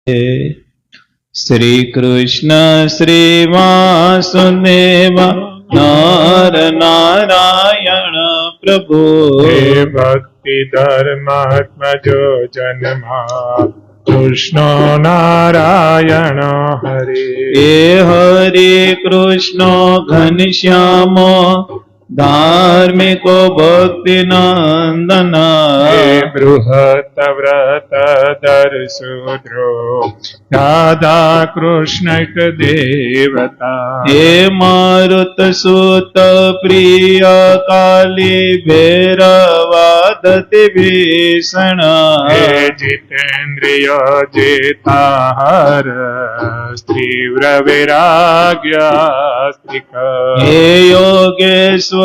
શ્રી કૃષ્ણ શ્રી વાસુદેવ નર નારાયણ પ્રભુ હે ભક્તિ ધર્માત્મજો જન્મા કૃષ્ણ નારાયણ હરે. હે હરે કૃષ્ણ ઘનશ્યામ ધાર્મિકો ભક્તિ નંદના. હે બૃહત વ્રત દરસુદ્રો રાધા કૃષ્ણ દેવતા. હે મારુત સુત પ્રિય કાલી ભૈરવાદતિ ભીષણ. હે જીતેન્દ્રિય જેતાહર સ્ત્રીવ્ર વિરાગ્યાસ્તિક. હે યોગેશ્વરો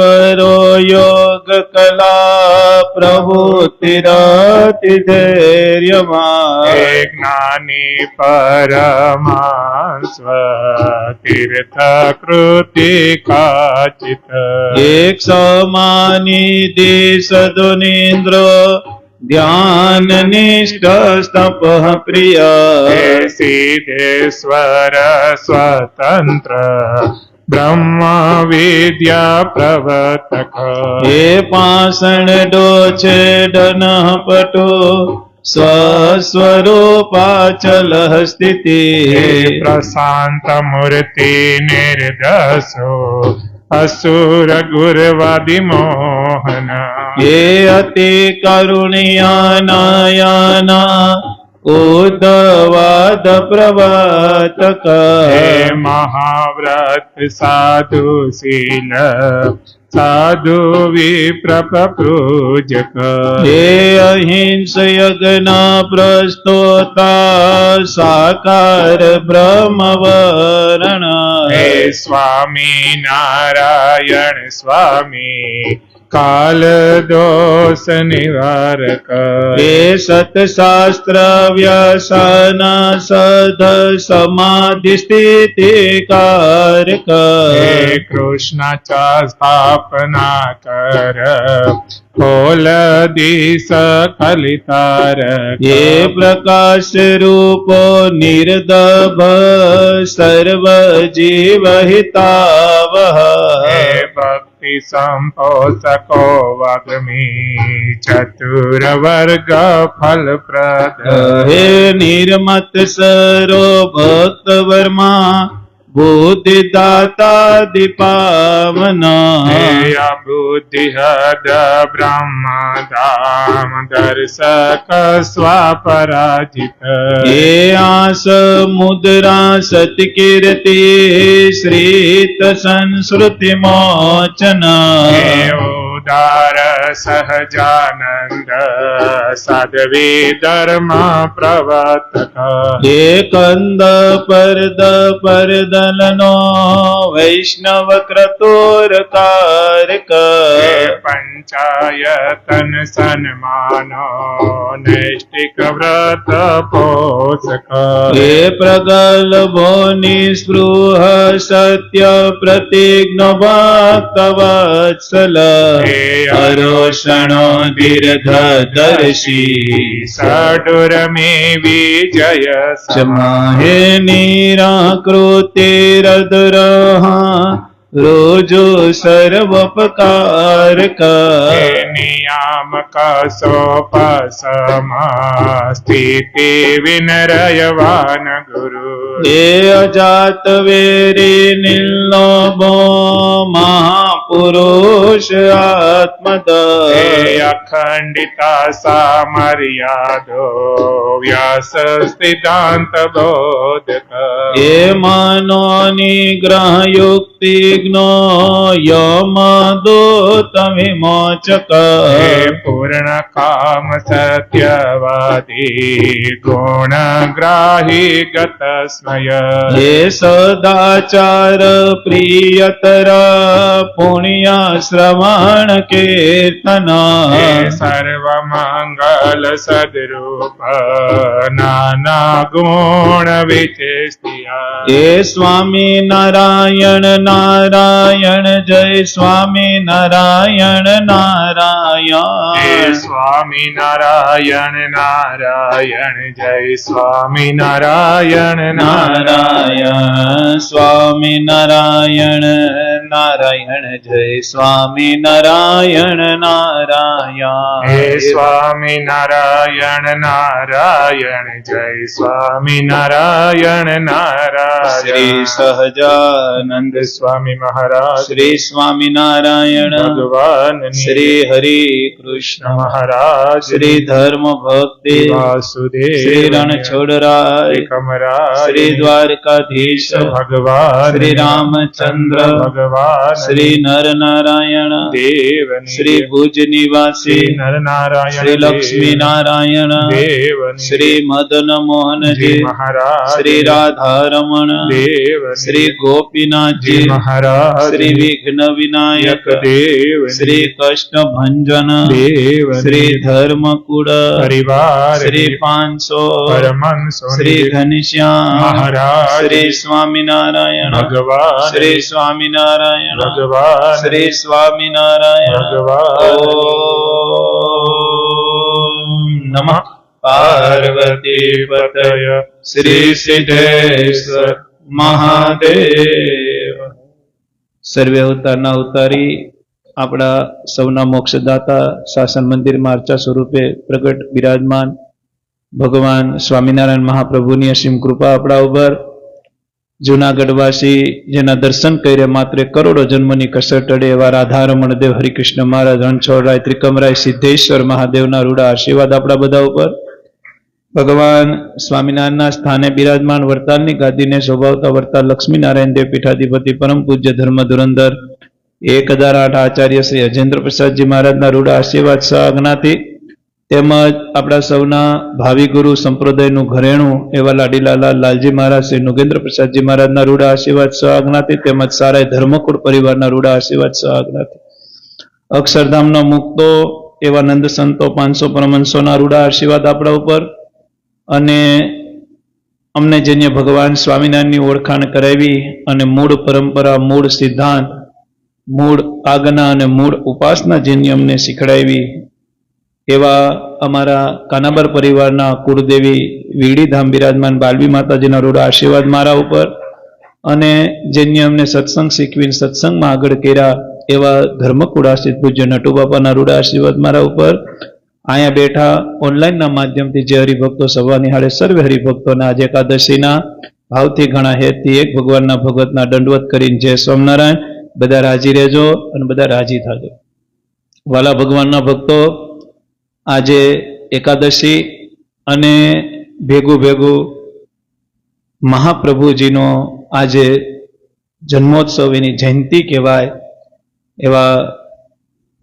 યોગ કલા પ્રભુતિરતિ ધૈર્યમાં. હે જ્ઞાની પરમાસ્વ તીર્થ કૃતિ કાચિત. એક સમાની દેશધુનિન્દ્ર ધ્યાન નિષ્ઠ તપ પ્રિય. હે સિદ્ધેશ્વર સ્વતંત્ર બ્રહ્મ વિદ્યા પ્રવર્તક. હે પાષણ ડોછે ડન પટો સ્વસ્વરૂપાચલ સ્થિતિ. હે પ્રશાંત મૂર્તિ નિર્દશો અસુર ગુરવાદી મોહન. હે અતિ કરુણ્યાનાયના ઉદ્ધવાદ પ્રવર્તક. હે મહાવ્રત સાધુ શીલ સાધુ વિપ્રપૂજક. હે અહિંસ યજ્ઞ પ્રસ્તોતા સાકાર બ્રહ્મવર્ણ. હે સ્વામી નારાયણ સ્વામી કાલ દોષ નિવારક. હે સતશાસ્ત્ર વ્યસન સદ સમાધિ સ્થિતિ કારક. હે કૃષ્ણ સ્થાપના કર કોલ દિશ કલિતારક. હે પ્રકાશ રૂપો નિર્દભ સર્વ જીવ હિતાવહ. હે ભક્તિ સંપોષકો વાગ્મી ચતુર વર્ગ ફલપ્રદ. હે નિર્મત સરો ભક્ત વર્મા બુદ્ધિદાતા દીપાવના. હે અબુદ્ધિ હદ બ્રહ્મ ધામ દર્શક સ્વપરાજિત. હે આસ મુદ્રા સત્કીર્તિ શ્રીત સંસ્કૃતિ મોચન. હે ઉદાર સહજાનંદ સાધવી ધર્મ પ્રવર્તક. હે કંદ પરદ પરદલનો વૈષ્ણવ ક્રતુર કારક. હે પંચાયતન સન્માનો નૈષ્ટિક વ્રત પોષક. હે પ્રગલ્ભો નિસ્પૃહ સત્ય પ્રતિજ્ઞ ભક્ત વત્સલ. હે અરોષણો દીર્ઘદર્શી ષડુરમે વિજય ક્ષમા. હે નિરાકૃતિરદુરઃ રોજો સર્વોપકારક. હે નિયામક સોપસમા સ્થિતિ વિનરયવાન ગુરુ. હે અજાત વેરી નિર્લોભો મહાપુરુષ આત્મદ. હે અખંડિતા સામર્યાદો વ્યાસ સિદ્ધાંત બોધક. હે મનો નિગ્રહ યુક્તિ જ્ઞો યમ દૂત વિમોચક. હે પૂર્ણ કામ સત્યવાદી ગુણગ્રાહી ગત સ્મય. હે સદાચાર પ્રિયતર પુણ્ય શ્રવણ કીર્તન. હે સર્વમંગલ સદરૂપ નાના ગુણ વિચેષ્ટિયા. હે સ્વામી નારાયણ નારાયણ જય સ્વામી નારાયણ નારાયણ સ્વામી નારાયણ નારાયણ જય સ્વામી નારાયણ નારાયણ સ્વામી નારાયણ નારાયણ જય સ્વામી નારાયણ નારાયણ હે સ્વામી નારાયણ નારાયણ જય સ્વામી નારાયણ નારાયણ શ્રી સહજાનંદ સ્વામી મહારાજ શ્રી સ્વામિનારાયણ ભગવાન શ્રી હરિ કૃષ્ણ મહારાજ શ્રી ધર્મ ભક્તિ વાસુદેવ શ્રી રણછોડરાય કમરાજ શ્રી દ્વારકાધીશ ભગવાન શ્રી રામચંદ્ર ભગવાન શ્રી નર નારાયણ દેવ શ્રી ભુજ નિવાસી શ્રી નરનારાયણ શ્રી લક્ષ્મી નારાયણ દેવ શ્રી મદન મોહનજી મહારાજ શ્રી રાધારમણ દેવ શ્રી ગોપીનાથજી મહારાજ શ્રી વિઘ્ન વિનાયક દેવ શ્રી કૃષ્ણ ભંજન દેવ શ્રી ધર્મકુળ પરિવાર શ્રી 500 પરમહંસો શ્રી ઘનશ્યામ મહારાજ શ્રી સ્વામિનારાયણ ભગવાન શ્રી સ્વામિનારાયણ ભગવાન શ્રી સ્વામિનારાયણ ભગવાન ઓમ નમઃ પાર્વતી પતય શ્રી સિદ્ધેશ્વર મહાદેવ. સર્વે અવતારના અવતારી આપણા સૌના મોક્ષદાતા શાસન મંદિરમાં અર્ચા સ્વરૂપે પ્રગટ બિરાજમાન ભગવાન સ્વામિનારાયણ મહાપ્રભુની અસીમ કૃપા આપણા ઉપર. જૂનાગઢવાસી જેના દર્શન કર્યા માત્ર કરોડો જન્મની કસર ટળે એવા રાધારમણ દેવ હરિકૃષ્ણ મહારાજ રણછોડરાય ત્રિકમરાય સિદ્ધેશ્વર મહાદેવના રૂડા આશીર્વાદ આપણા બધા ઉપર. ભગવાન સ્વામિનારાયણના સ્થાને બિરાજમાન વરતાલની ગાદીને શોભાવતા વરતાલ લક્ષ્મીનારાયણ દેવ પીઠાધિપતિ પરમ પૂજ્ય ધર્મ ધુરંધર 1008 આચાર્ય શ્રી અજેન્દ્ર પ્રસાદજી મહારાજના રૂડા આશીર્વાદ સહ આજ્ઞાથી તેમજ આપણા સૌના ભાવિ ગુરુ સંપ્રદાયનું ઘરેણું એવા લાડીલાલા લાલજી મહારાજ શ્રી નુગેન્દ્ર પ્રસાદજી મહારાજના રૂડા આશીર્વાદ સહ આજ્ઞાથી તેમજ સારાય ધર્મકુળ પરિવારના રૂડા આશીર્વાદ સહ આજ્ઞાથી અક્ષરધામના મુક્તો એવા નંદ સંતો 500 પરમહંસોના રૂડા આશીર્વાદ આપણા ઉપર. અને અમને જેને ભગવાન સ્વામિનારાયણની ઓળખાણ કરાવી અને મૂળ પરંપરા, મૂળ સિદ્ધાંત, મૂળ આજ્ઞા અને મૂળ ઉપાસના જેની અમને શીખડાવી એવા અમારા કાનાબર પરિવારના કુળદેવી વીડીધામ બિરાજમાન બાલવી માતાજીના રૂડા આશીર્વાદ મારા ઉપર. અને જેની અમને સત્સંગ શીખવીને સત્સંગમાં આગળ કર્યા એવા ધર્મકુળાશ્રિત પૂજ્ય નટુ બાપાના રૂડા આશીર્વાદ મારા ઉપર. અહીંયા બેઠા ઓનલાઈનના માધ્યમથી જે હરિભક્તો સભા નિહાળે સર્વે હરિભક્તોના આજે એકાદશીના ભાવથી ઘણા હેતથી એક ભગવાનના ભગતના દંડવત કરીને જય સ્વામિનારાયણ. બધા રાજી રહેજો અને બધા રાજી થાજો. વાલા ભગવાનના ભક્તો, આજે એકાદશી અને ભેગું ભેગું મહાપ્રભુજીનો આજે જન્મોત્સવ એની જયંતિ કહેવાય એવા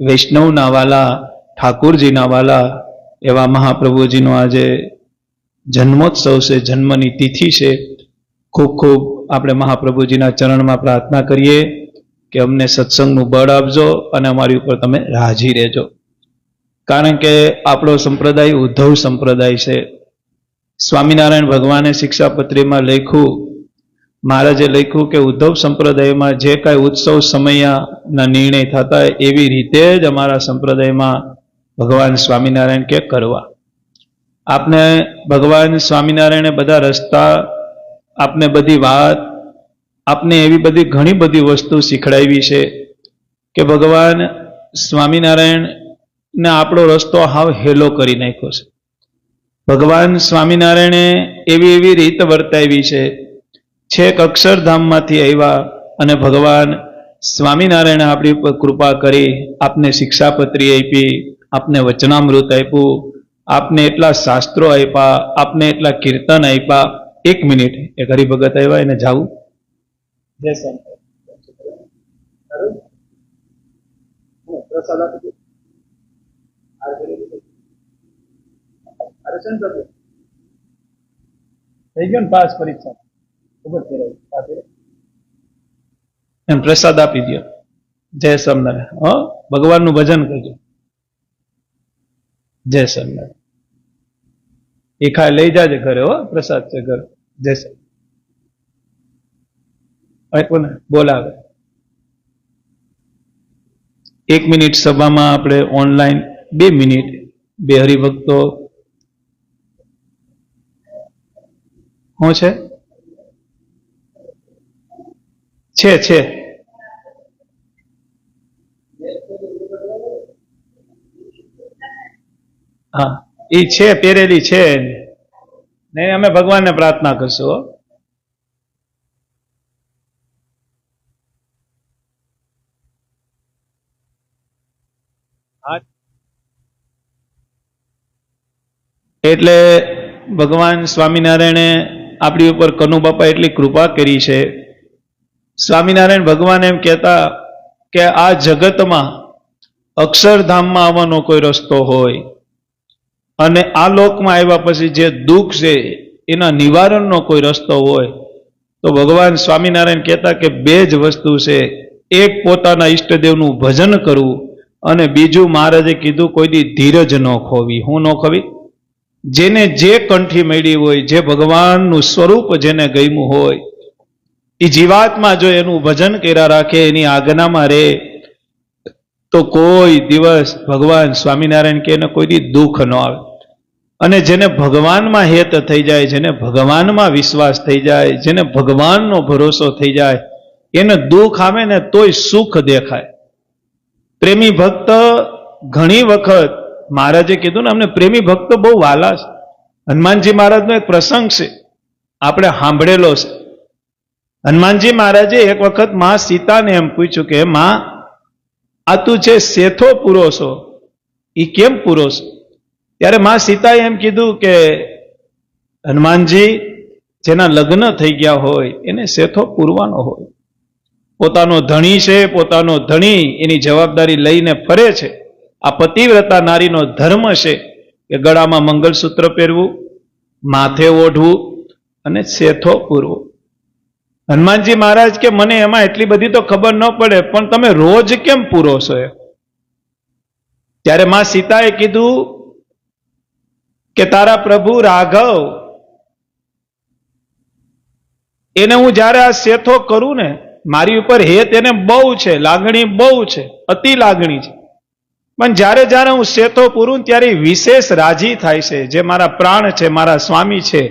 વૈષ્ણવના વાલા ઠાકુરજીના વાલા એવા મહાપ્રભુજીનો આજે જન્મોત્સવ છે, જન્મની તિથિ છે. ખૂબ ખૂબ આપણે મહાપ્રભુજીના ચરણમાં પ્રાર્થના કરીએ કે અમને સત્સંગનું બળ આપજો અને અમારી ઉપર તમે રાજી રહેજો. કારણ કે આપણો સંપ્રદાય ઉદ્ધવ સંપ્રદાય છે. સ્વામિનારાયણ ભગવાને શિક્ષાપત્રીમાં લખ્યું, મહારાજે લખ્યું કે ઉદ્ધવ સંપ્રદાયમાં જે કાંઈ ઉત્સવ સમયના નિર્ણય થતા એવી રીતે જ અમારા સંપ્રદાયમાં ભગવાન સ્વામિનારાયણ કે કરવા. આપને ભગવાન સ્વામિનારાયણે બધા રસ્તા, આપને બધી વાત, આપને એવી બધી ઘણી બધી વસ્તુ શીખડાવી છે કે ભગવાન સ્વામિનારાયણને આપણો રસ્તો હાવ હેલો કરી નાખ્યો છે. ભગવાન સ્વામિનારાયણે એવી એવી રીત વર્તાવી છે. છેક અક્ષરધામમાંથી આવ્યા અને ભગવાન સ્વામિનારાયણે આપણી ઉપર કૃપા કરી, આપને શિક્ષાપત્રી આપી, આપને વચનામૃત આપ્યું, આપને એટલા શાસ્ત્રો આપ્યા, આપને એટલા કીર્તન આપ્યા. 1 મિનિટ, એક હરિભગત આવ્યા, એને જાવું. જય થઈ ગયો ને પાસ પરીક્ષા, એમ પ્રસાદ આપી દો. જય સ્વામિનારાયણ. હો, ભગવાનનું ભજન કરજો. જય સ્વામિનારાયણ. એ ખાય લઈ જાજે ઘરે. હો, પ્રસાદ છે ઘર. જય સ્વામિનારાયણ. કોને બોલાવે? 1 મિનિટ સભામાં આપણે ઓનલાઈન 2 મિનિટ 2 હરિભક્તો શું છે હા એ છે પહેરેલી છે નહીં, અમે ભગવાનને પ્રાર્થના કરશું હો. એટલે ભગવાન સ્વામિનારાયણે આપણી ઉપર કનુ બાપા એટલી કૃપા કરી છે. સ્વામિનારાયણ ભગવાન એમ કહેતા કે આ જગતમાં અક્ષરધામમાં આવવાનો કોઈ રસ્તો હોય અને આ લોકમાં આવ્યા પછી જે દુઃખ છે એના નિવારણનો કોઈ રસ્તો હોય તો ભગવાન સ્વામિનારાયણ કહેતા કે 2 જ વસ્તુ છે. એક પોતાના ઈષ્ટદેવનું ભજન કરવું અને બીજું મહારાજે કીધું કોઈ દી ધીરજ ન ખોવી. હું ન ખોવી? જેને જે કંઠી મળી હોય, જે ભગવાનનું સ્વરૂપ જેને ગમ્યું હોય એ જીવાત્મા જો એનું ભજન કર્યા રાખે, એની આજ્ઞામાં રહે તો કોઈ દિવસ ભગવાન સ્વામિનારાયણ કે એને કોઈ દી દુઃખ ન આવે. અને જેને ભગવાનમાં હેત થઈ જાય, જેને ભગવાનમાં વિશ્વાસ થઈ જાય, જેને ભગવાનનો ભરોસો થઈ જાય, એને દુઃખ આવે ને તોય સુખ દેખાય. પ્રેમી ભક્ત ઘણી વખત મહારાજે કીધું ને અમને પ્રેમી ભક્તો બહુ વાલા છે. હનુમાનજી મહારાજનો એક પ્રસંગ છે, આપણે સાંભળેલો છે. હનુમાનજી મહારાજે એક વખત માં સીતાને એમ પૂછ્યું કે માં આ તું છે શેથો પૂરો છો, એ કેમ પૂરો છો? ત્યારે માં સીતાએ એમ કીધું કે હનુમાનજી જેના લગ્ન થઈ ગયા હોય એને શેથો પૂરવાનો હોય. પોતાનો ધણી છે, પોતાનો ધણી એની જવાબદારી લઈને ફરે છે. આ પતિવ્રતા નારીનો ધર્મ છે કે ગળામાં મંગલસૂત્ર પહેરવું, માથે ઓઢવું અને શેથો પૂરવો. હનુમાનજી મહારાજ કે મને એમાં એટલી બધી તો ખબર ન પડે, પણ તમે રોજ કેમ પૂરો છો? ત્યારે માં સીતાએ કીધું કે તારા પ્રભુ રાઘવ એને હું જ્યારે આ શેથો કરું ને મારી ઉપર હેત એને બહુ છે, લાગણી બહુ છે, અતિ લાગણી છે, પણ જ્યારે જ્યારે હું શેથો પૂરું ત્યારે વિશેષ રાજી થાય છે, જે મારા પ્રાણ છે, મારા સ્વામી છે.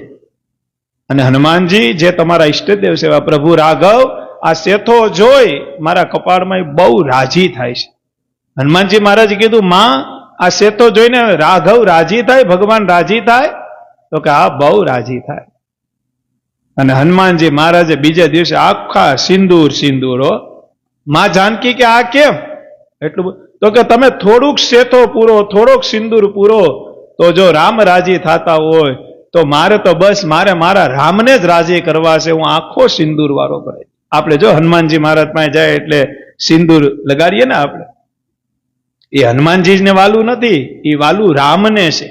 અને હનુમાનજી જે તમારા ઈષ્ટદેવ છે એવા પ્રભુ રાઘવ આ શેથો જોઈ મારા કપાળમાં બહુ રાજી થાય છે. હનુમાનજી મહારાજ કીધું માં આ શેથો જોઈને રાઘવ રાજી થાય, ભગવાન રાજી થાય? તો કે હા બહુ રાજી થાય. અને હનુમાનજી મહારાજે બીજે દિવસે આખા સિંદૂરો. માં જાનકી કે આ કેમ એટલું? તો કે તમે થોડુંક શેથો પૂરો, થોડોક સિંદૂર પૂરો તો જો રામ રાજી થતા હોય તો મારે તો બસ મારા રામને જ રાજી કરવા છે, હું આખો સિંદૂર વાળો કરે. આપણે જો હનુમાનજી મહારાજ પાસે જાય એટલે સિંદૂર લગાડીએ ને આપણે, એ હનુમાનજીને વાલું નથી, એ વાલું રામને છે.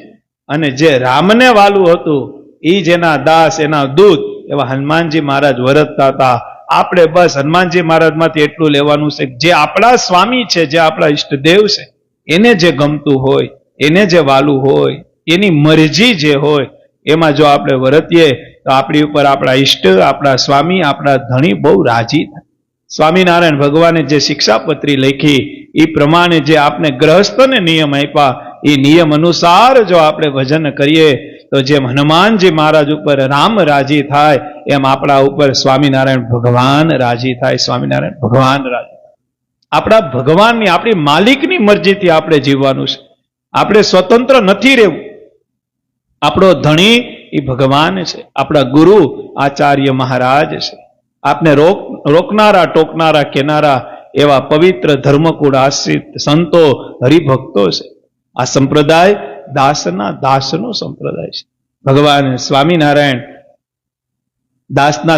અને જે રામને વાલું હતું એ જેના દાસ, એના દૂત એવા હનુમાનજી મહારાજ વર્તતા હતા. આપણે બસ હનુમાનજી મહારાજમાંથી એટલું લેવાનું છે જે આપણા સ્વામી છે, જે આપણા ઈષ્ટદેવ છે, એને જે ગમતું હોય, એને જે વાલું હોય, એની મરજી જે હોય એમાં જો આપણે વર્તીએ તો આપણી ઉપર આપણા ઈષ્ટ, આપણા સ્વામી, આપણા ધણી બહુ રાજી થાય. સ્વામિનારાયણ ભગવાને જે શિક્ષાપત્રી લખી એ પ્રમાણે જે આપણે ગ્રહસ્થને નિયમ આપ્યા એ નિયમ અનુસાર જો આપણે ભજન કરીએ તો જેમ હનુમાનજી મહારાજ ઉપર રામ રાજી થાય એમ આપણા ઉપર સ્વામિનારાયણ ભગવાન રાજી થાય. સ્વામિનારાયણ ભગવાન રાજી થાય. આપણા ભગવાનની, આપણી માલિકની મરજીથી આપણે જીવવાનું છે. આપણે સ્વતંત્ર નથી રહેવું. આપણો ધણી એ ભગવાન છે, આપણા ગુરુ આચાર્ય મહારાજ છે. આપને રોકનારા, ટોકનારા, કેનારા એવા પવિત્ર ધર્મકુળ આશ્રિત સંતો, હરિભક્તો છે. આ સંપ્રદાય દાસનો સંપ્રદાય છે. ભગવાન સ્વામિનારાયણ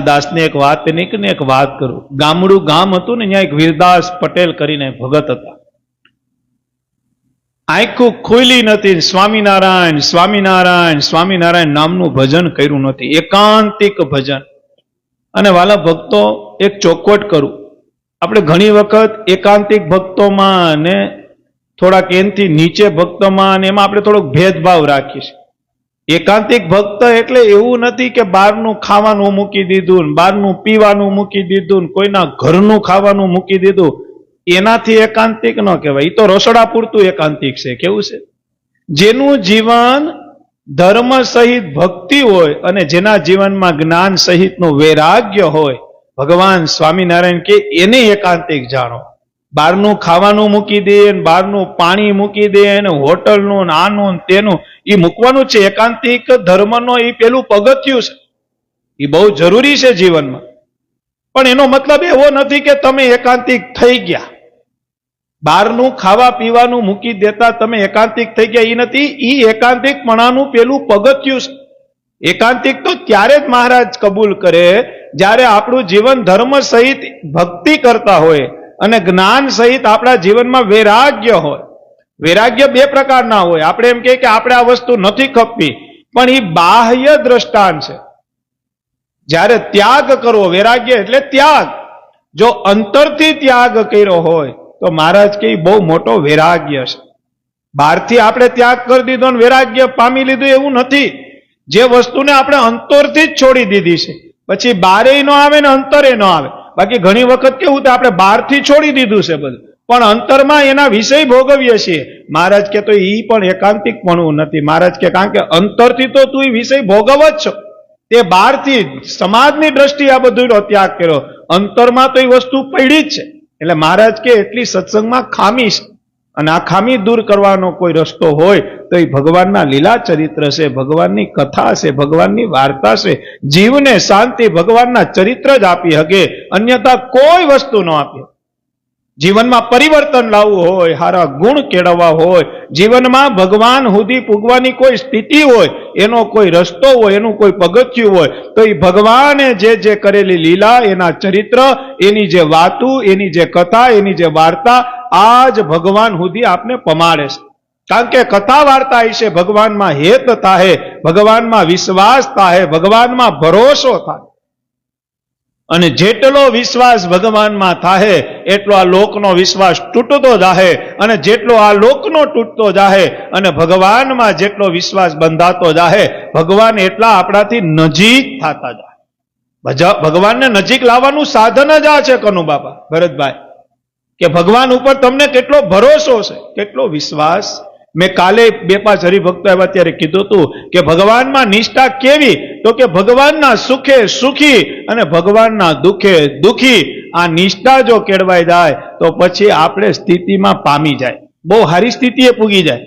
દાસને એક વાત ને એક વાત કરું. ગામડું ગામ હતું ને, ત્યાં એક વીરદાસ પટેલ કરીને ભગત હતા. આંખું ખુલી નથી, સ્વામિનારાયણ સ્વામિનારાયણ સ્વામિનારાયણ નામનું ભજન કર્યું નથી, એકાંતિક ભજન. અને વાલા ભક્તો એક ચોખવટ કરું, આપણે ઘણી વખત એકાંતિક ભક્તોમાં ને થોડાક એનથી નીચે ભક્તોમાં અને એમાં આપણે થોડોક ભેદભાવ રાખીશું. એકાંતિક ભક્ત એટલે એવું નથી કે બહારનું ખાવાનું મૂકી દીધું, બહારનું પીવાનું મૂકી દીધું, કોઈના ઘરનું ખાવાનું મૂકી દીધું. એનાથી એકાંતિક ન કહેવાય. એ તો રસોડા પૂરતું એકાંતિક છે. કેવું છે? જેનું જીવન ધર્મ સહિત ભક્તિ હોય અને જેના જીવનમાં જ્ઞાન સહિતનું વૈરાગ્ય હોય, ભગવાન સ્વામિનારાયણ કે એને એકાંતિક જાણો. બહારનું ખાવાનું મૂકી દે, બહારનું પાણી મૂકી દે, અને હોટલનું આનું તેનું એ મૂકવાનું છે. એકાંતિક ધર્મનો એ પેલું પગથિયું છે. એ બહુ જરૂરી છે જીવનમાં. પણ એનો મતલબ એવો નથી કે તમે એકાંતિક થઈ ગયા. બહારનું ખાવા પીવાનું મૂકી દેતા તમે એકાંતિક થઈ ગયા એ નથી. એ એકાંતિકપણાનું પેલું પગથિયું છે. એકાંતિક તો ત્યારે જ મહારાજ કબૂલ કરે જ્યારે આપણું જીવન ધર્મ સહિત ભક્તિ કરતા હોય અને જ્ઞાન સહિત આપણા જીવનમાં વૈરાગ્ય હોય. વૈરાગ્ય બે પ્રકારના હોય. આપણે એમ કહીએ કે આપણે આ વસ્તુ નથી ખપતી, પણ એ બાહ્ય દ્રષ્ટાંત છે. જ્યારે ત્યાગ કરવો, વૈરાગ્ય એટલે ત્યાગ. જો અંતરથી ત્યાગ કર્યો હોય તો મહારાજ કે બહુ મોટો વૈરાગ્ય છે. બહારથી આપણે ત્યાગ કરી દીધો ને વૈરાગ્ય પામી લીધું એવું નથી. જે વસ્તુને આપણે અંતરથી જ છોડી દીધી છે, પછી બારે ન આવે ને અંતરે ન આવે. બાકી ઘણી વખત કેવું તો આપણે બહારથી છોડી દીધું છે બધું, પણ અંતરમાં એના વિષય ભોગવીએ છીએ. મહારાજ કે તો એ પણ એકાંતિક પણ નથી. મહારાજ કે કારણ કે અંતરથી તો તું એ વિષય ભોગવ જ છો. તે બહારથી સમાજની દ્રષ્ટિએ આ બધું ત્યાગ કર્યો, અંતરમાં તો એ વસ્તુ પડી જ છે. એટલે મહારાજ કે એટલી સત્સંગમાં ખામી છે, અને આ ખામી દૂર કરવાનો કોઈ રસ્તો હોય તો એ ભગવાનના લીલા ચરિત્ર છે, ભગવાનની કથા છે, ભગવાનની વાર્તા છે. જીવને શાંતિ ભગવાનના ચરિત્ર જ આપી શકે, અન્યથા કોઈ વસ્તુ ન આપી. જીવનમાં પરિવર્તન લાવવું હોય, સારા ગુણ કેળવવા હોય, જીવનમાં ભગવાન સુધી પૂગવાની કોઈ સ્થિતિ હોય, એનો કોઈ રસ્તો હોય, એનું કોઈ પગથિયું હોય, તો એ ભગવાને જે કરેલી લીલા, એના ચરિત્ર, એની જે વાતું, એની જે કથા, એની જે વાર્તા, આ જ ભગવાન સુધી આપને પમાડે છે. કારણ કે કથા વાર્તા છે ભગવાનમાં હેત થાય, ભગવાનમાં વિશ્વાસ થાય, ભગવાનમાં ભરોસો થાય. અને જેટલો વિશ્વાસ ભગવાનમાં થાય એટલો આ લોકનો વિશ્વાસ તૂટતો જાહે, અને જેટલો આ લોકનો તૂટતો જાહે અને ભગવાનમાં જેટલો વિશ્વાસ બંધાતો જાહે, ભગવાન એટલા આપણાથી નજીક થતા જાય. ભગવાનને નજીક લાવવાનું સાધન જ આ છે કનુ બાપા, ભરતભાઈ, કે ભગવાન ઉપર તમને કેટલો ભરોસો છે, કેટલો વિશ્વાસ. મેં કાલે 2-5 હરિભક્તો આવ્યા ત્યારે કીધું હતું કે ભગવાનમાં નિષ્ઠા કેવી, તો કે ભગવાનના સુખે સુખી અને ભગવાનના દુખે દુખી. આ નિષ્ઠા જો કેળવાઈ જાય તો પછી આપણે સ્થિતિમાં પામી જાય, બહુ સારી સ્થિતિએ પૂગી જાય.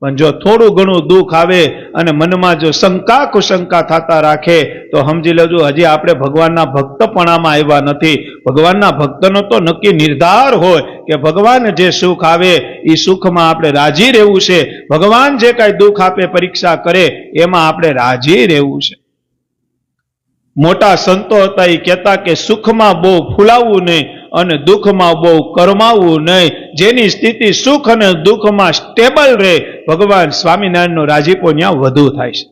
પણ જો થોડું ઘણું દુઃખ આવે અને મનમાં જો શંકા કુશંકા થતા રાખે તો સમજી લેજો હજી આપણે ભગવાનના ભક્તપણામાં આવ્યા નથી. ભગવાનના ભક્તનો તો નક્કી નિર્ધાર હોય કે ભગવાન જે સુખ આવે એ સુખમાં આપણે રાજી રહેવું છે, ભગવાન જે કાંઈ દુઃખ આપે, પરીક્ષા કરે, એમાં આપણે રાજી રહેવું છે. મોટા સંતો હતા એ કહેતા કે સુખમાં બહુ ફૂલાવવું નહીં અને દુઃખમાં બહુ કરમાવવું નહીં. જેની સ્થિતિ સુખ અને દુઃખમાં સ્ટેબલ રહે, ભગવાન સ્વામિનારાયણનો રાજીપો ત્યાં વધુ થાય છે.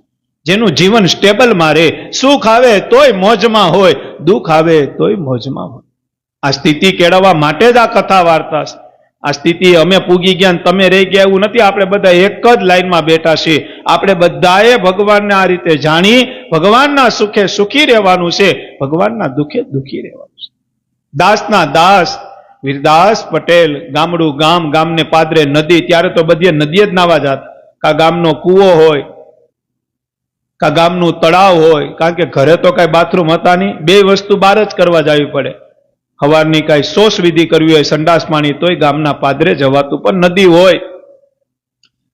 જેનું જીવન સ્ટેબલમાં રહે, સુખ આવે તોય મોજમાં હોય, દુઃખ આવે તોય મોજમાં હોય. આ સ્થિતિ કેળવવા માટે જ આ કથા વાર્તા છે. આ સ્થિતિ અમે પૂગી ગયા ને તમે રહી ગયા એવું નથી. આપણે બધા એક જ લાઈનમાં બેઠા છીએ. આપણે બધાએ ભગવાનને આ રીતે જાણી ભગવાનના સુખે સુખી રહેવાનું છે, ભગવાનના દુઃખે દુઃખી રહેવાનું છે. દાસના દાસ વીરદાસ પટેલ, ગામડું ગામ, ગામને પાદરે નદી. ત્યારે તો બધી નદીએ જ નાવા જતા. કા ગામનો કૂવો હોય, કા ગામનું તળાવ હોય, કારણ કે ઘરે તો કઈ બાથરૂમ હતા નહીં. 2 વસ્તુ બહાર જ કરવા જવી પડે. સવારની કાંઈ શોષ વિધિ કરવી હોય, સંડાસ પાણી, તોય ગામના પાદરે જવાતું, પણ નદી હોય.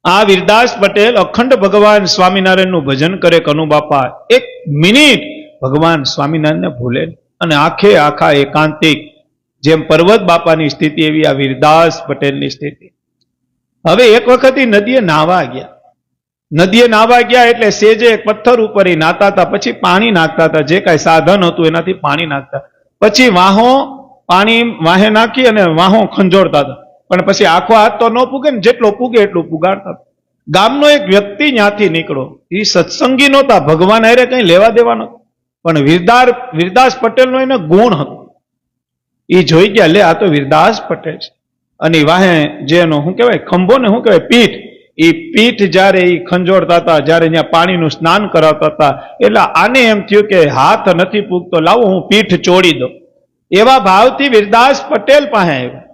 આ વીરદાસ પટેલ અખંડ ભગવાન સ્વામિનારાયણનું ભજન કરે. કનુ બાપા 1 મિનિટ ભગવાન સ્વામિનારાયણને ભૂલે અને આખે આખા એકાંતિક. જેમ પર્વત બાપાની સ્થિતિ એવી આ વીરદાસ પટેલની સ્થિતિ. હવે એક વખત નદીએ નાહવા ગયા. નદીએ નાહવા ગયા એટલે સેજે એક પથ્થર ઉપર એ નાતા હતા, પછી પાણી નાખતા હતા. જે કાંઈ સાધન હતું એનાથી પાણી નાખતા, પછી વાહો પાણી વાહે નાખી અને વાહો ખંજોળતા હતા. પણ પછી આખો હાથ તો ન પૂગે ને, જેટલો પૂગે એટલું પુગાડતા. ગામનો એક વ્યક્તિ ત્યાંથી નીકળો. એ સત્સંગી નહોતા, ભગવાન હારે કઈ લેવા દેવા નહોતું, પણ વીરદાસ પટેલનો એને ગુણ હતો. એ જોઈ ગયા, લે આ તો વીરદાસ પટેલ છે. અને વાહે જે એનો શું કહેવાય ખંભો ને શું કહેવાય પીઠ, એ પીઠ જયારે એ ખંજોળતા હતા, જયારે ત્યાં પાણીનું સ્નાન કરાવતા હતા, એટલે આને એમ થયું કે હાથ નથી પૂગતો, લાવો હું પીઠ ચોડી દઉં. એવા ભાવથી વીરદાસ પટેલ પાસે આવ્યા.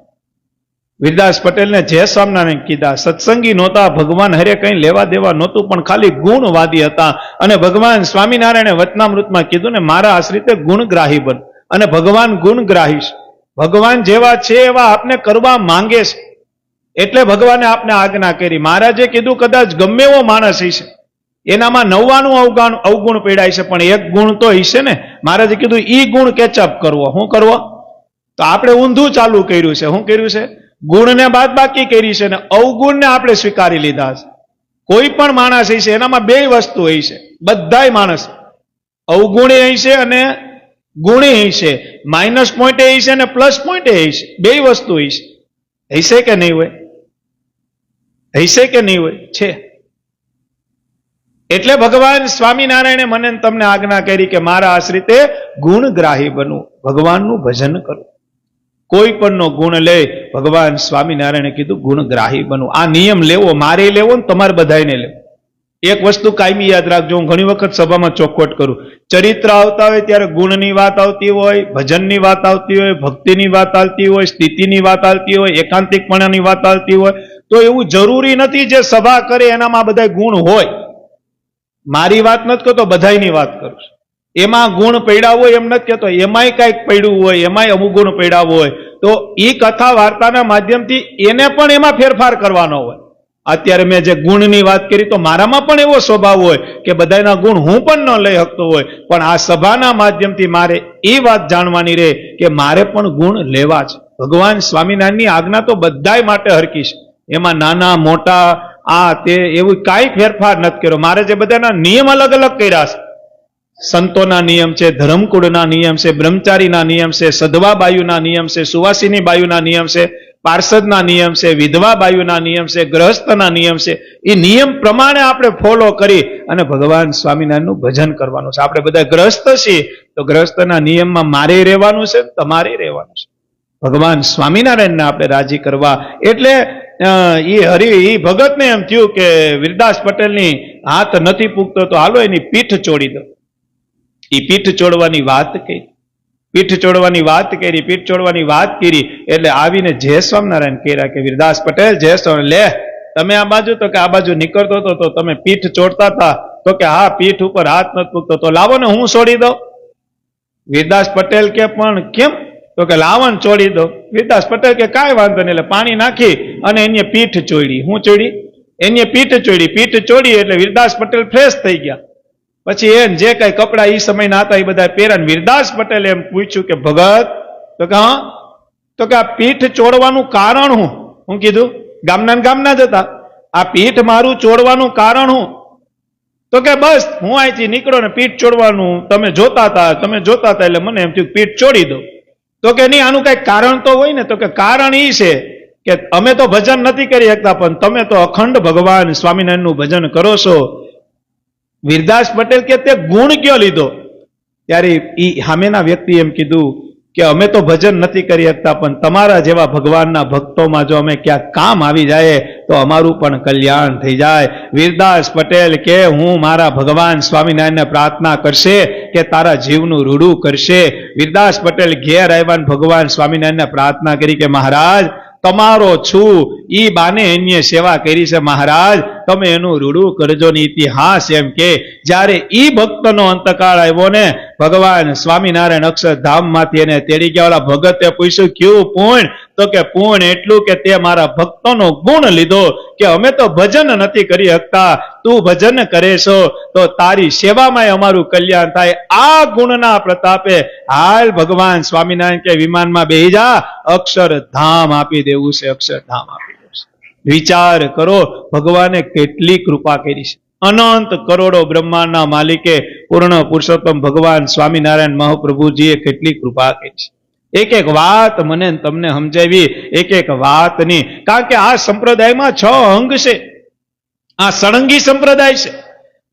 વીરદાસ પટેલને જય સ્વામિનારાયણ કીધા. સત્સંગી નહોતા, ભગવાન હરે કંઈ લેવા દેવા નહોતું, પણ ખાલી ગુણવાદી હતા. અને ભગવાન સ્વામિનારાયણે વચનામૃતમાં કીધું ને, મારા આશ્રિતે ગુણગ્રાહી બન. અને ભગવાન ગુણગ્રાહી છે. ભગવાન જેવા છે એવા આપને કરવા માંગે છે, એટલે ભગવાને આપને આજ્ઞા કરી. મહારાજે કીધું કદાચ ગમે એવો માણસ હશે, એનામાં 99 અવગુણ પીડાય છે, પણ એક ગુણ તો હશે ને. મહારાજે કીધું ઈ ગુણ કેચઅપ કરવો. શું કરવો? તો આપણે ઊંધું ચાલુ કર્યું છે. શું કર્યું છે? ગુણને બાદ બાકી કરી છે ને અવગુણને આપણે સ્વીકારી લીધા છે. કોઈ પણ માણસ હશે એનામાં બે વસ્તુ હશે. બધાય માણસ અવગુણે હશે અને ગુણી હશે. માઇનસ પોઈન્ટે હશે અને પ્લસ પોઈન્ટે હશે. બે વસ્તુ હશે. હશે કે નહીં હોય? હશે કે નહીં હોય? છે. એટલે ભગવાન સ્વામિનારાયણે મને તમને આજ્ઞા કરી કે મારા આશ્રિતે ગુણગ્રાહી બનવું, ભગવાનનું ભજન કરવું. કોઈ પણનો ગુણ લે, ભગવાન સ્વામિનારાયણે કીધું ગુણગ્રાહી બનવું. આ નિયમ લેવો, મારે લેવો ને તમારે બધાને લેવો. એક વસ્તુ કાયમી યાદ રાખજો, હું ઘણી વખત સભામાં ચોખવટ કરું. ચરિત્ર આવતા હોય ત્યારે ગુણની વાત આવતી હોય, ભજનની વાત આવતી હોય, ભક્તિની વાત આવતી હોય, સ્થિતિની વાત આવતી હોય, એકાંતિકપણાની વાત આવતી હોય, તો એવું જરૂરી નથી જે સભા કરે એનામાં બધા ગુણ હોય. મારી વાત નથી કરતો, બધાની વાત કરું છું. એમાં ગુણ પડ્યા હોય એમ નથી કહેતો, એમાંય કંઈક પડ્યું હોય, એમાંય અમુક ગુણ પડ્યા હોય, તો એ કથા વાર્તાના માધ્યમથી એને પણ એમાં ફેરફાર કરવાનો હોય. અત્યારે મેં જે ગુણની વાત કરી, તો મારામાં પણ એવો સ્વભાવ હોય કે બધાના ગુણ હું પણ ન લઈ શકતો હોય, પણ આ સભાના માધ્યમથી મારે એ વાત જાણવાની રહે કે મારે પણ ગુણ લેવા છે. ભગવાન સ્વામિનારાયણની આજ્ઞા તો બધાય માટે હરકી છે. એમાં નાના મોટા આ તે એવું કાંઈ ફેરફાર નથી કર્યો. મારે જે બધાના નિયમ અલગ અલગ કર્યા છે. સંતોના નિયમ છે, ધર્મકુળના નિયમ છે, બ્રહ્મચારીના નિયમ છે, સધવા બાયુના નિયમ છે, સુવાસીની બાયુના નિયમ છે, પાર્ષદના નિયમ છે, વિધવા બાયુના નિયમ છે, ગ્રહસ્થના નિયમ છે. એ નિયમ પ્રમાણે આપણે ફોલો કરી અને ભગવાન સ્વામિનારાયણનું ભજન કરવાનું છે. આપણે બધા ગ્રહસ્થ છીએ, તો ગ્રહસ્થના નિયમમાં મારે રહેવાનું છે, તમારે રહેવાનું છે. ભગવાન સ્વામિનારાયણને આપણે રાજી કરવા. એટલે એ ભગતને એમ થયું કે વીરદાસ પટેલની હાથ નથી પૂગતો, તો હાલો એની પીઠ ચોડી દો. એ પીઠ ચોડવાની વાત કરી. પીઠ ચોડવાની વાત કરી. પીઠ ચોડવાની વાત કરી એટલે આવીને જય સ્વામિનારાયણ કર્યા કે વીરદાસ પટેલ જય સ્વામિનારાયણ. લે તમે આ બાજુ, તો કે આ બાજુ નીકળતો હતો તો તમે પીઠ ચોડતા હતા, તો કે હા પીઠ ઉપર હાથ નથી પૂગતો, તો લાવો ને હું છોડી દઉં. વીરદાસ પટેલ કે પણ કેમ? તો કે લાવણ ચોડી દો. વીરદાસ પટેલ કે કાંઈ વાંધો નહીં. એટલે પાણી નાખી અને એની પીઠ ચોડી. હું ચોડી? એની પીઠ ચોડી. પીઠ ચોડી એટલે વીરદાસ પટેલ ફ્રેશ થઈ ગયા. પછી એને જે કઈ કપડા એ સમયના હતા એ બધા પહેર્યા. વીરદાસ પટેલે એમ પૂછ્યું કે ભગત, તો કે હા, તો કે આ પીઠ ચોડવાનું કારણ હું કીધું? ગામના જ હતા. આ પીઠ મારું ચોડવાનું કારણ હું? તો કે બસ હું અહીંથી નીકળો ને પીઠ ચોડવાનું તમે જોતા હતા એટલે મને એમ થયું પીઠ ચોડી દો. તો કે નહીં, આનું કઈ કારણ તો હોય ને. તો કે કારણ એ છે કે અમે તો ભજન નથી કરી શકતા, પણ તમે તો અખંડ ભગવાન સ્વામિનારાયણનું ભજન કરો છો. વીરદાસ પટેલ કે તે ગુણ કયો લીધો? ત્યારે એ સામેના વ્યક્તિ એમ કીધું કે અમે તો ભજન નથી કરી શકતા, પણ તમારા જેવા ભગવાનના ભક્તોમાં જો અમે ક્યાંક કામ આવી જાય તો અમારું પણ કલ્યાણ થઈ જાય. વીરદાસ પટેલ કે હું મારા ભગવાન સ્વામિનારાયણને પ્રાર્થના કરશે કે તારા જીવનું રૂડું કરશે. વીરદાસ પટેલ ઘેર આવ્યા, ભગવાન સ્વામિનારાયણને પ્રાર્થના કરી કે મહારાજ તમારો છું, ઈ બાને એની સેવા કરી છે, મહારાજ તમે એનું રૂડું કરજો ને. ઇતિહાસ એમ કે જ્યારે ઈ ભક્તનો અંતકાળ આવ્યો ને, ભગવાન સ્વામિનારાયણ અક્ષરધામમાંથી એને તેડી ગયા. ઓલા ભગતે પૂછ્યું ક્યું પૂર્ણ? તો કે પૂર્ણ એટલું કે તે મારા ભક્તોનો ગુણ લીધો કે અમે તો ભજન નથી કરી શકતા, તું ભજન કરે છો તો તારી સેવામાં અમારું કલ્યાણ થાય. આ ગુણના પ્રતાપે હાલ ભગવાન સ્વામિનારાયણ કે વિમાનમાં બેહી જા, અક્ષરધામ આપી દેવું છે, અક્ષરધામ આપી દેવું છે. વિચાર કરો ભગવાને કેટલી કૃપા કરી છે. અનંત કરોડો બ્રહ્માંડના માલિકે પૂર્ણ પુરુષોત્તમ ભગવાન સ્વામિનારાયણ મહાપ્રભુજીએ કેટલી કૃપા કરી છે. એક એક વાત મને તમને સમજાવી, એક એક વાતની. કારણ કે આ સંપ્રદાયમાં 6 અંગ છે. આ સળંગી સંપ્રદાય છે.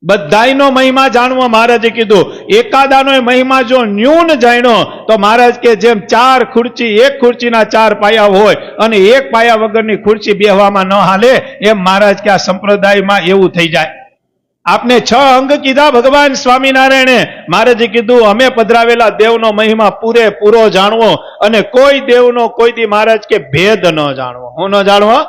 બધાયનો મહિમા જાણવો મહારાજે કીધું. એકાદાનો મહિમા જો ન્યૂન જાણ્યો તો મહારાજ કે જેમ 4 ખુરચી, એક ખુરચીના 4 પાયા હોય અને એક પાયા વગરની ખુરચી બેહવામાં ન હાલે, એમ મહારાજ કે આ સંપ્રદાયમાં એવું થઈ જાય. આપને 6 અંગ કીધા ભગવાન સ્વામિનારાયણે. મહારાજે કીધું અમે પધરાવેલા દેવનો મહિમા પૂરેપૂરો જાણવો અને કોઈ દેવનો કોઈ દી મહારાજ કે ભેદ ન જાણવો. હું ન જાણવો?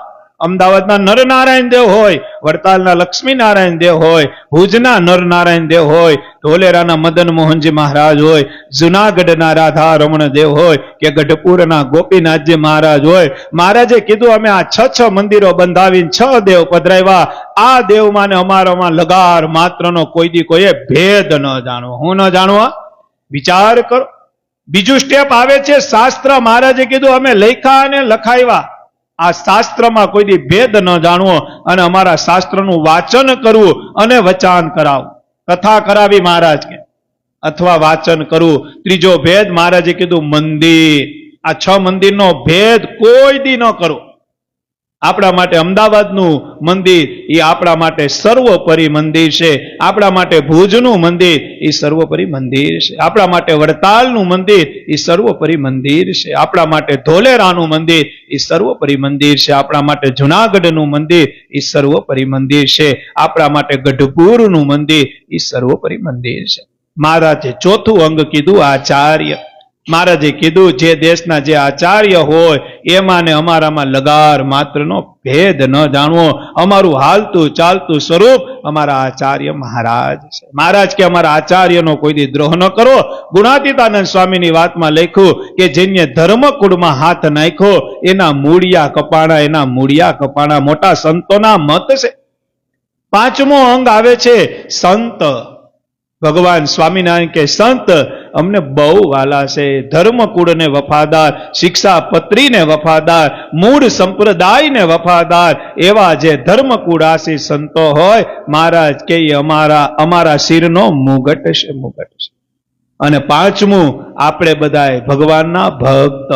અમદાવાદના નરનારાયણ દેવ હોય, વડતાલના લક્ષ્મીનારાયણ દેવ હોય, ભુજના નરનારાયણ દેવ હોય, ધોલેરાના મદન મોહનજી મહારાજ હોય, જુનાગઢના રાધા રમણ દેવ હોય કે ગઢપુરના ગોપીનાથજી મહારાજ હોય. મહારાજે કીધું અમે આ 6 મંદિરો બંધાવીને 6 દેવ પધરાવ્યા. આ દેવમાં ને અમારામાં લગાર માત્રનો કોઈ દી કોઈએ ભેદ ન જાણવો. હું ન જાણવો? વિચાર કરો. બીજું સ્ટેપ આવે છે શાસ્ત્ર. મહારાજે કીધું અમે લખ્યા અને લખાવ્યા. આ શાસ્ત્રમાં કોઈ દી ભેદ ન જાણવો અને અમારા શાસ્ત્રનું વાંચન કરવું અને વચાન કરાવવું. કથા કરાવી મહારાજ કે, અથવા વાંચન કરવું. ત્રીજો ભેદ મહારાજે કીધું મંદિર. આ 6 મંદિરનો ભેદ કોઈ દી ન કરો. આપણા માટે અમદાવાદનું મંદિર એ આપણા માટે સર્વોપરી મંદિર છે. આપણા માટે ભુજનું મંદિર એ સર્વોપરી મંદિર છે. આપણા માટે વડતાલનું મંદિર એ સર્વોપરી મંદિર છે. આપણા માટે ધોલેરાનું મંદિર એ સર્વોપરી મંદિર છે. આપણા માટે જુનાગઢનું મંદિર એ સર્વોપરી મંદિર છે. આપણા માટે ગઢપુરનું મંદિર એ સર્વોપરી મંદિર છે. મહારાજે 4થું અંગ કીધું આચાર્ય. મહારાજે કીધું જે દેશના જે આચાર્ય હોય એમાં ને અમારામાં લગાર માત્રનો ભેદ ન જાણવો. અમારું હાલતું ચાલતું સ્વરૂપ અમારા આચાર્ય મહારાજ છે. મહારાજ કે અમારા આચાર્યનો કોઈ દી દ્રોહ ન કરો. ગુણાતીતાનંદ સ્વામીની વાતમાં લખ્યું કે જેને ધર્મકુળમાં હાથ નાખ્યો એના મૂળિયા કપાણા, એના મૂળિયા કપાણા. મોટા સંતોના મત છે. 5મો અંગ આવે છે સંત. ભગવાન સ્વામિનારાયણ કે સંત અમને બહુ વાલા છે. ધર્મકુળને વફાદાર, શિક્ષાપત્રીને વફાદાર, મૂળ સંપ્રદાયને વફાદાર એવા જે ધર્મકુળાસી સંતો હોય મહારાજ કે અમારા શિરનો મુગટ છે, મુગટ છે. અને 5મું આપણે બધાએ ભગવાનના ભક્ત.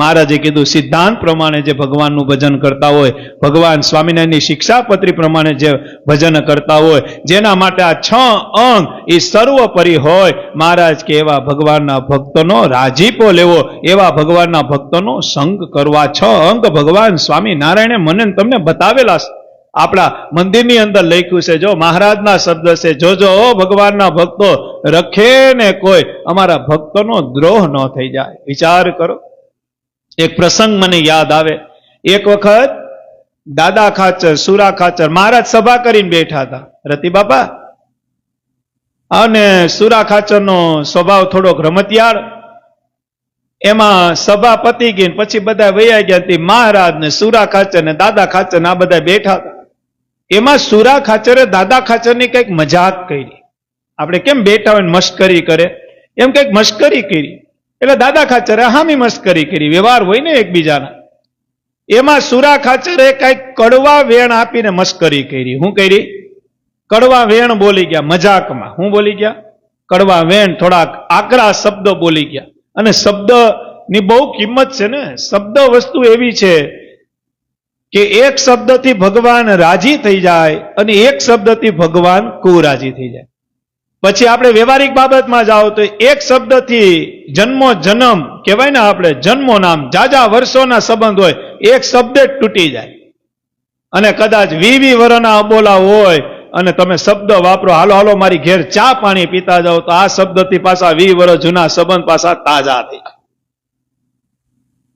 મહારાજે કીધું સિદ્ધાંત પ્રમાણે જે ભગવાનનું ભજન કરતા હોય, ભગવાન સ્વામિનારાયણની શિક્ષાપત્રી પ્રમાણે જે ભજન કરતા હોય, જેના માટે આ 6 અંગ એ સર્વોપરી હોય, મહારાજ કે એવા ભગવાનના ભક્તોનો રાજીપો લેવો, એવા ભગવાનના ભક્તોનો સંગ કરવા. 6 અંગ ભગવાન સ્વામિનારાયણે મને તમને બતાવેલા છે. આપણા મંદિરની અંદર લખ્યું છે. જો મહારાજના શબ્દ છે, જોજો ભગવાનના ભક્તો રખે ને કોઈ અમારા ભક્તોનો દ્રોહ ન થઈ જાય. વિચાર કરો. એક પ્રસંગ મને યાદ આવે. એક વખત દાદા ખાચર, સુરા ખાચર મહારાજ સભા કરીને બેઠા હતા, રતિ બાપા. અને સુરા ખાચરનો સ્વભાવ થોડોક રમતિયાળ. એમાં સભા પતી ગઈ પછી બધા વૈયા ગયા. મહારાજ ને સુરા ખાચર ને દાદા ખાચર આ બધા બેઠા હતા. એમાં સુરા ખાચરે દાદા ખાચરની કઈક મજાક કરી. આપણે કેમ બેઠા હોય મશ્કરી કરે એમ કઈક મશ્કરી કરી. એટલે દાદા ખાચરે હામી મસ્કરી કરી. વ્યવહાર હોય ને એકબીજાના. એમાં સુરા ખાચરે કઈક કડવા વેણ આપીને મસ્કરી કરી. શું કરી? કડવા વેણ બોલી ગયા મજાકમાં. શું બોલી ગયા? કડવા વેણ, થોડાક આકરા શબ્દો બોલી ગયા. અને શબ્દની બહુ કિંમત છે ને. શબ્દ વસ્તુ એવી છે કે એક શબ્દથી ભગવાન રાજી થઈ જાય અને એક શબ્દથી ભગવાન કુરાજી થઈ જાય. પછી આપણે વ્યવહારિક બાબતમાં જાઓ તો એક શબ્દથી જન્મો જન્મ કહેવાય ને, આપણે જન્મો નામ જાજા વર્ષોના સંબંધ હોય, એક શબ્દ જ તૂટી જાય. અને કદાચ 20 વર્ષના અબોલા હોય અને તમે શબ્દ વાપરો, હાલો હાલો મારી ઘેર ચા પાણી પીતા જાઓ, તો આ શબ્દથી પાછા 20 વર્ષ જૂના સંબંધ પાછા તાજા થઈ જાય.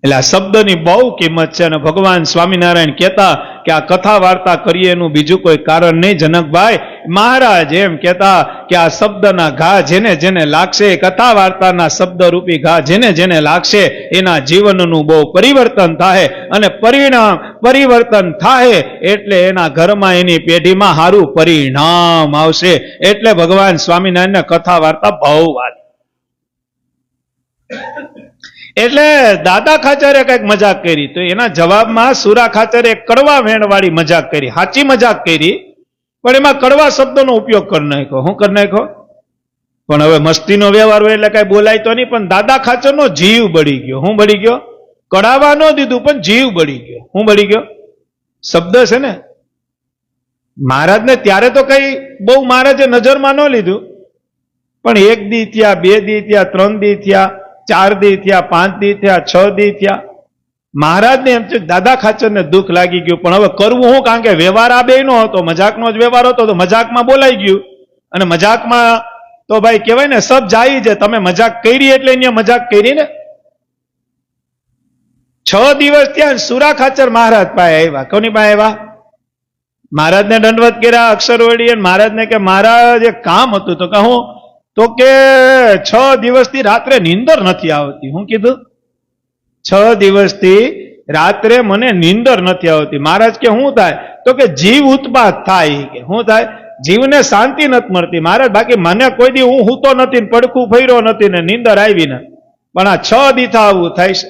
એટલે આ શબ્દની બહુ કિંમત છે. અને ભગવાન સ્વામિનારાયણ કહેતા કે આ કથા વાર્તા કરીએ એનું બીજું કોઈ કારણ નહીં જનકભાઈ. મહારાજ એમ કહેતા કે આ શબ્દના ઘા જેને જેને લાગશે, કથા વાર્તાના શબ્દરૂપી ઘા જેને જેને લાગશે એના જીવનનું બહુ પરિવર્તન થાય. અને પરિણામ પરિવર્તન થાય એટલે એના ઘરમાં, એની પેઢીમાં સારું પરિણામ આવશે. એટલે ભગવાન સ્વામિનારાયણને કથા વાર્તા બહુ વાત. એટલે દાદા ખાચરે કઈક મજાક કરી તો એના જવાબમાં સુરા ખાચરે કડવા વેણ વાળી મજાક કરી. સાચી મજાક કરી પણ એમાં કડવા શબ્દોનો ઉપયોગ કરી નાખ્યો. શું કરી નાખ્યો? પણ હવે મસ્તીનો વ્યવહાર હોય એટલે કઈ બોલાય તો નહીં. પણ દાદા ખાચરનો જીવ બળી ગયો. શું બળી ગયો? કડાવા ન દીધું પણ જીવ બળી ગયો. શું બળી ગયો? શબ્દ છે ને. મહારાજને ત્યારે તો કઈ બહુ મહારાજે નજરમાં ન લીધું, પણ 1 દી થયા, 2 દી થયા, 3 દી થયા, 4 દી થયા, 5 દી થયા, 6 દી થયા. મહારાજને એમ છે દાદા ખાચરને દુઃખ લાગી ગયું, પણ હવે કરવું શું? કારણ કે વ્યવહાર આ બે નો હતો, મજાકનો જ વ્યવહાર હતો, તો મજાકમાં બોલાઈ ગયું. અને મજાકમાં તો ભાઈ કહેવાય ને સબ જાય છે, તમે મજાક કરી એટલે અહીંયા મજાક કરી ને. 6 દિવસ ત્યાં સુરા ખાચર મહારાજ પાસે આવ્યા. કોની પાસે આવ્યા? મહારાજને દંડવત કર્યા અક્ષરવડી. મહારાજને કે મહારાજ એક કામ હતું. તો કહું? તો કે 6 દિવસથી રાત્રે નીંદર નથી આવતી. હું કીધું? 6 દિવસથી રાત્રે મને નીંદર નથી આવતી. મહારાજ કે શું થાય? તો કે જીવ ઉત્પાત થાય. કે શું થાય? જીવને શાંતિ નથી મળતી. મહારાજ બાકી મને કોઈ દી હું હૂતો નથી, પડખું ફર્યો નથી ને નીંદર આવી ને, પણ આ 6 દીથા આવું થાય છે.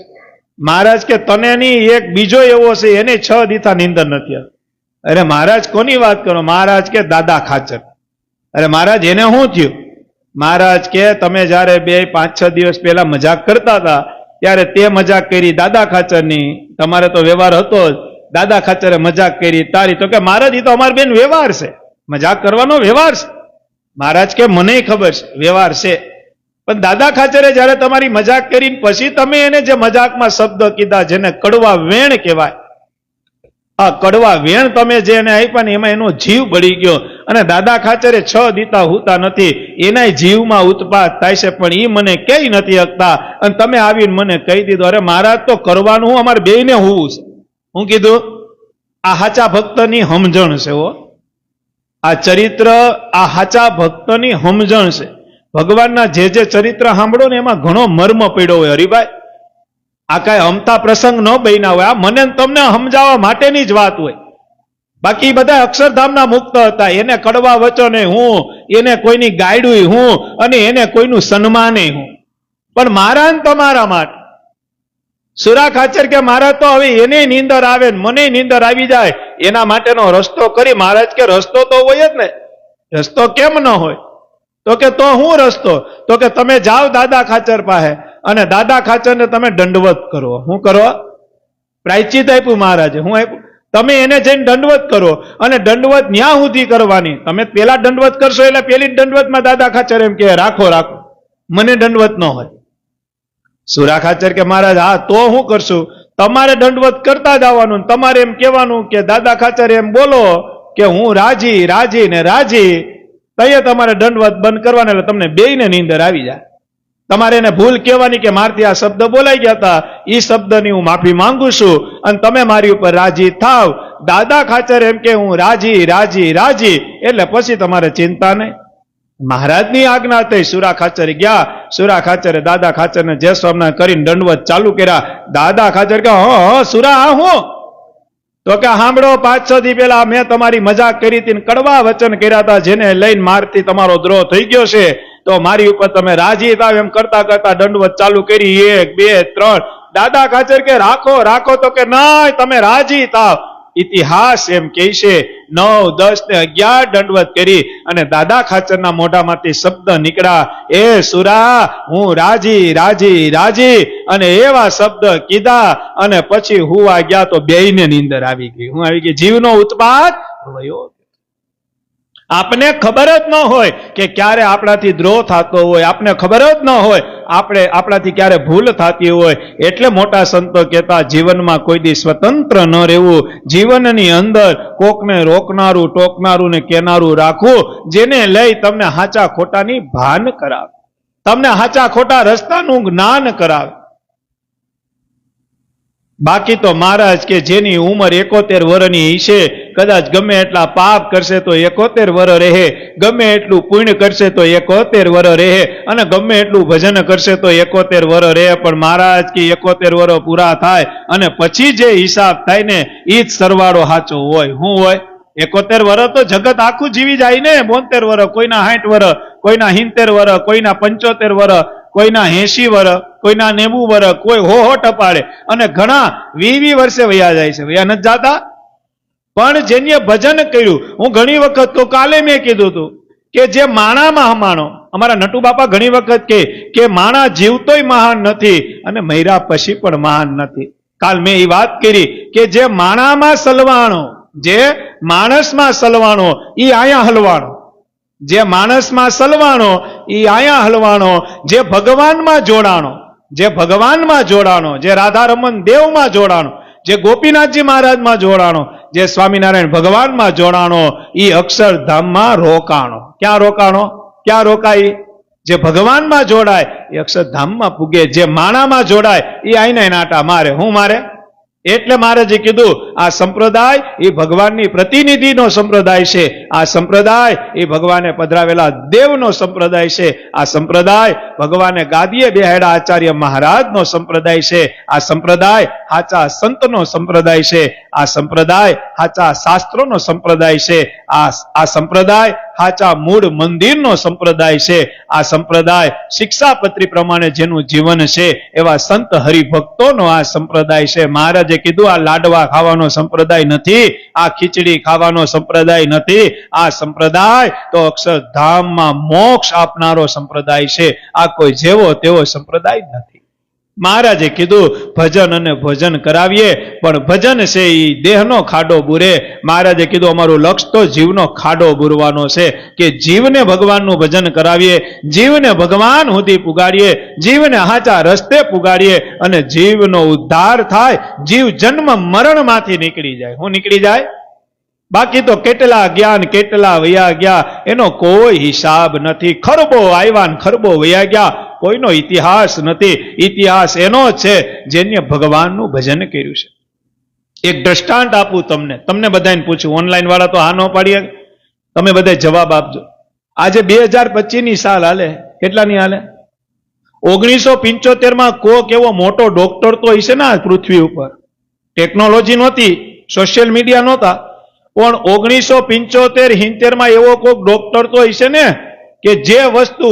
મહારાજ કે તને નહીં, એક બીજો એવો છે એને 6 દીથા નીંદર નથી આવતી. અરે મહારાજ કોની વાત કરો? મહારાજ કે દાદા ખાચર. અરે મહારાજ એને શું થયું? મહારાજ કે તમે જયારે 2-5-6 દિવસ પહેલા મજાક કરતા હતા ત્યારે તે મજાક કરી દાદા ખાચરની, તમારે તો વ્યવહાર હતો જ, દાદા ખાચરે મજાક કરી તારી. તો કે મહારાજ એ તો અમારી બેન વ્યવહાર છે, મજાક કરવાનો વ્યવહાર છે. મહારાજ કે મને ખબર છે વ્યવહાર છે, પણ દાદા ખાચરે જયારે તમારી મજાક કરીને પછી તમે એને જે મજાકમાં શબ્દ કીધા જેને કડવા વેણ કહેવાય, આ કડવા વેણ તમે જે એને આપ્યા ને એમાં એનો જીવ બળી ગયો. અને દાદા ખાચરે 6 દીતા હોતા નથી, એના જીવમાં ઉત્પાત થાય છે, પણ એ મને કઈ નથી શકતા. અને તમે આવીને મને કહી દીધું. અરે મહારાજ તો કરવાનું હું, અમારે બેયને હોવું છે. હું કીધું? આ હાચા ભક્તની સમજણ છે. આ ચરિત્ર આ હાચા ભક્તની સમજણ છે. ભગવાનના જે ચરિત્ર સાંભળો ને એમાં ઘણો મર્મ પડ્યો હોય. હરિભાઈ, આ કાંઈ અમતા પ્રસંગ ન બન્યા હોય, આ મને તમને સમજાવવા માટેની જ વાત હોય. બાકી બધા અક્ષરધામના મુક્ત હતા, એને કડવા વચને હું, એને કોઈની ગાયડું હું, અને એને કોઈનું સન્માને હું. પણ મહારાજ તમારા માટે સુરા ખાચર કે મહારાજ તો હવે એને નીંદર આવે ને મને નીંદર આવી જાય, એના માટેનો રસ્તો કરી. મહારાજ કે રસ્તો તો હોય જ ને, રસ્તો કેમ ન હોય? તો કે તો હું રસ્તો? તો કે તમે જાઓ દાદા ખાચર પાસે અને દાદા ખાચરને તમે દંડવત કરો. શું કરો? પ્રાયચિત આપ્યું મહારાજે. હું આપ્યું? તમે એને જઈને દંડવત કરો, અને દંડવત ન્યા સુધી કરવાની. તમે પેલા દંડવત કરશો એટલે પેલી દંડવતમાં દાદા ખાચર એમ કે રાખો રાખો, મને દંડવત ન હોય. સુરા ખાચર કે મહારાજ હા તો હું કરશું? તમારે દંડવત કરતા જવાનું, તમારે એમ કહેવાનું કે દાદા ખાચર એમ બોલો કે હું રાજી રાજી ને રાજી, તઈએ તમારે દંડવત બંધ કરવાના, એટલે તમને બેયને નીંદર આવી જાય. તમારે એને ભૂલ કહેવાની કે મારથી આ શબ્દ બોલાઈ ગયા હતા, એ શબ્દની હું માફી માંગુ છું અને તમે મારી ઉપર રાજી થાવ. દાદા ખાચર એમ કે હું રાજી રાજી રાજી, એટલે પછી તમારે ચિંતા નહીં. મહારાજની આજ્ઞા થઈ. સુરા ખાચર ગયા. સુરા ખાચરે દાદા ખાચરને જય સ્વામિનારાયણ કરીને દંડવત ચાલુ કર્યા. દાદા ખાચર કે હ સુરા હા હું? તો કે સાંભળો, 5-6 દી પહેલા મેં તમારી મજાક કરી હતી, કડવા વચન કર્યા હતા, જેને લઈને મારથી તમારો દ્રોહ થઈ ગયો છે, તો મારી ઉપર તમે રાજી થાવ એમ કરતા કરતા દંડવત ચાલુ કરી. 1 2 3. દાદા ખાચર કે રાખો રાખો. તો કે ના, તમે રાજી થાવ. ઇતિહાસ એમ કહે છે 9 10 ને 11 દંડવત કરી અને દાદા ખાચરના મોઢામાંથી શબ્દ નીકળ્યા, એ સુરા હું રાજી રાજી રાજી, અને એવા શબ્દ કીધા. અને પછી હુવા ગયા તો બેયને નીંદર આવી ગઈ. હું આવી ગઈ? જીવનો ઉત્પાત થયો. આપને ખબર જ ન હોય કે ક્યારે આપણાથી દ્રોહ થતો હોય, આપને ખબર જ ન હોય આપણાથી ક્યારે ભૂલ થતી હોય. એટલે મોટા સંતો કહેતા જીવનમાં કોઈ દી સ્વતંત્ર ન રહેવું, જીવનની અંદર કોકને રોકનારું ટોકનારું ને કેનારું રાખવું, જેને લઈ તમને હાચા ખોટાની ભાન કરાવે, તમને હાચા ખોટા રસ્તાનું જ્ઞાન કરાવે. બાકી તો મહારાજ કે જેની ઉંમર 71 વર્ષની છે, કદાચ ગમે એટલા પાપ કરશે તો 71 વર્ષ રહે, ગમે એટલું પુણ્ય કરશે તો 71 વર્ષ રહે, અને ગમે એટલું ભજન કરશે તો 71 વર્ષ રહે. પણ મહારાજ કે 71 વર્ષ પૂરા થાય અને પછી જે હિસાબ થાય ને એ જ સરવાળો સાચો હોય. શું હોય? 71 વર્ષ તો જગત આખું જીવી જાય ને. 72 વર્ષ, કોઈના 60 વર્ષ, કોઈના 70 વર્ષ, કોઈના 75 વર્ષ, કોઈના 80 વર્ષ, કોઈના 90 વર્ષ, કોઈ હો ટપાડે, અને ઘણા 20 વર્ષે વયા જાય છે. વયા નથી જાતા? પણ જેને ભજન કર્યું, હું ઘણી વખત તો કાલે મેં કીધું હતું કે જે માણામાં હમાણો, અમારા નટુ બાપા ઘણી વખત કે માણા જીવતોય મહાન નથી અને મૈરા પછી પણ મહાન નથી. કાલ મેં એ વાત કરી કે જે માણામાં સલવાણો, જે માણસમાં સલવાણો એ આયા હલવાણો, જે માણસમાં સલવાણો એ આયા હલવાણો, જે ભગવાનમાં જોડાણો, જે ભગવાનમાં જોડાણો, જે રાધારમણ દેવમાં જોડાણો, જે ગોપીનાથજી મહારાજમાં જોડાણો, જે સ્વામિનારાયણ ભગવાનમાં જોડાણો, એ અક્ષરધામમાં રોકાણો. ક્યાં રોકાણો? ક્યાં રોકાય? જે ભગવાનમાં જોડાય એ અક્ષરધામમાં પૂગે. જે માણામાં જોડાય એ આઈને નાટા મારે. હું મારે? એટલે મારે જે કીધું, આ સંપ્રદાય એ ભગવાનની પ્રતિનિધિનો સંપ્રદાય છે. આ સંપ્રદાય એ ભગવાને પધરાવેલા દેવનો સંપ્રદાય છે. આ સંપ્રદાય ભગવાને ગાદીએ બેહાડ્યા આચાર્ય મહારાજનો સંપ્રદાય છે. આ સંપ્રદાય સાચા સંતનો સંપ્રદાય છે. આ સંપ્રદાય સાચા શાસ્ત્રોનો સંપ્રદાય છે. આ સંપ્રદાય સાચા મૂળ મંદિરનો સંપ્રદાય છે. આ સંપ્રદાય શિક્ષાપત્રી પ્રમાણે જેનું જીવન છે એવા સંત હરિભક્તોનો આ સંપ્રદાય છે. મહારાજે કીધું, આ લાડવા ખાવાનો સંપ્રદાય નથી, આ ખીચડી ખાવાનો સંપ્રદાય નથી. આ સંપ્રદાય તો અક્ષરધામમાં મોક્ષ આપનારો સંપ્રદાય છે. આ કોઈ જેવો તેવો સંપ્રદાય નથી. મહારાજે કીધું, ભજન અને ભોજન કરાવીએ, પણ ભજન છે એ દેહનો ખાડો બુરે. મહારાજે કીધું, અમારું લક્ષ્ય તો જીવનો ખાડો બુરવાનો છે, કે જીવને ભગવાનનું ભજન કરાવીએ, જીવને ભગવાન સુધી પુગાડીએ, જીવને હાચા રસ્તે પુગાડીએ, અને જીવનો ઉદ્ધાર થાય, જીવ જન્મ મરણમાંથી નીકળી જાય. હું નીકળી જાય? બાકી તો કેટલા જ્ઞાન કેટલા વયા ગયા એનો કોઈ હિસાબ નથી. ખરબો આવ્યા ને ખરબો વયા ગયા, કોઈનો ઇતિહાસ નથી. ઇતિહાસ એનો છે જેને ભગવાનનું ભજન કર્યું છે. એક દ્રષ્ટાંત આપું તમને બધાને પૂછું, ઓનલાઈન વાળા તો હા ન પાડીએ, તમે બધા જવાબ આપજો. આજે 2025 ની સાલ હાલે. કેટલાની હાલે? 1975 કોક એવો મોટો ડોક્ટર તો હશે ને પૃથ્વી ઉપર. ટેકનોલોજી નહોતી, સોશિયલ મીડિયા નહોતા, પણ 1975-70 એવો કોક ડોક્ટર તો હશે ને કે જે વસ્તુ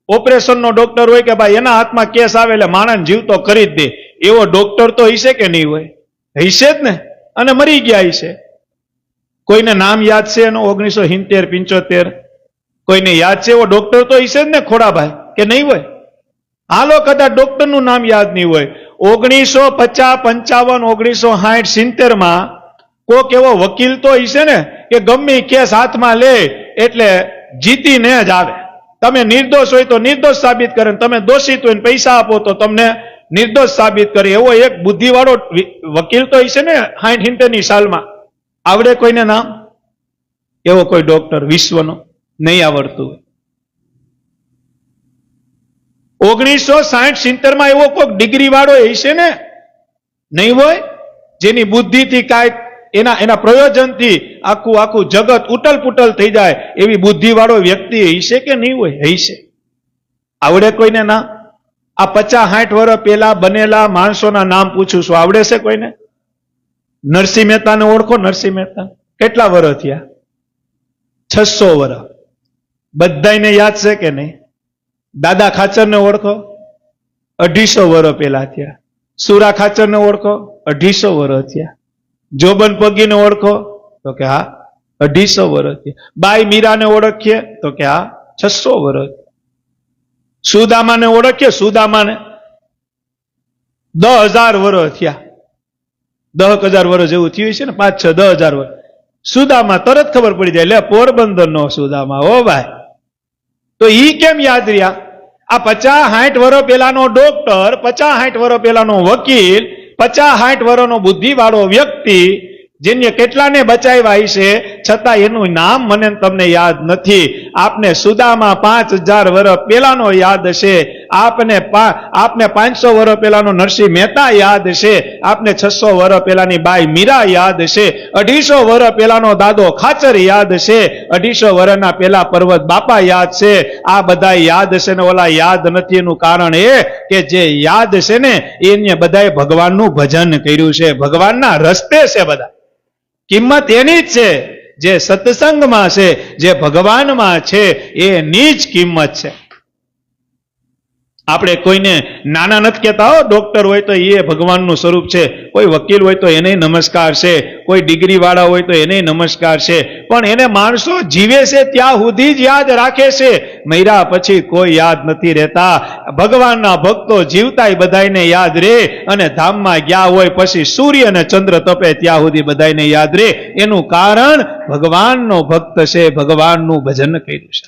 ઓપરેશનનો ડોક્ટર હોય કે ભાઈ એના હાથમાં કેસ આવે એટલે માણસ જીવતો કરી જ દે, એવો ડોક્ટર તો હશે કે નહીં હોય? હશે જ ને. અને મરી ગયા હશે. કોઈને નામ યાદ છે એનો? 1970-75 કોઈને યાદ છે એવો ડોક્ટર તો હશે જ ને ખોડાભાઈ, કે નહીં હોય? હાલો કદાચ ડોક્ટરનું નામ યાદ નહીં હોય. 1950, 55, 1960, 70 કોક એવો વકીલ તો હશે ને કે ગમે કેસ હાથમાં લે એટલે જીતીને જ આવે. તમે નિર્દોષ હોય તો નિર્દોષ સાબિત કરે, તમે દોષિત હોય ને પૈસા આપો તો તમને નિર્દોષ સાબિત કરે. એવો એક બુદ્ધિવાળો વકીલ તો હશે ને 60-70 સાલમાં. આવડે કોઈને નામ? એવો કોઈ ડોક્ટર વિશ્વનો નહીં આવડતું. 1960-70 એવો કોઈક ડિગ્રી વાળો હશે ને? નહીં હોય. જેની બુદ્ધિથી કાંઈક એના પ્રયોજનથી આખું જગત ઉટલ પુટલ થઈ જાય એવી બુદ્ધિ વાળો વ્યક્તિ હશે કે નહીં હોય? હશે. આવડે કોઈને નામ? આ 50-60 વર્ષ પહેલા બનેલા માણસોના નામ પૂછું છું, આવડે છે કોઈને? નરસિંહ મહેતાને ઓળખો? નરસિંહ મહેતા કેટલા વર્ષ થયા? 600 વર્ષ. બધાને યાદ છે કે નહીં? દાદા ખાચરને ઓળખો? 250 વર્ષ પહેલા થયા. સુરા ખાચરને ઓળખો? 250 વર્ષ થયા. જોબન પગીને ઓળખો? તો કે હા 250 વર્ષ થયા. બાઈ મીરાને ઓળખીએ? તો કે હા 600 વર્ષ. સુદામાને ઓળખીએ? સુદામાને 10,000 વર્ષ થયા. 10,000 વર્ષ જેવું થયું છે ને, 5-6-10,000 વર્ષ. સુદામા તરત ખબર પડી જાય, લે પોરબંદરનો સુદામા. ઓ ભાઈ, તો ઈ કેમ યાદ રહ્યા? આ 50-60 વર્ષ પહેલાનો ડોક્ટર, 50-60 વર્ષ પહેલાનો વકીલ, 50-60 વર્ષનો બુદ્ધિવાળો વ્યક્તિ, જેને કેટલાને બચાવ્યા છે, છતાં એનું નામ મને તમને યાદ નથી. આપને સુદામા 5,000 વર્ષ પહેલાનો યાદ છે, આપને 500 વર્ષ પહેલાનો નરસિંહ મહેતા યાદ છે, આપને 600 વર્ષ પહેલાની બાઈ મીરા યાદ છે, 250 વર્ષ પહેલાનો દાદો ખાચર યાદ છે, 250 વર્ષના પહેલા પર્વત બાપા યાદ છે. આ બધા યાદ છે ને ઓલા યાદ નથી. એનું કારણ એ કે જે યાદ છે ને એને બધાએ ભગવાનનું ભજન કર્યું છે, ભગવાનના રસ્તે છે. બધા કિંમત એની જ છે જે સત્સંગમાં છે, જે ભગવાનમાં છે, એની જ કિંમત છે. આપણે કોઈને નાના નથી કહેતા. હો, ડોક્ટર હોય તો એ ભગવાનનું સ્વરૂપ છે, કોઈ વકીલ હોય તો એને નમસ્કાર છે, કોઈ ડિગ્રી વાળા હોય તો એને નમસ્કાર છે, પણ એને માણસો જીવે છે ત્યાં સુધી જ યાદ રાખે છે. મર્યા પછી કોઈ યાદ નથી રહેતા. ભગવાનના ભક્તો જીવતાય બધાને યાદ રહે, અને ધામમાં ગયા હોય પછી સૂર્ય અને ચંદ્ર તપે ત્યાં સુધી બધાને યાદ રહે. એનું કારણ ભગવાનનો ભક્ત છે, ભગવાનનું ભજન કર્યું છે.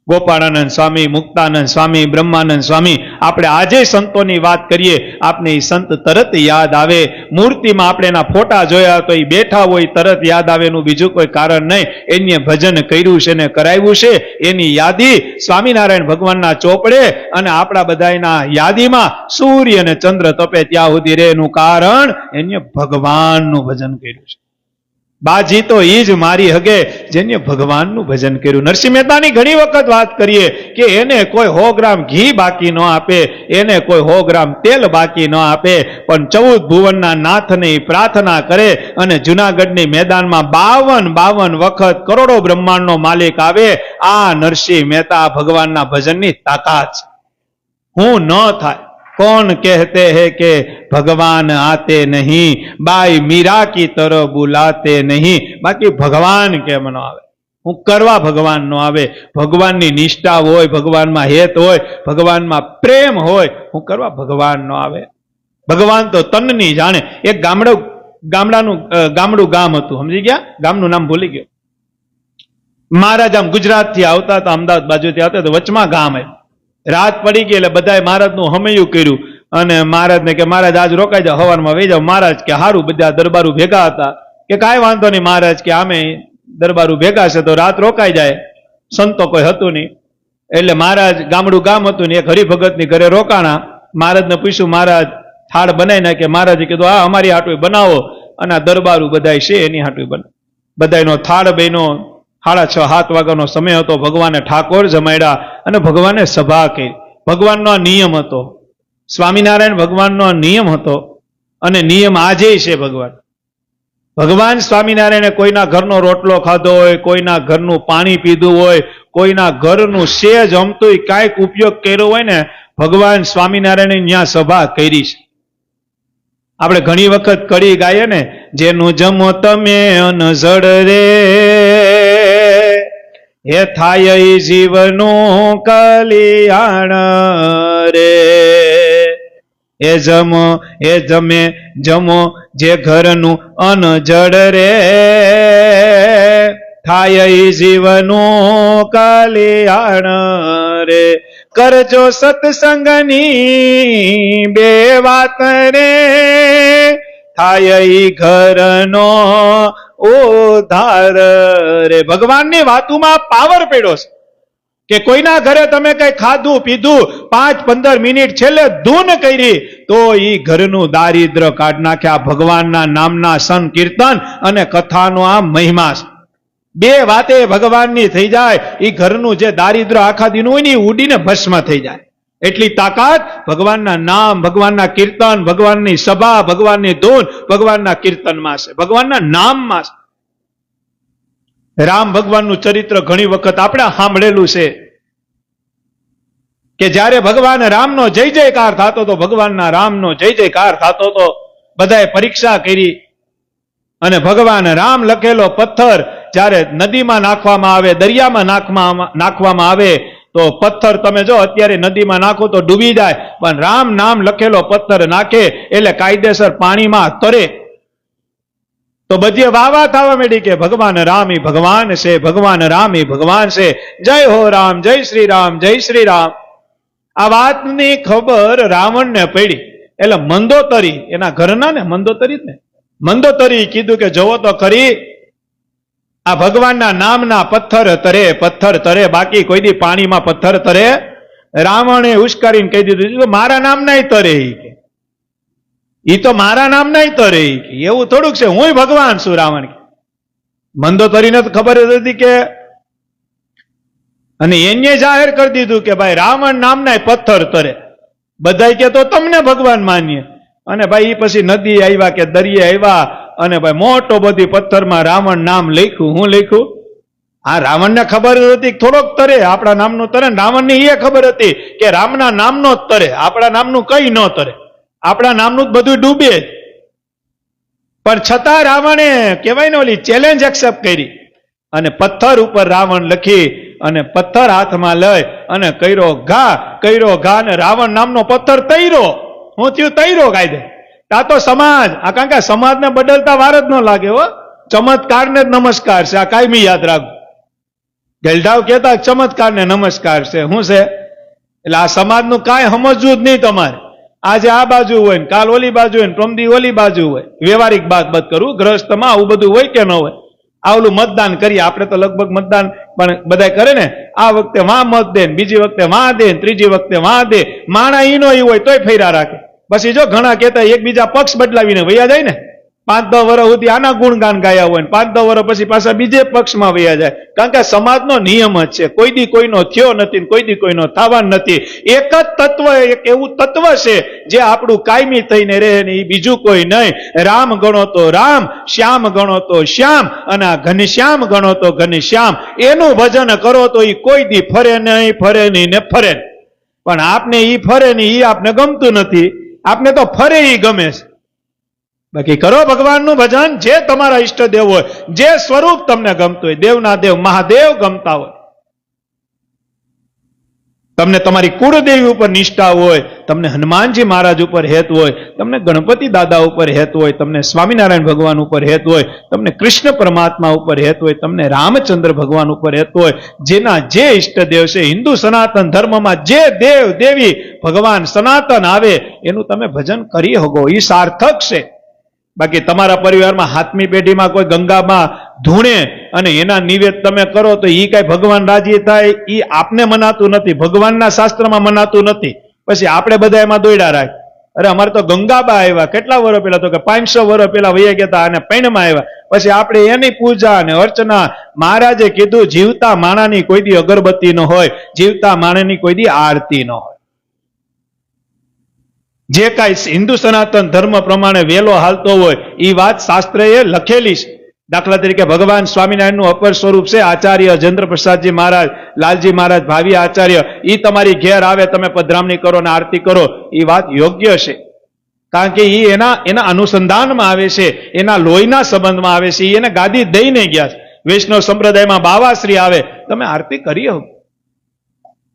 ગોપાળાનંદ સ્વામી, મુક્તાનંદ સ્વામી, બ્રહ્માનંદ સ્વામી, આપણે આજે સંતોની વાત કરીએ આપને એ સંત તરત યાદ આવે. મૂર્તિમાં આપણે એના ફોટા જોયા તો એ બેઠા હોય તરત યાદ આવે એનું બીજું કોઈ કારણ નહીં. એને ભજન કર્યું છે ને કરાવ્યું છે એની યાદી સ્વામિનારાયણ ભગવાનના ચોપડે અને આપણા બધાના યાદીમાં સૂર્ય અને ચંદ્ર તપે ત્યાં સુધી રહે એનું કારણ એને ભગવાનનું ભજન કર્યું છે. બાજી તો એ જ મારી હગે જેને ભગવાનનું ભજન કર્યું. નરસિંહ મહેતાની ઘણી વખત વાત કરીએ કે એને કોઈ 100 ગ્રામ ઘી બાકી ન આપે, એને કોઈ 100 ગ્રામ તેલ બાકી ન આપે, પણ 14 ભુવનના નાથની પ્રાર્થના કરે અને જુનાગઢની મેદાનમાં 52 વખત કરોડો બ્રહ્માંડનો માલિક આવે. આ નરસિંહ મહેતા ભગવાનના ભજનની તાકાત છે. હું ન થાય. कौन कहते हैं कि भगवान आते नहीं, बाई मीरा की तरह बुलाते नहीं. बाकी भगवान केम न आवे? હું કરવા ભગવાન નો આવે? ભગવાનની નિષ્ઠા હોય, ભગવાનમાં હેત હોય, ભગવાનમાં પ્રેમ હોય, હું કરવા ભગવાન નો આવે? ભગવાન તો તનની જાણે. એક ગામડું ગામ હતું, સમજી ગયા? ગામનું નામ ભૂલી ગયો. મહારાજ આમ ગુજરાત થી આવતા હતા, અમદાવાદ બાજુથી આવતા તો વચમાં ગામ આવ્યું. રાત પડી ગઈ એટલે બધાએ મહારાજનું હમૈયું કર્યું અને મહારાજને કે મહારાજ આજ રોકાઈ જાઓ, હવારમાં વહી જાઓ. મહારાજ કે હારું. બધા દરબારો ભેગા હતા કે કાંઈ વાંધો નહીં મહારાજ, કે આમે દરબારો ભેગા છે તો રાત રોકાઈ જાય. સંતો કોઈ હતું નહીં એટલે મહારાજ ગામડું ગામ હતું ને એક હરિભગતની ઘરે રોકાણા. મહારાજને પૂછ્યું, મહારાજ થાળ બનાવી નાખે? મહારાજે કીધું હા અમારી હાટું બનાવો. અને આ દરબારો બધા છે એની હાટું બનાવો. બધાનો થાળ બન્યો. 6:30-7 વાગ્યાનો સમય હતો. ભગવાને ઠાકોર જમાડ્યા અને ભગવાને સભા કરી. ભગવાનનો આ નિયમ હતો. સ્વામિનારાયણ ભગવાનનો આ નિયમ હતો અને નિયમ આજે છે. ભગવાન સ્વામિનારાયણે કોઈના ઘરનો રોટલો ખાધો હોય, કોઈના ઘરનું પાણી પીધું હોય, કોઈના ઘરનું સેજ અમતું કાંઈક ઉપયોગ કર્યો હોય ને, ભગવાન સ્વામિનારાયણે ત્યાં સભા કરી છે. આપણે ઘણી વખત કડી ગાઈએ ને, જેનું જમો તમે અનજડ રે, હે થાય જીવનું કલ્યાણ રે. એ જમો જે ઘરનું અનજડ રે, થાય જીવનું કલ્યાણ રે. કરજો સત્સંગની બે વાત રે, થાય ઘરનો ઉદ્ધાર રે. ભગવાનની વાતોમાં પાવર પડ્યો છે કે કોઈના ઘરે તમે કઈ ખાધું પીધું 5-15 મિનિટ છેલ્લે ધૂન કરી તો ઈ ઘરનું દારિદ્ર કાઢ નાખે. આ ભગવાનના નામના સંકીર્તન અને કથાનો આ મહિમા છે. બે વાતે ભગવાનની થઈ જાય, ઈ ઘરનું જે દારિદ્ર આખા દિન હોય ને એ ઉડીને ભસ્મ થઈ જાય. એટલી તાકાત ભગવાનના નામ, ભગવાનના કીર્તન, ભગવાનની સભા, ભગવાનની ધૂન, ભગવાનના કીર્તનમાં છે, ભગવાનના નામમાં છે. રામ ભગવાનનું ચરિત્ર ઘણી વખત આપણે સાંભળેલું છે કે જ્યારે ભગવાન રામનો જય જયકાર થતો હતો, ભગવાનના રામનો જય જયકાર થતો હતો, બધાએ પરીક્ષા કરી અને ભગવાન રામ લખેલો પથ્થર જ્યારે નદીમાં નાખવામાં આવે, દરિયામાં નાખવામાં આવે તો પથ્થર તમે જો અત્યારે નદીમાં નાખો તો ડૂબી જાય, પણ રામ નામ લખેલો પથ્થર નાખે એટલે કાયદેસર પાણીમાં તરે. તો બધી વાવા થવા માંડી કે ભગવાન રામ ઈ ભગવાન છે, ભગવાન રામ ઈ ભગવાન છે. જય હો રામ, જય શ્રી રામ, જય શ્રી રામ. આ વાતની ખબર રાવણને પડી એટલે મંદોતરી, એના ઘરના ને મંદોતરી ને, મંદોતરી કીધું કે જવો તો ખરી આ ભગવાનના નામના પથ્થર તરે, બાકી કોઈ દી પાણીમાં પથ્થર તરે? રાવણે ઉશ્કારીને કહી દીધું મારા નામના તરે. ઈ તો મારા નામના તરે. એવું થોડુંક છે, હું ભગવાન છું. રાવણ મંદોતરીને તો ખબર જ હતી કે, અને એને જાહેર કરી દીધું કે ભાઈ રાવણ નામના પથ્થર તરે. બધા કે તો તમને ભગવાન માનીએ. અને ભાઈ એ પછી નદી આવ્યા કે દરિયા આવ્યા અને ભાઈ મોટો બધી પથ્થરમાં રાવણ નામ લખ્યું. હું લખ્યું? આ રાવણને ખબર હતી થોડોક તરે, આપણા નામનું તરે. રાવણને એ ખબર હતી કે રામના નામનો જ તરે, આપણા નામનું કઈ ન તરે, આપણા નામનું બધું ડૂબે. પણ છતાં રાવણે કહેવાય ને ઓલી ચેલેન્જ એક્સેપ્ટ કરી અને પથ્થર ઉપર રાવણ લખી અને પથ્થર હાથમાં લઈ અને કર્યો ઘા ને રાવણ નામનો પથ્થર તૈરો. હું થયું? તૈરો કાયદે. આ તો સમાજ, આ કારણ કે સમાજને બદલતા વાર જ ન લાગે હો. ચમત્કાર ને જ નમસ્કાર છે, આ કાયમી યાદ રાખવું. ગેલઢાવ કહેતા ચમત્કાર ને નમસ્કાર છે. શું છે? એટલે આ સમાજનું કાંઈ સમજવું જ નહીં તમારે. આજે આ બાજુ હોય ને કાલ ઓલી બાજુ હોય ને પ્રમદી ઓલી બાજુ હોય. વ્યવહારિક બાત કરું, ગ્રહસ્થમાં આવું બધું હોય કે ન હોય? આવલું મતદાન કરીએ આપણે તો લગભગ મતદાન પણ બધા કરે ને. આ વખતે વાં મત દે, બીજી વખતે વાં દે, ત્રીજી વખતે વાં દે. માણા ઈનો ઈ હોય તોય ફેરા રાખે. પછી જો ઘણા કહેતા એકબીજા પક્ષ બદલાવીને વયા જાય ને. 5-10 વર્ષ સુધી આના ગુણગાન ગાયા હોય ને 5-10 વર્ષ પછી પાછા બીજે પક્ષમાં વયા જાય. કારણ કે સમાજનો નિયમ જ છે, કોઈ દી કોઈનો થયો નથી, કોઈ દી કોઈનો થવાનો નથી. એક જ તત્વ, એક એવું તત્વ છે જે આપણું કાયમી થઈને રહે ને એ બીજું કોઈ નહીં. રામ ગણો તો રામ, શ્યામ ગણો તો શ્યામ, અને આ ઘનશ્યામ ગણો તો ઘનશ્યામ. એનું ભજન કરો તો એ કોઈ દી ફરે નહીં, ફરે નહીં ને ફરે. પણ આપને ઈ ફરે નહીં, ઈ આપને ગમતું નથી. આપને તો ફરે ઈ ગમે છે. બાકી કરો ભગવાનનું ભજન, જે તમારા ઈષ્ટદેવ હોય, જે સ્વરૂપ તમને ગમતું હોય. દેવના દેવ મહાદેવ ગમતા હોય, તમને તમારી કુળદેવી ઉપર નિષ્ઠા હોય, તમને હનુમાનજી મહારાજ ઉપર હેત હોય, તમને ગણપતિ દાદા ઉપર હેત હોય, તમને સ્વામિનારાયણ ભગવાન ઉપર હેત હોય, તમને કૃષ્ણ પરમાત્મા ઉપર હેત હોય, તમને રામચંદ્ર ભગવાન ઉપર હેત હોય. જેના જે ઈષ્ટદેવ છે, હિન્દુ સનાતન ધર્મમાં જે દેવ દેવી ભગવાન સનાતન આવે એનું તમે ભજન કરી શકો, એ સાર્થક છે. બાકી તમારા પરિવારમાં 7મી પેઢીમાં કોઈ ગંગામાં ધૂણે અને એના નિવેદ તમે કરો તો એ કઈ ભગવાન રાજી થાય, એ આપને મનાતું નથી, ભગવાનના શાસ્ત્રમાં મનાતું નથી. પછી આપણે બધા એમાં દોડ્યા રાખ. અરે અમારે તો ગંગાબા આવ્યા કેટલા વર્ષ પહેલા, તો કે 500 વર્ષ પહેલા વૈયા ગયા હતા અને પૈણમાં આવ્યા. પછી આપણે એની પૂજા અને અર્ચના. મહારાજે કીધું જીવતા માણાની કોઈ દી અગરબત્તી ન હોય, જીવતા માણાની કોઈ દી આરતી ન હોય. જે કાંઈ હિન્દુ સનાતન ધર્મ પ્રમાણે વેલો હાલતો હોય એ વાત શાસ્ત્રએ લખેલી છે. દાખલા તરીકે ભગવાન સ્વામિનારાયણનું અપર સ્વરૂપ છે આચાર્ય જયેન્દ્ર પ્રસાદજી મહારાજ, લાલજી મહારાજ ભાવિ આચાર્ય. એ તમારી ઘેર આવે, તમે પધરામણી કરો ને આરતી કરો, એ વાત યોગ્ય છે. કારણ કે એ એના અનુસંધાનમાં આવે છે, એના લોહીના સંબંધમાં આવે છે. એને ગાદી દઈને ગયા છે. વૈષ્ણવ સંપ્રદાયમાં બાવાશ્રી આવે, તમે આરતી કરી હો.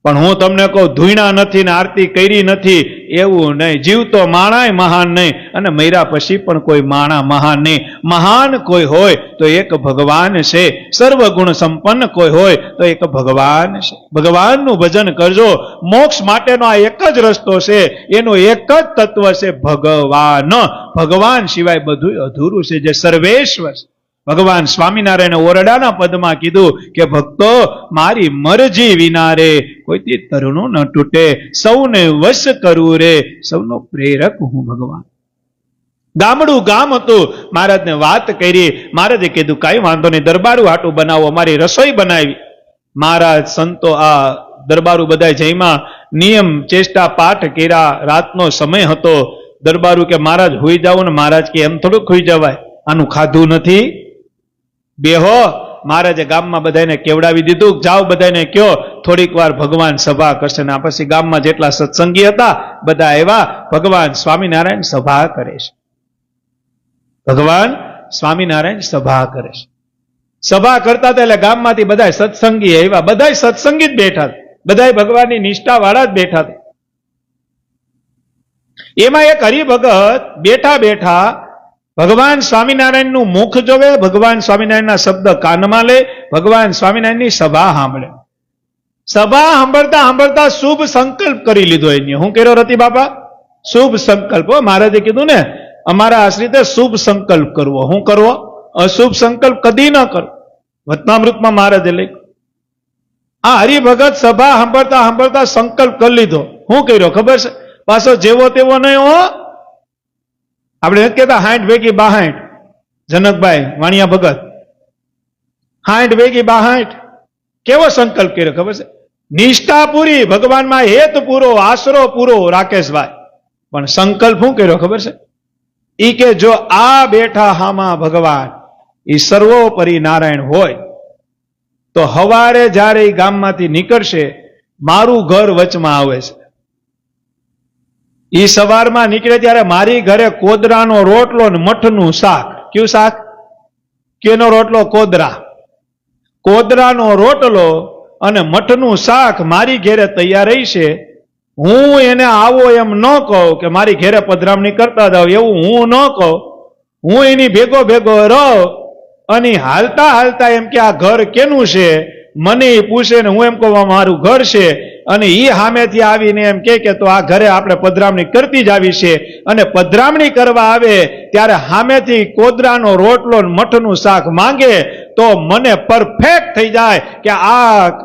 પણ હું તમને કહું, ધૂણા નથી ને આરતી કરી નથી એવું નહીં. જીવતો માણાય મહાન નહીં અને મર્યા પછી પણ કોઈ માણા મહાન નહીં. મહાન કોઈ હોય તો એક ભગવાન છે, સર્વગુણ સંપન્ન કોઈ હોય તો એક ભગવાન છે. ભગવાનનું ભજન કરજો. મોક્ષ માટેનો આ એક જ રસ્તો છે, એનો એક જ તત્વ છે ભગવાન. ભગવાન સિવાય બધું અધૂરું છે, જે સર્વેશ્વર છે. ભગવાન સ્વામિનારાયણ ઓરડાના પદમાં કીધું કે ભક્તો, મારી મરજી વિના રે કોઈથી તરુણું ન તૂટે, સૌને વશ કરવું રે, સૌનો પ્રેરક હું ભગવાન. ગામડું ગામ હતું, મહારાજને વાત કરી. મહારાજે કીધું કાંઈ વાંધો નહીં, દરબારું હાટું બનાવો. મારી રસોઈ બનાવી. મહારાજ સંતો આ દરબારું બધા જઈમાં નિયમ ચેષ્ટા પાઠ કર્યા. રાતનો સમય હતો. દરબારું કે મહારાજ હોઈ જાવ ને. મહારાજ કે એમ થોડુંક હોઈ જવાય, આનું ખાધું નથી, બેહો. મહારાજે ગામમાં બધાને કેવડાવી દીધું, જાઓ બધાને કયો થોડીક વાર ભગવાન સભા કરશે. ને પછી ગામમાં જેટલા સત્સંગી હતા બધા આવ્યા. ભગવાન સ્વામિનારાયણ સભા કરે છે. ભગવાન સ્વામિનારાયણ સભા કરે છે. સભા કરતા હતા એટલે ગામમાંથી બધા સત્સંગી આવ્યા. બધા સત્સંગી જ બેઠા હતા, બધા ભગવાનની નિષ્ઠા વાળા જ બેઠા હતા. એમાં એક હરિભગત બેઠા બેઠા ભગવાન સ્વામિનારાયણનું મુખ જોવે, ભગવાન સ્વામિનારાયણના શબ્દ કાનમાં લે, ભગવાન સ્વામિનારાયણની સભા સાંભળે. સભા સાંભળતા સાંભળતા શુભ સંકલ્પ કરી લીધો. એને હું કર્યો રતિ બાપા? શુભ સંકલ્પ. મહારાજે કીધું ને અમારા આશ્રિતે શુભ સંકલ્પ કરવો. હું કરવો? અશુભ સંકલ્પ કદી ન કરો. વચનામૃતમાં મહારાજે લખ્યું. આ હરિભગત સભા સાંભળતા સાંભળતા સંકલ્પ કરી લીધો. હું કર્યો ખબર છે? પાછો જેવો તેવો નહીં હો. આપણે નથી કહેતા 60 ભેગી 62. જનકભાઈ વાણિયા ભગત 60 ભેગી 62. કેવો સંકલ્પ કર્યો ખબર છે? નિષ્ઠા પૂરી, ભગવાનમાં હેત પૂરો, આશરો પૂરો. રાકેશભાઈ પણ સંકલ્પ શું કર્યો ખબર છે? ઈ કે જો આ બેઠા હામાં ભગવાન એ સર્વોપરી નારાયણ હોય તો હવારે જ્યારે એ ગામમાંથી નીકળશે, મારું ઘર વચમાં આવે છે. એ સવારમાં નીકળે ત્યારે મારી ઘરે કોદરાનો રોટલો ને મઠનું શાક. કયું શાક? કેનો રોટલો? કોદરા. કોદરાનો રોટલો અને મઠનું શાક મારી ઘેરે તૈયાર રહી છે. હું એને આવો એમ ન કહું કે મારી ઘેરે પધરામણી કરતા જાવ, એવું હું ન કહું. હું એની ભેગો ભેગો રહું અને હાલતા હાલતા એમ કે આ ઘર કેનું છે? મને ઈ પૂછે ને હું એમ કહું આ મારું ઘર છે, અને ઈ સામેથી આવીને એમ કે તો આ ઘરે આપણે પધરામણી કરતી જ આવી છે, અને પધરામણી કરવા આવે ત્યારે સામેથી કોદરાનો રોટલો ને મઠનું શાક માંગે તો મને પરફેક્ટ થઈ જાય કે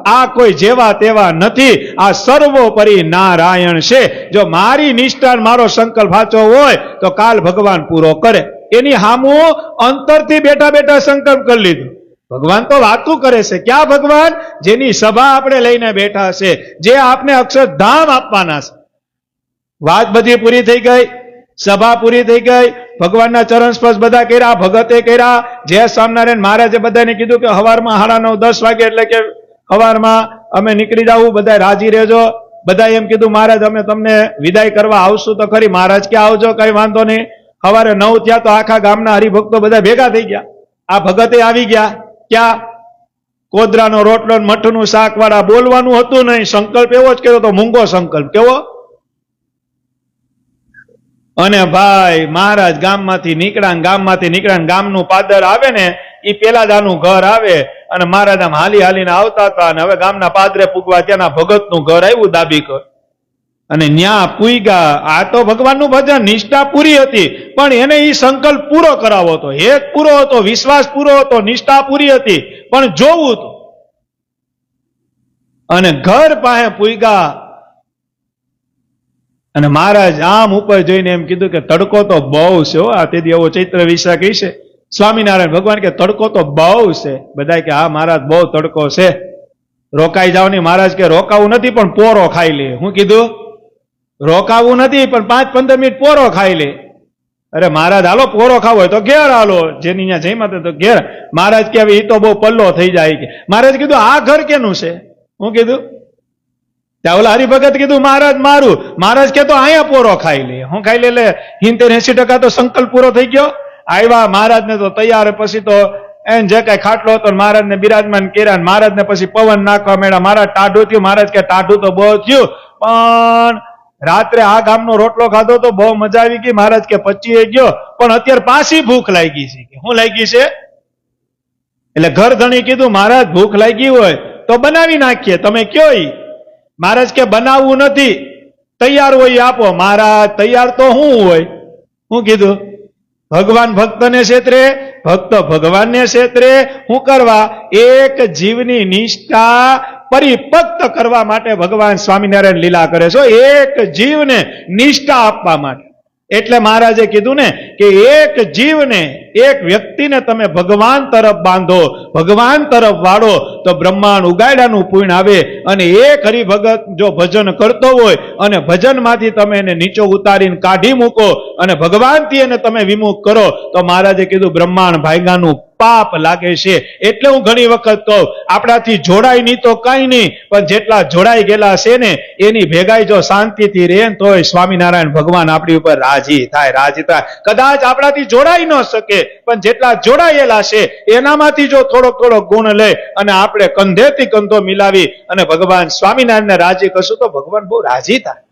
આ કોઈ જેવા તેવા નથી, આ સર્વોપરી નારાયણ છે. જો મારી નિષ્ઠા મારો સંકલ્પ સાચો હોય તો કાલ ભગવાન પૂરો કરે. એની સામું અંતરથી બેઠા બેઠા સંકલ્પ કરી લીધો. ભગવાન તો વાતું કરે છે. ક્યાં ભગવાન? જેની સભા આપણે લઈને બેઠા છે, જે આપને અક્ષરધામ આપવાના છે. વાત બધી પૂરી થઈ ગઈ, સભા પૂરી થઈ ગઈ, ભગવાનના ચરણ સ્પર્શ બધા કર્યા, ભગતે કર્યા. જય સ્વામિનારાયણ મહારાજે બધાને કીધું કે સવારમાં 9:30-10 વાગે એટલે કે સવારમાં અમે નીકળી જાવું, બધા રાજી રહેજો. બધા એમ કીધું મહારાજ અમે તમને વિદાય કરવા આવશું તો ખરી. મહારાજ કે આવજો, કઈ વાંધો નહીં. સવારે 9 થયા તો આખા ગામના હરિભક્તો બધા ભેગા થઈ ગયા. આ ભગતે આવી ગયા. ક્યાં? કોદરાનો રોટલો મઠનું શાક વાળા. બોલવાનું હતું નહીં, સંકલ્પ એવો જ કર્યો તો, મૂંગો સંકલ્પ. કેવો? અને ભાઈ મહારાજ ગામમાંથી નીકળ્યા, ગામનું પાદર આવે ને એ પેલા જ આનું ઘર આવે, અને મહારાજ આમ હાલીને આવતા હતા, અને હવે ગામના પાદરે પૂગવા ત્યાંના ભગતનું ઘર આવ્યું દાબીકર, અને ન્યા પૂગ્યા. આ તો ભગવાનનું ભજન, નિષ્ઠા પૂરી હતી, પણ એને એ સંકલ્પ પૂરો કરાવો હતો. હેત પૂરો હતો, વિશ્વાસ પૂરો હતો, નિષ્ઠા પૂરી હતી, પણ જોવું હતું. અને ઘર પાસે પૂગ્યા, અને મહારાજ આમ ઉપર જોઈને એમ કીધું કે તડકો તો બહુ છે હો. આ તેથી એવો ચૈત્ર વિશાખ છે. સ્વામિનારાયણ ભગવાન કે તડકો તો બહુ છે. બધા કે હા મહારાજ બહુ તડકો છે, રોકાઈ જાવ નહીં. મહારાજ કે રોકાવું નથી પણ પોરો ખાઈ લે. હું કીધું? રોકાવું નથી પણ 5-15 મિનિટ પોરો ખાઈ લે. અરે મહારાજ હાલો પોરો ખાવો હોય તો ઘેર હાલો, જેની અહીંયા જઈમાં તો ઘેર. મહારાજ કે હવે એ તો બહુ પલ્લો થઈ જાય કે. મહારાજ કીધું આ ઘર કેનું છે? હું કીધું? ત્યાં ઓલા હરિભગત કીધું મહારાજ મારું. મહારાજ કે તો અહીંયા પોરો ખાઈ લે. હું ખાઈ લે 70-80% તો સંકલ્પ પૂરો થઈ ગયો. આવ્યા મહારાજ ને તો તૈયાર, પછી તો એને જે કઈ ખાટલો હતો મહારાજ ને બિરાજમાન કર્યા. મહારાજ ને પછી પવન નાખવા માંડ્યા. મહારાજ ટાઢું થયું. મહારાજ કે ટાઢું તો બહુ થયું, પણ રાત્રે આ ગામનો રોટલો ખાધો તો બહુ મજા આવી ગઈ. મહારાજ કે પચી ગયો, પણ અત્યારે પાછી ભૂખ લાગી છે. શું લાગી છે? એટલે ઘર ધણી કીધું મહારાજ ભૂખ લાગી હોય તો બનાવી નાખીએ, તમે કયો? મહારાજ કે બનાવવું નથી, તૈયાર હોય આપો. મહારાજ તૈયાર તો શું હોય? શું કીધું? ભગવાન ભક્તને છેતરે, ભક્ત ભગવાનને છેતરે. શું કરવા? એક જીવની નિષ્ઠા પરિપક્ત કરવા માટે ભગવાન સ્વામિનારાયણ લીલા કરે છે. એક જીવને નિષ્ઠા આપવા માટે. એટલે મહારાજે કીધું ને કે એક જીવને, એક વ્યક્તિને તમે ભગવાન તરફ બાંધો, ભગવાન તરફ વાળો તો બ્રહ્માંડ ઉગાડ્યાનું પુણ્ય આવે. અને એક હરિભગત જો ભજન કરતો હોય અને ભજનમાંથી તમે એને નીચો ઉતારીને કાઢી મૂકો અને ભગવાનથી એને તમે વિમુખ કરો તો મહારાજે કીધું બ્રહ્માંડ ભાગ્યાનું પાપ લાગે છે. એટલે હું ઘણી વખત કહું આપણાથી જોડાય નહીં તો કઈ નહીં, પણ જેટલા જોડાઈ ગયેલા છે ને એની ભેગાઈ જો શાંતિથી રહે તો સ્વામિનારાયણ ભગવાન આપણી ઉપર રાજી થાય. કદાચ આપણાથી જોડાઈ ન શકે, પણ જેટલા જોડાયેલા છે એનામાંથી જો થોડોક ગુણ લે અને આપણે કંધેથી કંધો મિલાવી અને ભગવાન સ્વામિનારાયણને રાજી કરશું તો ભગવાન બહુ રાજી થાય.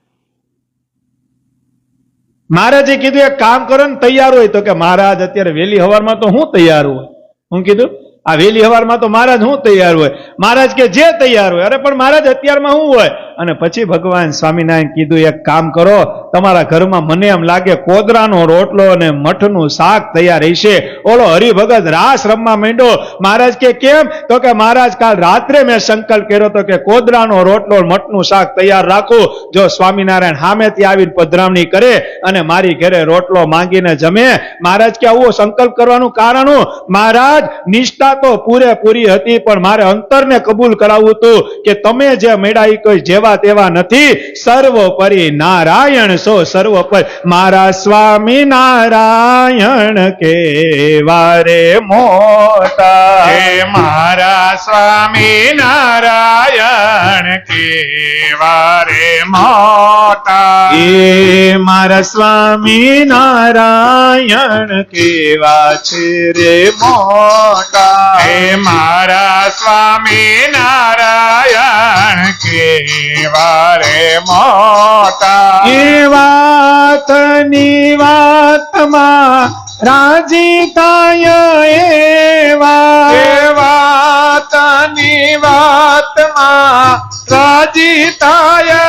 મહારાજે કીધું એક કામ કરો ને, તૈયાર હોય તો કે મહારાજ અત્યારે વહેલી હવારમાં તો હું તૈયાર હોય. હું કીધું આ વહેલી હવારમાં તો મહારાજ હું તૈયાર હોય. મહારાજ કે જે તૈયાર હોય. અરે પણ મહારાજ અત્યારમાં શું હોય? અને પછી ભગવાન સ્વામિનારાયણ કીધું એક કામ કરો, તમારા ઘરમાં મને એમ લાગે કોદરાનો રોટલો અને મઠનું શાક તૈયાર હશે. ઓલો હરિભગત રાસ રમવા માંડ્યો. મહારાજ કે કેમ? તો કે મહારાજ કાલ રાત્રે મેં સંકલ્પ કર્યો હતો કે કોદરાનો રોટલો મઠનું શાક તૈયાર રાખું. જો સ્વામિનારાયણ સામેથી આવીને પધરામણી કરે અને મારી ઘરે રોટલો માંગીને જમે. મહારાજ કે આવો સંકલ્પ કરવાનું કારણ મહારાજ નિષ્ઠા તો પૂરેપૂરી હતી, પણ મારે અંતરને કબૂલ કરાવવું હતું કે તમે જે મેળા કોઈ જેવા તેવા નથી, સર્વોપરી નારાયણ સો સર્વોપરી. મારા સ્વામી નારાયણ કેવા રે મોટા, મારા સ્વામી નારાયણ કેવા રે મોટા. એ મારા સ્વામી નારાયણ કેવા છે રે મોટા. હે મારા સ્વામી નારાયણ કેવા કેવા રે મોટા એ વાતની વાતમાં રાજી થાય એવા એ વાતની વાતમાં રાજી થાય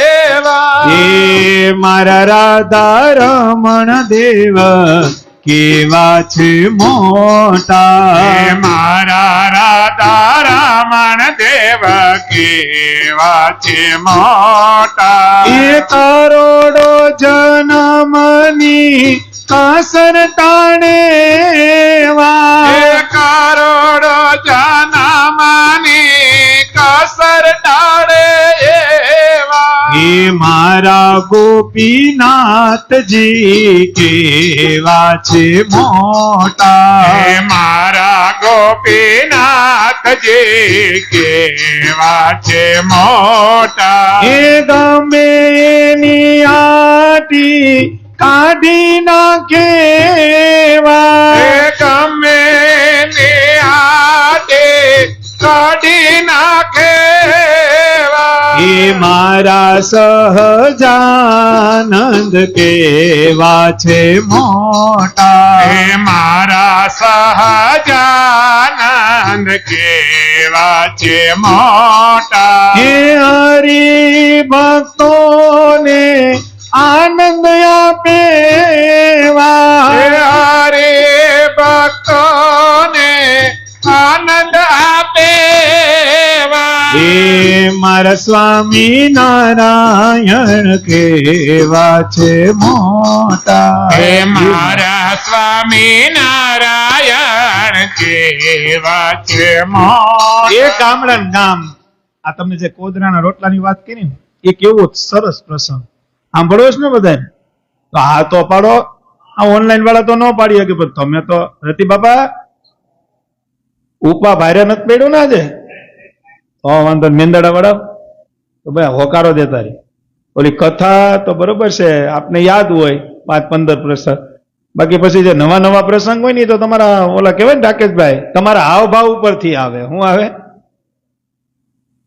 એવા એ મારા રાધા રમણ દેવ કેવા છે મોટા હે મારા રાધા રમણ દેવ કેવા છે મોટા એ કરોડો જન્મની કાસર તાણે હે કરોડો જન્મની કસર ટાળે એવા એ મારા ગોપીનાથજી કેવા છે મોટા હે મારા ગોપીનાથજી કેવા છે મોટા એ ગમે એની આટી કાઢી નાખેવા હે ગમે ને આડે કાઢી નાખે એ મારા સહજાનંદ કેવા છે મોટા હે મારા સહજાનંદ કેવા છે મોટા હે હરિ ભક્તોને આનંદ આપેવા હે હરે ભક્તોને આનંદ આપેવા એ મારા સ્વામી નારાયણ કેવા છે મોટા હે મારા સ્વામી નારાયણ કેવા છે મોટા એ ગામડાનું ગામ આ તમને જે કોદરાના રોટલાની વાત કરી ને એ કેવો સરસ પ્રસંગ સાંભળો છે ને બધાને તો હા તો પાડો આ ઓનલાઈન વાળા તો ન પાડી શકે પણ તમે તો રતિ બાપા ઉપા ભારે નથી પડ્યું ને આજે તો વાંધો મેંદાડા વાળા તો ભાઈ હોકારો દેતા રે ઓલી કથા તો બરોબર છે આપને યાદ હોય 5-15 પ્રસંગ બાકી પછી જે નવા નવા પ્રસંગ હોય ને તો તમારા ઓલા કહેવાય ને રાકેશભાઈ તમારા હાવભાવ ઉપરથી આવે શું આવે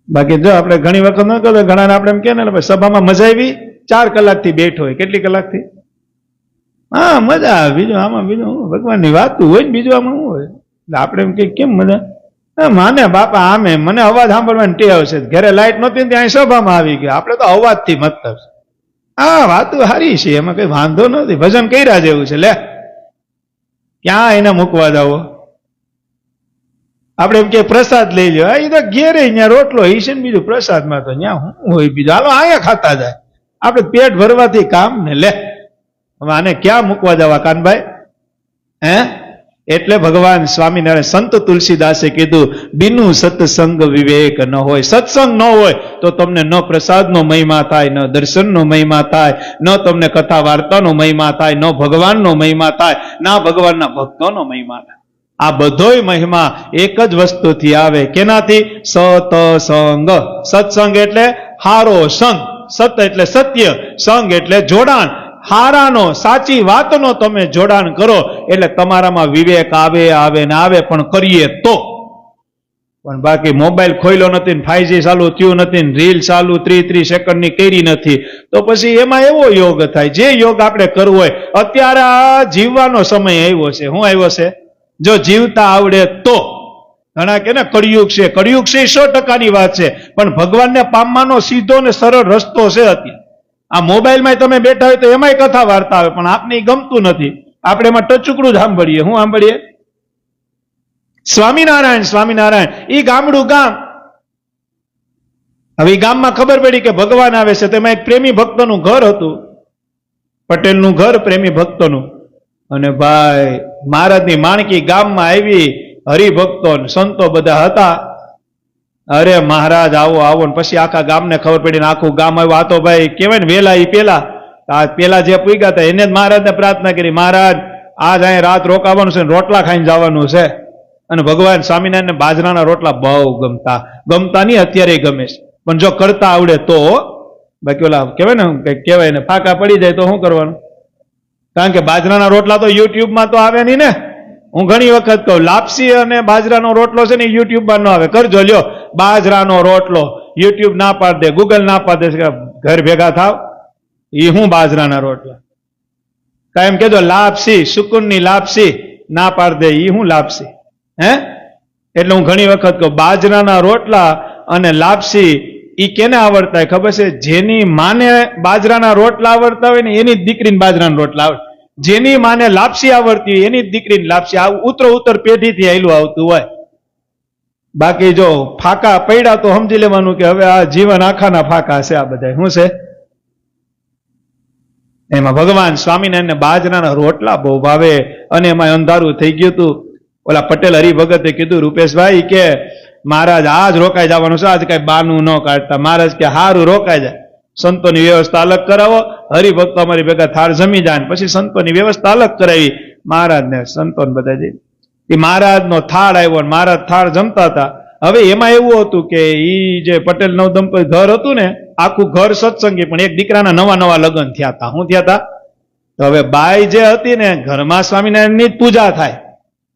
બાકી જો આપણે ઘણી વખત ન કરો ઘણા આપણે એમ કે ને સભામાં મજા આવી 4 કલાકથી બેઠો હોય કેટલી કલાકથી હા મજા આવે બીજું આમાં બીજું ભગવાનની વાત હોય ને બીજું આમાં શું હોય એટલે આપણે એમ કે કેમ મજા માને બાપા આમે મને અવાજ સાંભળવાની ટેવ છે ઘરે લાઈટ નહોતી ત્યાં સભામાં આવી ગયા આપણે તો અવાજથી મતલબ હા વાતો સારી છે એમાં કઈ વાંધો નથી ભજન કર્યા જેવું છે લે ક્યાં એને મૂકવા જાવો આપણે એમ કે પ્રસાદ લઈ લો એ તો ઘેરે અહીંયા રોટલો હઈ છે ને બીજું પ્રસાદમાં તો ત્યાં શું હોય બીજું હાલો અહીંયા ખાતા જાય આપણે પેટ ભરવાથી કામ ને લે હવે આને ક્યાં મૂકવા જવા કાનભાઈ હે એટલે ભગવાન સ્વામિનારાયણ સંત તુલસીદાસે કીધું બિનુ સત્સંગ વિવેક ન હોય સત્સંગ ન હોય તો તમને ન પ્રસાદનો મહિમા થાય ન દર્શનનો મહિમા થાય ન તમને કથા વાર્તાનો મહિમા થાય ન ભગવાનનો મહિમા થાય ના ભગવાનના ભક્તોનો મહિમા થાય આ બધોય મહિમા એક જ વસ્તુથી આવે કેનાથી સતસંગ સત્સંગ એટલે હારો સંગ સત એટલે સત્ય સંગ એટલે જોડાણ હારાનો સાચી વાતનો તમે જોડાણ કરો એટલે તમારામાં વિવેક આવે આવે ને આવે પણ કરીએ તો પણ બાકી મોબાઈલ ખોલ્યો નથી ને 5G ચાલુ થયું નથી ને રીલ ચાલુ 30 સેકન્ડની કરી નથી તો પછી એમાં એવો યોગ થાય જે યોગ આપણે કરવો હોય અત્યારે આ જીવવાનો સમય આવ્યો છે શું આવ્યો છે જો જીવતા આવડે તો ઘણા કે ને કળિયુગ છે 100%ની વાત છે પણ ભગવાનને પામવાનો સીધો ને સરળ રસ્તો છે અત્યારે આ મોબાઈલમાં તમે બેઠા હોય તો એમાંય કથા વાર્તા આવે પણ આપને ગમતું નથી આપણે એમાં ટચુકડું જ સાંભળીએ શું સાંભળીએ સ્વામિનારાયણ સ્વામિનારાયણ એ ગામડું ગામ હવે ગામમાં ખબર પડી કે ભગવાન આવે છે તેમાં એક પ્રેમી ભક્તનું ઘર હતું પટેલનું ઘર પ્રેમી ભક્તોનું અને ભાઈ મહારાજની માણકી ગામમાં આવી હરિભક્તો સંતો બધા હતા અરે મહારાજ આવો આવો ને પછી આખા ગામને ખબર પડી ને આખું ગામ આવ્યું આ તો ભાઈ કેવાય ને વેલા ઈ પેલા જે પૂગ્યા હતા એને જ મહારાજને પ્રાર્થના કરી મહારાજ આજ અહીં રાત રોકાવાનું છે રોટલા ખાઈને જવાનું છે અને ભગવાન સ્વામિનારાયણ બાજરાના રોટલા બહુ ગમતા નહીં અત્યારે ગમે છે પણ જો કરતા આવડે તો બાકી ઓલા કહેવાય ને કઈક કહેવાય ને ફાકા પડી જાય તો શું કરવાનું કારણ કે બાજરાના રોટલા તો યુટ્યુબમાં તો આવે નહીં ને હું ઘણી વખત કહું લાપસી અને બાજરાનો રોટલો છે ને યુટ્યુબમાં ન આવે કરજો લ્યો બાજરાનો રોટલો યુટ્યુબ ના પાડ દે, ગૂગલ ના પાડ દે કે ઘર ભેગા થાવ, એ હું બાજરાના રોટલા કાયમ કહેજો લાપસી, સુકૂનની લાપસી ના પાડ દે, એ હું લાપસી હે. એટલે હું ઘણી વખત કહું બાજરાના રોટલા અને લાપસી ઈ કેને આવડતા હોય ખબર છે? જેની માને બાજરાના રોટલા આવડતા હોય ને એની જ દીકરીને બાજરાના રોટલા આવડે, જેની માને લાપસી આવડતી હોય એની જ દીકરીને લાપસી. આ ઉત્તર પેઢીથી આયલું આવતું હોય. બાકી જો ફાકા પડ્યા તો સમજી લેવાનું કે હવે આ જીવન આખાના ફાકા છે. આ બધા શું છે? એમાં ભગવાન સ્વામિનારાયણ બાજરાના રોટલા બહુ ભાવે. અને એમાં અંધારું થઈ ગયું હતું. ઓલા પટેલ હરિભગતે કીધું, રૂપેશભાઈ કે મહારાજ આજ રોકાઈ જવાનું છે, આજ કઈ બાનું ન કાઢતા. મહારાજ કે હારું રોકાઈ જાય, સંતોની વ્યવસ્થા અલગ કરાવો, હરિભક્તો અમારી ભેગા થાળ જમી જાય. પછી સંતોની વ્યવસ્થા અલગ કરાવી મહારાજ ને સંતો બધા જઈ. એ મહારાજ નો થાળ આવ્યો, મહારાજ થાળ જમતા હતા. હવે એમાં એવું હતું કે ઈ જે પટેલ નવ દંપતી ઘર હતું ને, આખું ઘર સત્સંગી, પણ એક દીકરાના નવા લગ્ન થયા હતા. શું થયા હતા? તો હવે બાઈ જે હતી ને, ઘરમાં સ્વામિનારાયણ ની જ પૂજા થાય,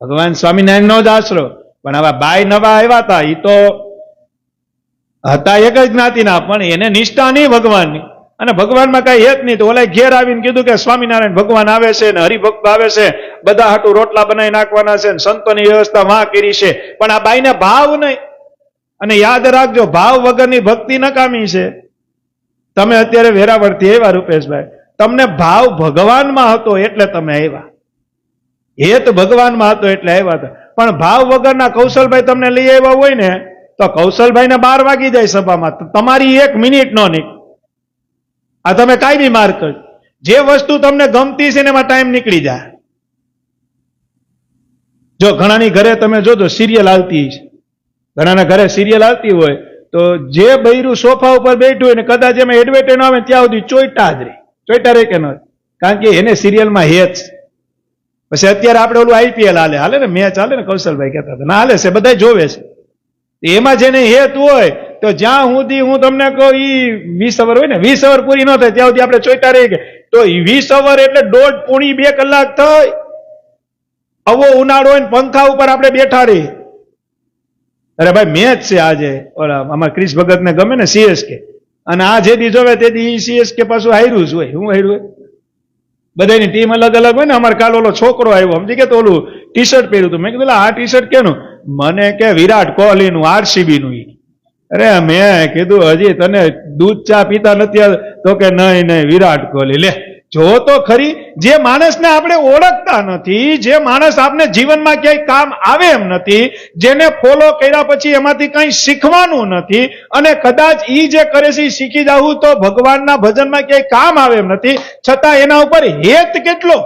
ભગવાન સ્વામિનારાયણ નો જ આશરો. પણ હવે બાઈ નવા આવ્યા હતા, એ તો હતા એક જ જ્ઞાતિના, પણ એને નિષ્ઠા નહીં ભગવાનની, અને ભગવાનમાં કઈ હેત નહીં. તો ઓલા ઘેર આવીને કીધું કે સ્વામિનારાયણ ભગવાન આવે છે ને હરિભક્ત આવે છે, બધા હાટું રોટલા બનાવી નાખવાના છે, સંતોની વ્યવસ્થા વાં કરી છે. પણ આ બાઈને ભાવ નહીં. અને યાદ રાખજો, ભાવ વગરની ભક્તિ નકામી છે. તમે અત્યારે વેરાવળથી આવ્યા રૂપેશભાઈ, તમને ભાવ ભગવાનમાં હતો એટલે તમે આવ્યા, હેત ભગવાનમાં હતો એટલે આવ્યા હતા. પણ ભાવ વગરના કૌશલભાઈ તમને લઈ આવ્યા હોય ને, તો કૌશલભાઈ ને 12 વાગી જાય સભામાં, તમારી 1 મિનિટ નો નીકળે. આ તમે કાયમી માર્ક કરજો. જે વસ્તુ તમને ગમતી છે ને એમાં ટાઈમ નીકળી જાય. જો ઘણાની ઘરે તમે જોજો સિરિયલ આવતી છે, ઘણાના ઘરે સિરિયલ આવતી હોય તો જે બૈરું સોફા ઉપર બેઠું હોય ને કદાચ એમાં એડવર્ટાઈઝ આવે ત્યાં સુધી ચોઈટા જ રહે. ચોઈટા રહે કે ન? કારણ કે એને સિરિયલમાં હેત છે. પછી અત્યારે આપણે ઓલું આઈપીએલ હાલે ને, મેચ હાલે ને, કૌશલભાઈ કહેતા હતા ના હાલે છે, બધા જોવે છે. એમાં જેને હેત હોય તો જ્યાં સુધી હું તમને કહું 20 અવર હોય ને, 20 અવર પૂરી ન થાય ત્યાં સુધી આપણે ચોઈટા રહી ગયા. તો 20 અવર એટલે 1.5 પોણી 2 કલાક થાય. આવો ઉનાળો હોય ને પંખા ઉપર આપણે બેઠા રહી. અરે ભાઈ મેચ છે આજે, ઓલા અમારા ક્રિશ ભગત ને ગમે ને સીએસકે, અને આ જેથી જોવે તેથી સીએસકે પાછું હાર્યું જ હોય. હું હાર્યું હોય? બધાની ટીમ અલગ અલગ હોય ને. અમારે કાલ ઓલો છોકરો આવ્યો, સમજી કે તો ઓલું ટી શર્ટ પહેર્યું હતું. મેં કીધું આ ટી શર્ટ કેનું? મને કે વિરાટ કોહલી નું, આરસીબી નું. અરે મેં કીધું હજી તને દૂધ ચા પીતા નથી? તો કે નહીં વિરાટ કોહલી. લે જો તો ખરી, જે માણસને આપણે ઓળખતા નથી, જે માણસ આપણે જીવનમાં ક્યાંય કામ આવે એમ નથી, જેને ફોલો કર્યા પછી એમાંથી કંઈ શીખવાનું નથી, અને કદાચ ઈ જે કરે છે એ શીખી જવું તો ભગવાનના ભજનમાં ક્યાંય કામ આવે એમ નથી, છતાં એના ઉપર હેત કેટલો.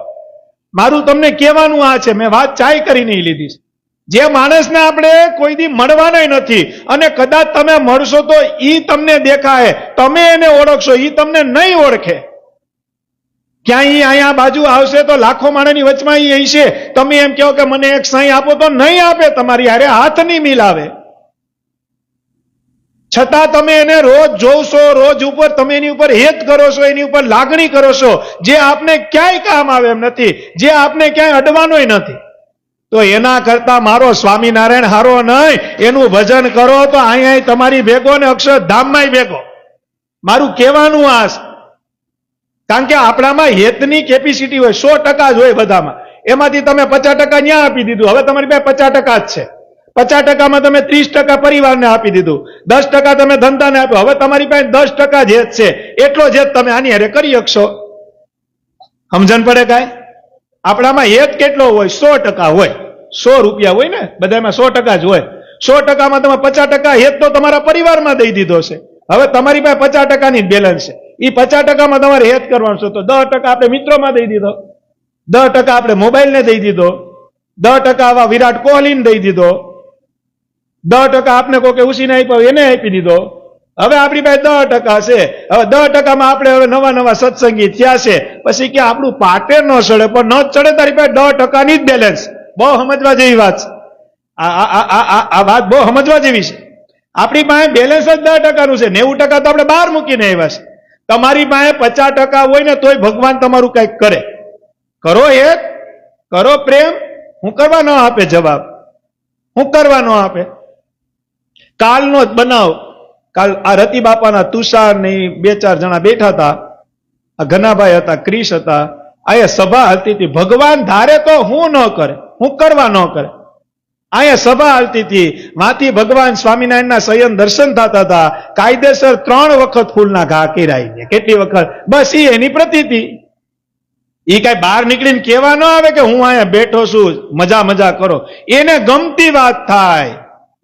મારું તમને કહેવાનું આ છે, મેં વાત ચાય કરી નહીં લીધી છે. જે માણસને આપણે કોઈ દી મળવાના નથી, અને કદાચ તમે મળશો તો ઈ તમને દેખાય, તમે એને ઓળખશો, ઈ તમને નહીં ઓળખે. ક્યાંય અહીંયા બાજુ આવશે તો લાખો માણસની વચમાં ઈ હશે. તમે એમ કહો કે મને એક સહી આપો તો નહીં આપે, તમારી હારે હાથ નહીં મિલાવે. છતાં તમે એને રોજ જોશો, રોજ ઉપર તમે એની ઉપર હેત કરો છો, એની ઉપર લાગણી કરો છો, જે આપને ક્યાંય કામ આવે એમ નથી, જે આપને ક્યાંય અડવાનોય નથી. તો એના કરતા મારો સ્વામિનારાયણ હારો નહીં, એનું ભજન કરો તો અહીંયા તમારી ભેગો ને અક્ષરધામમાં ભેગો. મારું કહેવાનું આ છે. કારણ કે આપણામાં હેતની કેપેસિટી હોય 100% જ હોય બધામાં. એમાંથી તમે 50% ન્યા આપી દીધું, હવે તમારી પાસે 50% જ છે. 50%માં તમે 30% પરિવારને આપી દીધું, 10% તમે ધંધાને આપ્યો, હવે તમારી પાસે 10% જ હેત છે. એટલો જ હેત તમે આની હારે કરી શકશો. સમજણ પડે કાંઈ? આપણામાં હેત કેટલો હોય? 100% હોય. 100 રૂપિયા હોય ને બધામાં, 100% જ હોય. 100%માં તમે 50% હેત તો તમારા પરિવારમાં દઈ દીધો છે. હવે તમારી પાસે 50%ની બેલેન્સ છે. એ 50%માં તમારે હેત કરવાનું છે. તો 10% આપણે મિત્રોમાં દઈ દીધો, 10% આપણે મોબાઈલને દઈ દીધો, 10% આવા વિરાટ કોહલીને દઈ દીધો, 10% આપને કોકે ઉસીને આપ્યો એને આપી દીધો. હવે આપણી પાસે 10% છે. હવે 10%માં આપણે હવે નવા સત્સંગી થયા છે. પછી કે આપણું પાટે ન ચડે, પણ ન ચડે તારી પાસે 10%ની જ બેલેન્સ. બહુ સમજવા જેવી વાત છે. આ વાત બહુ સમજવા જેવી છે. આપણી પાસે બેલેન્સ જ 10%નું છે. 90% તો આપણે બહાર મૂકીને આવ્યા છે. તમારી પાસે 50% હોય ને તોય ભગવાન તમારું કંઈક કરે. કરો એક, કરો પ્રેમ. હું કરવા ન આપે જવાબ? હું કરવા ન આપે? કાલનો જ બનાવ, કાલ આ રતિ બાપાના તુષાર ને 2-4 જણા બેઠા હતા, આ ઘનાભાઈ હતા, ક્રિશ હતા, અહીંયા સભા હાલતી હતી. ભગવાન ધારે તો હું ન કરે, હું કરવા ન કરે. અહીંયા સભા હાલતી હતી, માંથી ભગવાન સ્વામિનારાયણના શયન દર્શન થતા હતા. કાયદેસર 3 વખત ફૂલના ઘા કર્યા. કેટલી વખત? બસ એ એની પ્રતીતિ. એ કઈ બહાર નીકળીને કહેવા ન આવે કે હું અહીંયા બેઠો છું, મજા મજા કરો. એને ગમતી વાત થાય,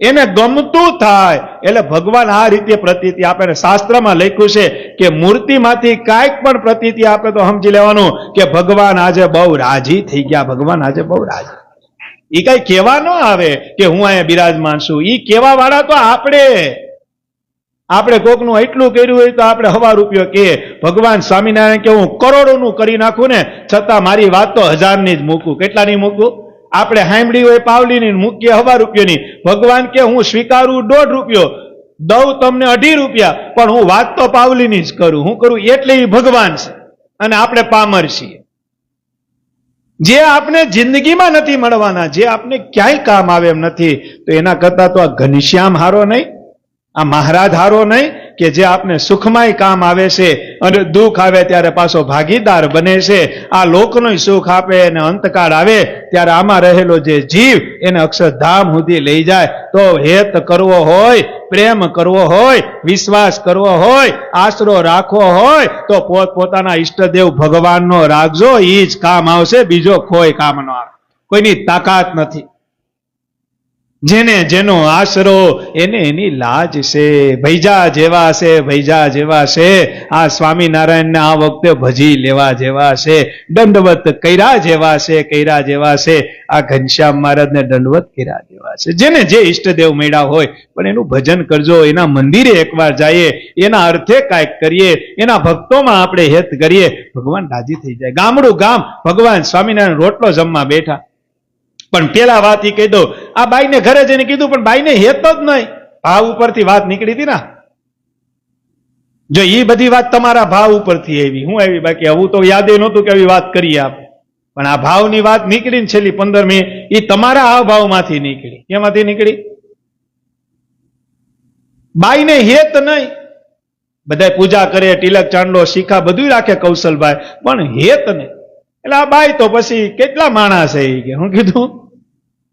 એને ગમતું થાય. એટલે ભગવાન આ રીતે પ્રતીતિ આપે. શાસ્ત્રમાં લખ્યું છે કે મૂર્તિમાંથી કાંઈક પણ પ્રતીતિ આપે તો સમજી લેવાનું કે ભગવાન આજે બહુ રાજી થઈ ગયા, ભગવાન આજે બહુ રાજી. એ કઈ કહેવા ન આવે કે હું અહીંયા બિરાજમાન છું. એ કહેવા વાળા તો આપણે કોકનું એટલું કર્યું હોય તો આપણે 1,000 રૂપિયો કે ભગવાન સ્વામિનારાયણ કે હું કરોડોનું કરી નાખું ને છતાં મારી વાત તો 1000ની જ મૂકું. કેટલાની મૂકું? આપણે સાંભળી હોય પાવલીની મૂકીએ 1,000 રૂપિયાની. ભગવાન કે હું સ્વીકારું 1.5 રૂપિયો, દઉં તમને 2.5 રૂપિયા, પણ હું વાત તો પાવલીની જ કરું. હું કરું એટલે એ ભગવાન છે અને આપણે પામર છીએ. જે આપણે જિંદગીમાં નથી મળવાના, જે આપણે ક્યાંય કામ આવે એમ નથી, તો એના કરતા તો આ ઘનશ્યામ હારો નહીં, આ મહારાજ હારો નહીં કે જે આપને સુખમાંય કામ આવે છે અને દુઃખ આવે ત્યારે પાછો ભાગીદાર બને છે. આ લોકનું સુખ આપે અને અંતકાળ આવે ત્યારે આમાં રહેલો જે જીવ એને અક્ષરધામ સુધી લઈ જાય. તો હેત કરવો હોય, પ્રેમ કરવો હોય, વિશ્વાસ કરવો હોય, આશરો રાખવો હોય તો પોતપોતાના ઈષ્ટદેવ ભગવાનનો રાખજો. એ જ કામ આવશે, બીજો કોઈ કામ ન આવે. કોઈની તાકાત નથી. જેને જેનો આશરો એને એની લાજ છે. ભૈજા જેવા છે, ભૈજા જેવા છે. આ સ્વામિનારાયણને આ વખતે ભજી લેવા જેવા છે. દંડવત કર્યા જેવા છે, કર્યા જેવા છે. આ ઘનશ્યામ મહારાજને દંડવત કર્યા જેવા છે. જેને જે ઈષ્ટદેવ મળ્યા હોય પણ એનું ભજન કરજો. એના મંદિરે એકવાર જઈએ, એના અર્થે કાંઈક કરીએ, એના ભક્તોમાં આપણે હેત કરીએ, ભગવાન રાજી થઈ જાય. ગામડું ગામ ભગવાન સ્વામિનારાયણ રોટલો જમવા બેઠા. પણ પેલા વાત એ કહી દો, આ બાઈને ઘરે જઈને કીધું પણ બાઈને હેત જ નહીં. ભાવ ઉપરથી વાત નીકળી હતી ને. જો એ બધી વાત તમારા ભાવ ઉપરથી આવી, હું આવી, બાકી આવું તો યાદ નહોતું કે આવી વાત કરીએ આપણે. પણ આ ભાવની વાત નીકળીને છેલ્લી 15 મિનિટ એ તમારા આ ભાવમાંથી નીકળી. કેમાંથી નીકળી? બાઈને હેત નહીં. બધા પૂજા કરે, તિલક ચાંદલો શીખા બધું રાખે કૌશલભાઈ, પણ હેત નહીં. એટલે આ બાઈ તો પછી કેટલા માણસ છે કે હું કીધું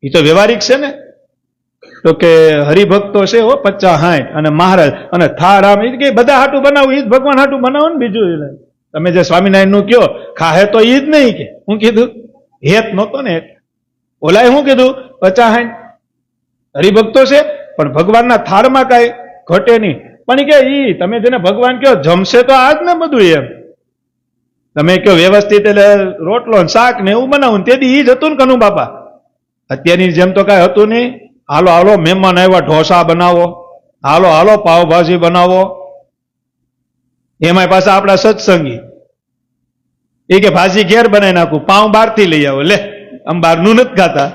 એ તો વ્યવહારિક છે ને. તો કે હરિભક્તો છે 50-60 અને મહારાજ અને થાળ આમ કે બધા હાટું બનાવું, એ જ ભગવાન હાટું બનાવો ને. બીજું તમે જે સ્વામિનારાયણ નું કયો ખાહે તો એ જ નહીં કે હું કીધું હેત નહોતો ને. ઓલાએ શું કીધું 50-60 હરિભક્તો છે પણ ભગવાનના થાળમાં કાંઈ ઘટે નહીં. પણ કે ઈ તમે જેને ભગવાન કયો જમશે તો આજ ને બધું એમ. તમે કયો વ્યવસ્થિત એટલે રોટલો શાક ને એવું બનાવું તેથી ઈ જ હતું ને કનુ બાપા. અત્યારની જેમ તો કાંઈ હતું નહીં. હાલો હાલો મહેમાન આવ્યા ઢોસા બનાવો, હાલો હાલો પાવભાજી બનાવો. એમાં પાછા આપણા સત્સંગી એ કે ભાજી ઘેર બનાવી નાખું, પાઉં બહારથી લઈ આવો. લે આમ બહારનું નથી ખાતા.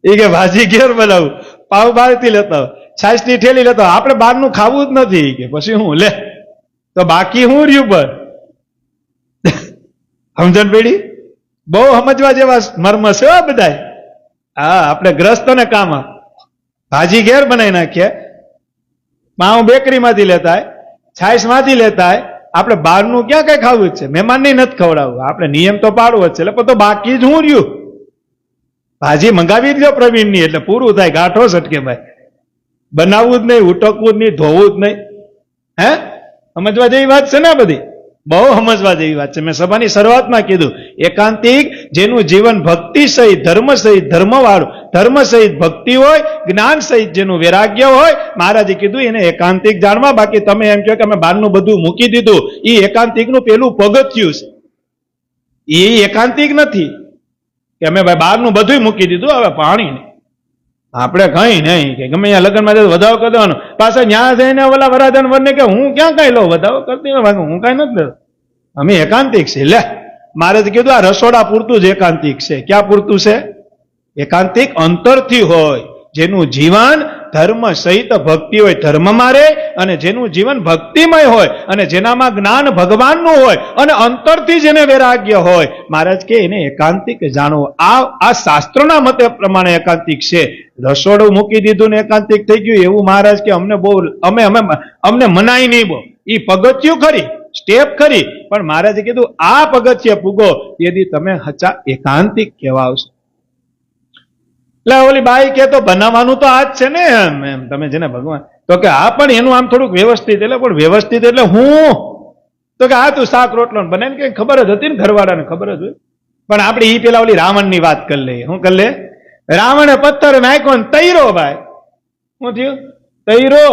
એ કે ભાજી ઘેર બનાવું, પાઉં બહારથી લેતા આવો, છાશની ઠેલી લેતા આવો. આપણે બહારનું ખાવું જ નથી કે પછી હું લે તો બાકી હું રહ્યું પર. સમજણ પડી? બહુ સમજવા જેવા મર્મ છે બધા. હા, આપણે ગ્રસ્તોને કામ. ભાજી ઘેર બનાવી નાખીએ, પાઉં બેકરીમાંથી લેતા હોય, છાશ માંથી લેતા હોય. આપણે બહારનું ક્યાં કઈ ખાવું જ છે? મહેમાનને નથી ખવડાવવું. આપણે નિયમ તો પાડવો જ છે. એટલે તો બાકી જ હું રહ્યું. ભાજી મંગાવી દો પ્રવીણની એટલે પૂરું થાય. ગાંઠો સટકે ભાઈ. બનાવવું જ નહીં, ઉટકવું જ નહીં, ધોવું જ નહીં. હે, સમજવા જેવી વાત છે ને બધી. બહુ સમજવા જેવી વાત છે. મેં સભાની શરૂઆતમાં કીધું એકાંતિક જેનું જીવન ભક્તિ સહિત ધર્મ સહિત ધર્મવાળું, ધર્મ સહિત ભક્તિ હોય, જ્ઞાન સહિત જેનું વૈરાગ્ય હોય, મહારાજે કીધું એને એકાંતિક જાણવા. બાકી તમે એમ કહો કે અમે બહારનું બધું મૂકી દીધું, એ એકાંતિકનું પેલું પગથિયું છે. એ એકાંતિક નથી કે અમે ભાઈ બહારનું બધું મૂકી દીધું, હવે પાણી નહીં. આપણે કઈ નહીં કે ગમે ત્યાં લગ્નમાં વધાવો કરી દેવાનો, પાછા ત્યાં જઈને ઓલા વરાધન વરને કે હું ક્યાં કઈ લઉં, વધાવો કરતી હું કઈ નથી લેતો, અમે એકાંતિક છે. લે મારે તો કીધું આ રસોડા પૂરતું જ એકાંતિક છે. ક્યાં પૂરતું છે? એકાંતિક અંતરથી હોય, જેનું જીવન ધર્મ સહિત ભક્તિ હોય ધર્મમાં રહે, અને જેનું જીવન ભક્તિમય હોય અને જેનામાં જ્ઞાન ભગવાનનું હોય અને અંતરથી જેને વૈરાગ્ય હોય, મહારાજ કે એને એકાંતિક જાણવું. આ શાસ્ત્રોના મતે પ્રમાણે એકાંતિક છે. રસોડું મૂકી દીધું ને એકાંતિક થઈ ગયું એવું મહારાજ કે અમને બહુ અમને મનાય નહીં બહુ. એ પગથિયું ખરી, સ્ટેપ ખરી, પણ મહારાજે કીધું આ પગથિયે પૂગો તેથી તમે હચા એકાંતિક કહેવાવશો. એટલે ઓલી બાઈ કે તો બનાવવાનું તો આ જ છે ને એમ તમે જેને ભગવાન, તો કે હા પણ એનું આમ થોડુંક વ્યવસ્થિત, એટલે પણ વ્યવસ્થિત એટલે હું તો કે આ તું શાક રોટલો બનાવીને કે ખબર જ હતી ને, ઘરવાળાને ખબર જ હોય. પણ આપણે ઈ પેલા ઓલી રાવણની વાત કરી લઈએ. શું કરી લે? રાવણે પથ્થર નાખ્યો ને તૈરો ભાઈ. શું થયું? તૈરો.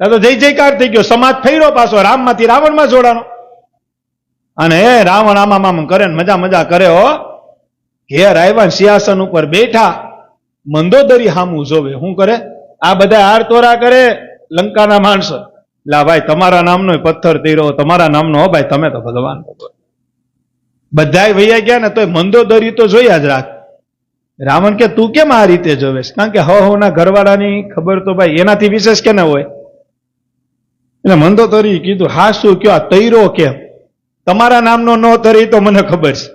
તો જય જયકાર થઈ ગયો, સમાજ ફેર્યો પાછો, રામમાંથી રાવણમાં જોડાનો. અને એ રાવણ આમ કરે ને મજા કરે. હો ઘેર આવ્યા સિંહાસન ઉપર બેઠા, મંદોદરી હામું જોવે. શું કરે? આ બધા હાર તોરા કરે લંકાના માણસો. લા ભાઈ તમારા નામનો પથ્થર તૈરો, તમારા નામનો. હો ભાઈ તમે તો ભગવાન. બધાય વૈયા ગયા ને તોય મંદોદરી તો જોયા જ રાખ. રાવણ કે તું કેમ આ રીતે જોવે? કારણ કે ના ઘરવાળાની ખબર તો ભાઈ એનાથી વિશેષ કે ના હોય. એટલે મંદોદરી કીધું હા શું કયો આ તૈરો કેમ? તમારા નામનો નો તરી તો મને ખબર છે.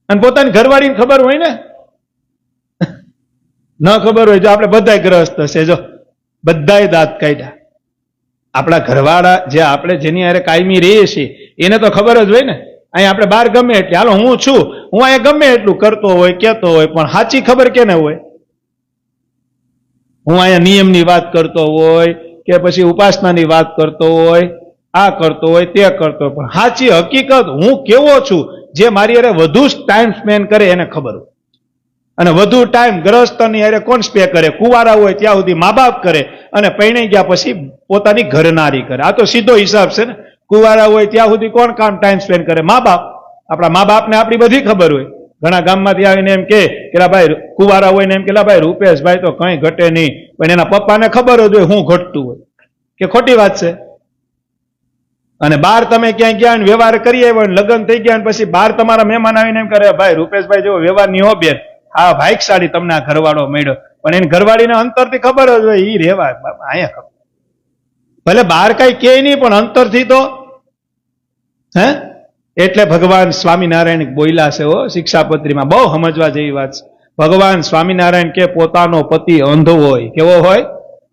અને પોતાની ઘરવાળીને ખબર હોય ને, ન ખબર હોય. જો આપણે બધાય ગ્રસ્ત છે, જો બધાય દાંત કાઢ્યા. આપણા ઘરવાળા જે આપણે જેની હારે કાયમી રહીએ છીએ એને તો ખબર જ હોય ને. અહીંયા આપણે બહાર ગમે એટલે હાલો હું છું, હું અહીંયા ગમે એટલું કરતો હોય કેતો હોય, પણ સાચી ખબર કેને હોય? હું અહીંયા નિયમની વાત કરતો હોય કે પછી ઉપાસનાની વાત કરતો હોય, આ કરતો હોય તે કરતો હોય, પણ સાચી હકીકત હું કેવો છું જે મારી હારે વધુ ટાઈમ સ્પેન્ડ કરે એને ખબર હોય. અને વધુ ટાઈમ ગ્રસ્તની હારે કોણ સ્પેન્ડ કરે? કુંવારા હોય ત્યાં સુધી મા બાપ કરે, અને પરણાઈ ગયા પછી પોતાની ઘરનારી કરે. આ તો સીધો હિસાબ છે ને. કુંવારા હોય ત્યાં સુધી કોણ કામ ટાઈમ સ્પેન્ડ કરે? મા બાપ. આપણા મા બાપને આપણી બધી ખબર હોય. ઘણા ગામમાંથી આવીને એમ કે ભાઈ કુંવારા હોય ને એમ કે ભાઈ રૂપેશભાઈ તો કઈ ઘટે નહીં, પણ એના પપ્પાને ખબર જ હોય હું ઘટતું હોય. કે ખોટી વાત છે? અને બહાર તમે ક્યાંય ગયા વ્યવહાર કરીએ હોય, લગ્ન થઈ ગયા પછી બહાર તમારા મહેમાન આવીને એમ કરે ભાઈ રૂપેશભાઈ જેવો વ્યવહાર નહીં હો બેન, હા ભાઈકશાળી તમને આ ઘરવાળો મળ્યો. પણ એની ઘરવાળીને અંતરથી ખબર જ હોય ઈ રેવા અહીંયા ખબર. ભલે બહાર કઈ કે નહીં પણ અંતરથી તો હે. એટલે ભગવાન સ્વામિનારાયણ બોલ્યા છે હો શિક્ષાપત્રીમાં, બહુ સમજવા જેવી વાત છે. ભગવાન સ્વામિનારાયણ કે પોતાનો પતિ અંધો હોય, કેવો હોય?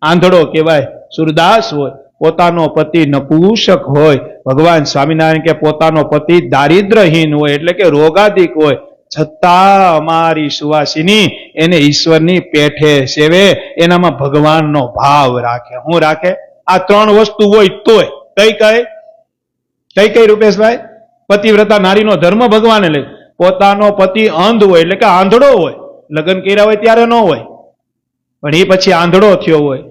આંધળો કહેવાય, સુરદાસ હોય. પોતાનો પતિ નપુંસક હોય. ભગવાન સ્વામિનારાયણ કે પોતાનો પતિ દારિદ્રહીન હોય, એટલે કે રોગાદિક હોય, છતાં અમારી સુવાસિની એને ઈશ્વરની પેઠે સેવે, એનામાં ભગવાનનો ભાવ રાખે. હું રાખે? આ ત્રણ વસ્તુ હોય તોય. કઈ કઈ રૂપેશભાઈ? પતિવ્રતા નારીનો ધર્મ ભગવાને લે. પોતાનો પતિ અંધ હોય એટલે કે આંધળો હોય, લગ્ન કર્યા હોય ત્યારે ન હોય, પણ એ પછી આંધળો થયો હોય.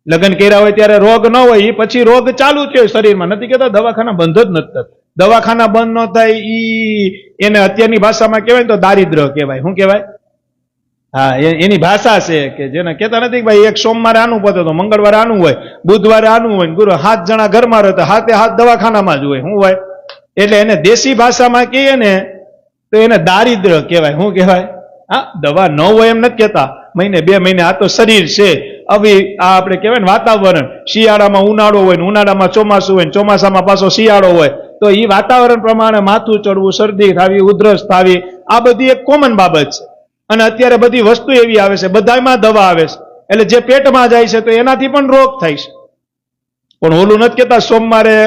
લગ્ન કર્યા હોય ત્યારે રોગ ન હોય, એ પછી રોગ ચાલુ થયો શરીરમાં. નથી કહેતા દવાખાના બંધ જ નથી થતા. દવાખાના બંધ ન થાય ઈ એને અત્યારની ભાષામાં કહેવાય ને તો દારિદ્ર કહેવાય. શું કહેવાય? હા, એની ભાષા છે કે જેને કહેતા નથી ભાઈ એક સોમવારે આનું પતે તો મંગળવારે આનું હોય, બુધવારે આનું હોય, ગુરુ 7 જણા ઘરમાં રહે તો 7 દવાખાનામાં જ હોય. શું હોય? એટલે એને દેશી ભાષામાં કહીએ ને તો એને દારિદ્ર કહેવાય. શું કહેવાય? હા, દવા ન હોય એમ નથી કહેતા, મહિને 2 મહિને. આ તો શરીર છે. હવે આ આપણે કહેવાય ને વાતાવરણ, શિયાળામાં ઉનાળો હોય ને ઉનાળામાં ચોમાસું હોય ને ચોમાસામાં પાછો શિયાળો હોય, તો એ વાતાવરણ પ્રમાણે માથું ચડવું, શરદી થવી, ઉધરસ થવી, આ બધી એક કોમન બાબત છે. અને અત્યારે બધી વસ્તુ એવી આવે છે, બધામાં દવા આવે છે. એટલે જે પેટમાં જાય છે તો એનાથી પણ રોગ થાય છે. પણ ઓલું નથી કહેતા સોમવારે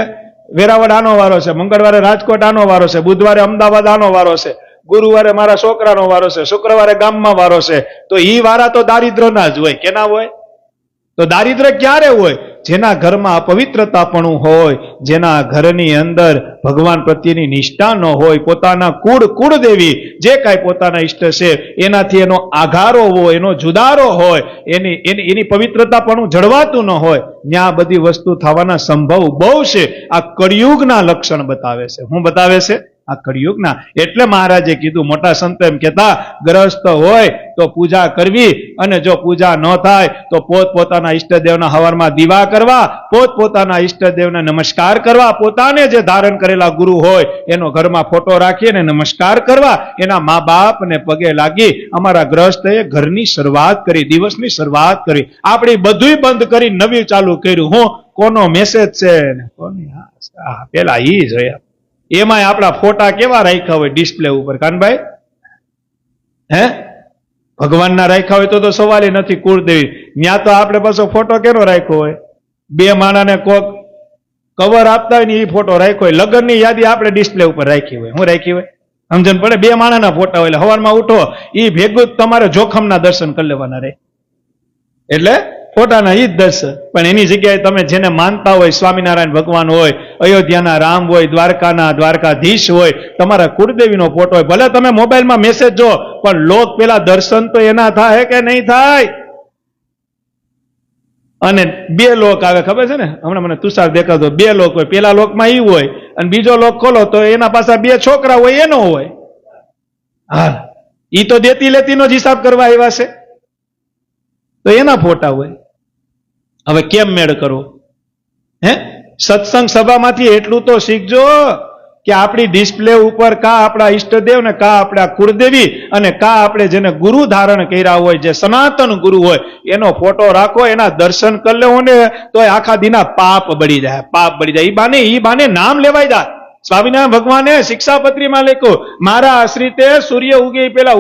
વેરાવળ આનો વારો છે, મંગળવારે રાજકોટ આનો વારો છે, બુધવારે અમદાવાદ આનો વારો છે, ગુરુવારે મારા છોકરાનો વારો છે, શુક્રવારે ગામમાં વારો છે. તો ઈ વારા તો દારિદ્રના જ હોય. કેના હોય? તો દારિદ્ર ક્યારે હોય? જેના ઘરમાં અપવિત્રતા પણ હોય, જેના ઘરની અંદર ભગવાન પ્રત્યેની નિષ્ઠા ન હોય, પોતાના કુળદેવી જે કાંઈ પોતાના ઈષ્ટ છે એનાથી એનો આઘારો હોય, એનો જુદારો હોય, એની પવિત્રતા પણ જળવાતું ન હોય, ત્યાં બધી વસ્તુ થવાના સંભવ બહુ છે. આ કળિયુગના લક્ષણ બતાવે છે. શું બતાવે છે? આ કળિયુગના. એટલે મહારાજે કીધું, મોટા સંતો એમ કહેતા, ગ્રસ્ત હોય તો પૂજા કરવી, અને જો પૂજા ન થાય તો પોતપોતાના ઈષ્ટદેવના હવારમાં દીવા કરવા, પોતપોતાના ઈષ્ટદેવને નમસ્કાર કરવા, પોતાને જે ધારણ કરેલા ગુરુ હોય એનો ઘરમાં ફોટો રાખી અને નમસ્કાર કરવા, એના મા બાપને પગે લાગી. અમારા ગ્રસ્તએ ઘરની શરૂઆત કરી, દિવસની શરૂઆત કરી. આપણે બધુંય બંધ કરી નવી ચાલુ કર્યું. હું કોનો મેસેજ છે ને કોની પેલા ઈ જોયા. એમાંય આપણા ફોટા કેવા રાખ્યા હોય ડિસ્પ્લે ઉપર, કાનભાઈ? હે, ભગવાનના રાખ્યા હોય તો સવાલ નથી. કુળદેવી ત્યાં તો આપણે પાછો ફોટો કેનો રાખ્યો હોય? બે માણાને કોક કવર આપતા હોય ને એ ફોટો રાખ્યો હોય. લગ્નની યાદી આપણે ડિસ્પ્લે ઉપર રાખી હોય. શું રાખી હોય? સમજણ પડે? બે માણાના ફોટા હોય. એટલે સવારમાં ઉઠો એ ભેગું જ તમારે જોખમના દર્શન કરી લેવાના રહે. એટલે ફોટાના ઈ જ દર્શન. પણ એની જગ્યાએ તમે જેને માનતા હોય, સ્વામિનારાયણ ભગવાન હોય, અયોધ્યાના રામ હોય, દ્વારકાના દ્વારકાધીશ હોય, તમારા કુળદેવીનો ફોટો હોય, ભલે તમે મોબાઈલમાં મેસેજ જો, પણ લોક પેલા દર્શન તો એના થાય કે નહીં થાય? અને બે લોક આવે, ખબર છે ને? હમણાં મને તુષાર દેખાતો, બે લોક હોય. પેલા લોકમાં ઈ હોય અને બીજો લોક ખોલો તો એના પાસે બે છોકરા હોય, એનો હોય. હા, ઈ તો દેતી લેતીનો જ હિસાબ કરવા આવ્યા છે, તો એના ફોટા હોય. હવે કેમ મેળ કરવો? હે, સત્સંગ સભામાંથી એટલું તો શીખજો કે આપણી ડિસ્પ્લે ઉપર કા આપણા ઈષ્ટદેવ ને કા આપણા કુળદેવી અને કા આપણે જેને ગુરુ ધારણ કર્યા હોય, જે સનાતન ગુરુ હોય, એનો ફોટો રાખો, એના દર્શન કરી લેવો ને તો આખા દીના પાપ બળી જાય. પાપ બળી જાય. ઈ બાને નામ લેવાય જાય. સ્વામિનારાયણ ભગવાને શિક્ષાપત્રીમાં લખ્યું, મારા આશ્રિતે સૂર્ય ઉગે પેલા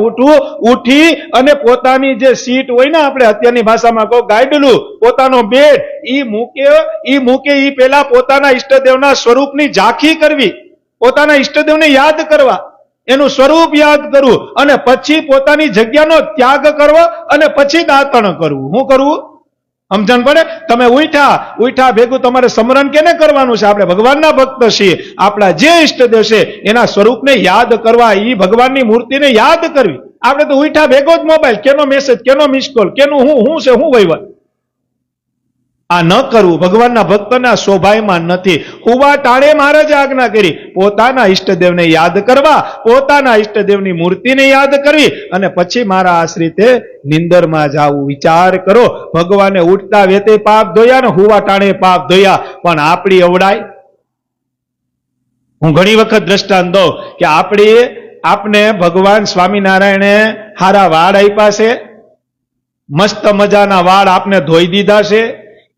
ઉઠી અને પોતાની જે સીટ હોય ને, આપણે અત્યારની ભાષામાં કહો ગાયડલું, પોતાનો બેડ ઈ મૂકે ઈ પેલા પોતાના ઈષ્ટદેવના સ્વરૂપની ઝાંખી કરવી, પોતાના ઈષ્ટદેવને યાદ કરવા, એનું સ્વરૂપ યાદ કરવું, અને પછી પોતાની જગ્યાનો ત્યાગ કરવો, અને પછી દાતણ કરવું. શું કરવું? સમજણ પડે? તમે ઉઠા ભેગું તમારે સ્મરણ કેને કરવાનું છે? આપણે ભગવાનના ભક્ત છીએ. આપણા જે ઈષ્ટદેવ છે એના સ્વરૂપને યાદ કરવા, ઈ ભગવાનની મૂર્તિને યાદ કરવી. આપણે તો ઉઠા ભેગો જ મોબાઈલ, કેનો મેસેજ, કેનો મિસ કોલ, કેનું હું છે, હું વહીવટ. આ ન કરવું ભગવાનના ભક્તના સ્વભાવમાં નથી. હુવા ટાળે મહારાજે આજ્ઞા કરી, પોતાના ઈષ્ટદેવને યાદ કરવા, પોતાના ઈષ્ટદેવની મૂર્તિને યાદ કરવી, અને પછી મારા આશ્રિતે નિંદરમાં જાવું. વિચાર કરો, ભગવાને ઉઠતા વેતે પાપ ધોયા ને હુવા ટાણે પાપ ધોયા, પણ આપણી અવડાય. હું ઘણી વખત દ્રષ્ટાંત દઉં કે આપને ભગવાન સ્વામિનારાયણે હારા વાળ આપ્યા છે, મસ્ત મજાના વાળ આપને ધોઈ દીધા છે.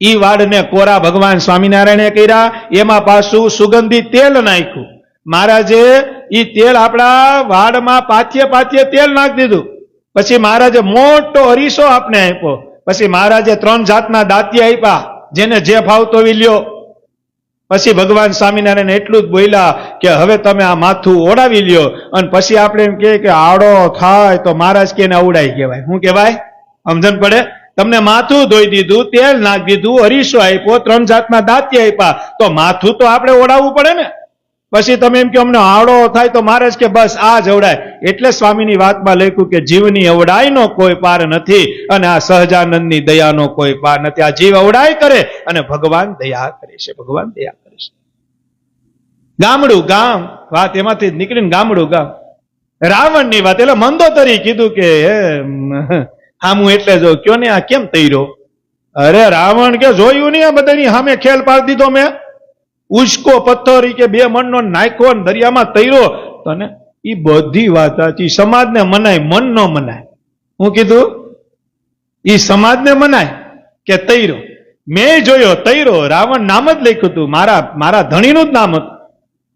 ઈ વાળને કોરા ભગવાન સ્વામિનારાયણે કર્યા, એમાં પાછું સુગંધી તેલ નાખ્યું. મહારાજે ઈ તેલ આપણા વાળમાં પાથ્ય તેલ નાખી દીધું. પછી મહારાજે મોટો અરીસો આપને આપ્યો. પછી મહારાજે 3 જાતના દાંતી આપ્યા, જેને જે ફાવતો લ્યો. પછી ભગવાન સ્વામિનારાયણ એટલું જ બોલ્યા કે હવે તમે આ માથું ઓડાવી લ્યો. અને પછી આપણે એમ કે આડો થાય તો મહારાજ કેને અવડાઈ કહેવાય. શું કહેવાય? સમજણ પડે? તમને માથું ધોઈ દીધું, તેલ નાખી દીધું, અરીસો આપ્યો, 3 જાતના દાંતી આપ્યા, તો માથું તો આપણે ઓડાવવું પડે ને. પછી તમે એમ કે અમને આડો થાય તો મહારાજ કે બસ આ જ અવડાય. એટલે સ્વામીની વાતમાં લખ્યું કે જીવની અવડાઈનો કોઈ પાર નથી, અને આ સહજાનંદની દયાનો કોઈ પાર નથી. આ જીવ અવડાઈ કરે અને ભગવાન દયા કરે છે. ભગવાન દયા કરે છે. ગામડું ગામ, વાત એમાંથી નીકળીને ગામડું ગામ. રાવણની વાત, એટલે મંદોદરી કીધું કે હામું એટલે જો કયો ને આ કેમ તૈરો? અરે રાવણ કે જોયું નહીં આ બધાની સામે ખેલ પાડી દીધો મેં. ઉચકો પથ્થર કે 2 મણનો નાખ્યો ને દરિયામાં તૈરો. તને ઈ બધી વાત સાચી. સમાજને મનાય, મન ન મનાય. હું કીધું? ઈ સમાજને મનાય કે તૈરો. મેં જોયો તૈરો, રાવણ નામ જ લખ્યું હતું, મારા ધણીનું જ નામ હતું,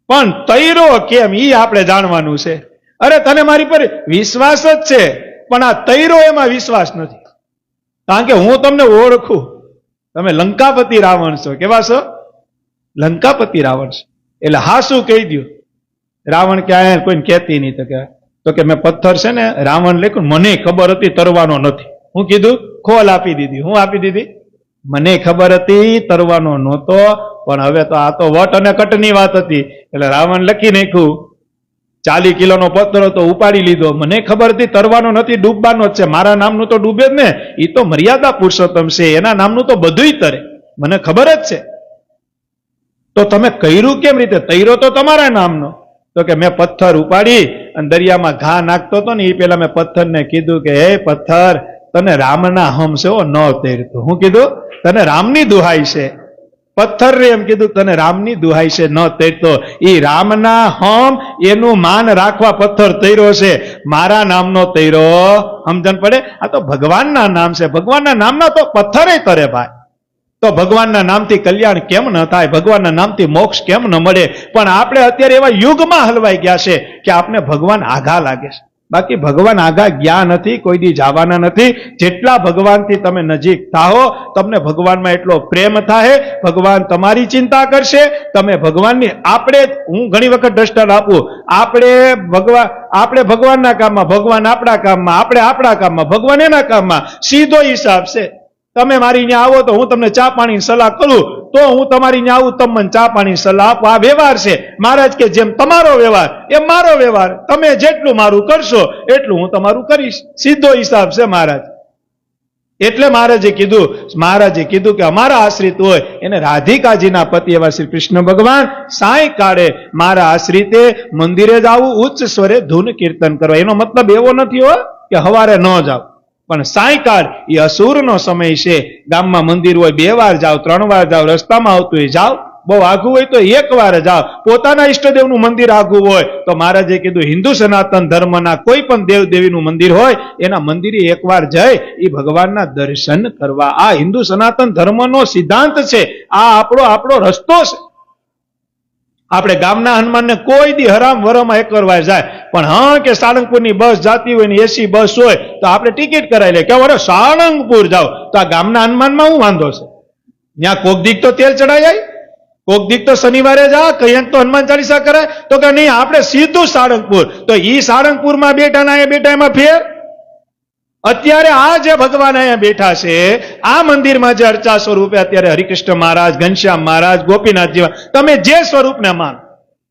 પણ તૈરો કેમ ઈ આપણે જાણવાનું છે. અરે તને મારી પર વિશ્વાસ જ છે, પણ આ તૈરો એમાં વિશ્વાસ નથી. કારણ કે હું તમને ઓળખું, તમે લંકાપતિ રાવણ છો. કેવા છો? લંકાપતિ રાવણ છે. એટલે હા શું કહી દો. રાવણ કે આ કોઈને કહેતી નહીં. તો કે મેં પથ્થર છે ને રાવણ લખ્યું, મને ખબર હતી તરવાનો નથી. હું કીધું? ખોલ આપી દીધી. હું આપી દીધી? મને ખબર હતી તરવાનો નહોતો, પણ હવે તો આ તો વટ અને કટની વાત હતી. એટલે રાવણ લખી નાખ્યું, 40 કિલોનો પથ્થર તો ઉપાડી લીધો. મને ખબર હતી તરવાનો નથી, ડૂબવાનો જ છે. મારા નામનું તો ડૂબે જ ને, એ તો મર્યાદા પુરુષોત્તમ છે, એના નામનું તો બધુંય તરે, મને ખબર જ છે. તો તમે કર્યું કેમ રીતે? તૈરો તો તમારા નામનો. તો કે મેં પથ્થર ઉપાડી અને દરિયામાં ઘા નાખતો હતો ને એ પેલા મેં પથ્થરને કીધું કે હે પથ્થર, તને રામના હમ છે ન તેરતો. હું કીધું? તને રામની દુહાઈ છે. પથ્થર રે એમ કીધું તને રામની દુહાઈ છે, ન તેરતો. એ રામના હમ એનું માન રાખવા પથ્થર તૈરો છે, મારા નામનો તૈરો. સમજણ પડે? આ તો ભગવાનના નામ છે. ભગવાનના નામના તો પથ્થરે તરે ભાઈ. તો ભગવાનના નામથી કલ્યાણ કેમ ન થાય? ભગવાનના નામથી મોક્ષ કેમ ન મળે? પણ આપણે અત્યારે એવા યુગમાં હલવાઈ ગયા છે કે આપણે ભગવાન આઘા લાગે છે. બાકી ભગવાન આઘા ગયા નથી, કોઈ દી જવાના નથી. જેટલા ભગવાનથી તમે નજીક થાઓ, તમને ભગવાનમાં એટલો પ્રેમ થાય, ભગવાન તમારી ચિંતા કરશે. તમે ભગવાનની, આપણે, હું ઘણી વખત દ્રષ્ટાંત આપું, આપણે ભગવાનના કામમાં, ભગવાન આપણા કામમાં, આપણે આપણા કામમાં, ભગવાન એના કામમાં. સીધો હિસાબ છે. તમે મારી ત્યાં આવો તો હું તમને ચા પાણીની સલાહ કરું, તો હું તમારી ત્યાં આવું, તમે મને ચા પાણીની સલાહ આપો. આ વ્યવહાર છે. મહારાજ કે જેમ તમારો વ્યવહાર એમ મારો વ્યવહાર, તમે જેટલું મારું કરશો એટલું હું તમારું કરીશ. સીધો હિસાબ છે મહારાજ. એટલે મહારાજે કીધું કે અમારા આશ્રિત હોય એને રાધિકાજીના પતિ એવા શ્રી કૃષ્ણ ભગવાન સાંયકાળે મારા આશ્રિતે મંદિરે જ આવું, ઉચ્ચ સ્વરે ધૂન કીર્તન કરવા. એનો મતલબ એવો નથી હો કે હવારે ન જાવ, પણ સાંયકાળ એ અસુરનો સમય છે. ગામમાં મંદિર હોય 2 વાર જાઓ, 3 વાર જાઓ, રસ્તામાં આવતું હોય જાઓ, બહુ આઘું હોય તો 1 વાર જાઓ. પોતાના ઈષ્ટદેવનું મંદિર આઘું હોય તો મહારાજે કીધું હિન્દુ સનાતન ધર્મના કોઈ પણ દેવ દેવીનું મંદિર હોય એના મંદિરે 1 વાર જઈ એ ભગવાનના દર્શન કરવા. આ હિન્દુ સનાતન ધર્મનો સિદ્ધાંત છે. આ આપણો રસ્તો છે. આપણે ગામના હનુમાનને કોઈ દી હરામ વરમાં 1 વાર જાય, પણ હા કે સાળંગપુરની બસ જાતી હોય ને એસી બસ હોય તો આપણે ટિકિટ કરાવી લે કે વરે સાળંગપુર જાઓ. તો આ ગામના હનુમાનમાં શું વાંધો છે? ત્યાં કોક દીક તો તેલ ચડાઈ જાય, કોક દીક તો શનિવારે જા, કઈક તો હનુમાન ચાલીસા કરાય. તો કે નહીં, આપણે સીધું સાળંગપુર. તો ઈ સાળંગપુરમાં બેઠા ના એ બેઠા એમાં ફેર. અત્યારે આ જે ભગવાન અહીંયા બેઠા છે આ મંદિરમાં જે અર્ચા સ્વરૂપે અત્યારે હરિકૃષ્ણ મહારાજ, ઘનશ્યામ મહારાજ, ગોપીનાથજી, તમે જે સ્વરૂપને માનો,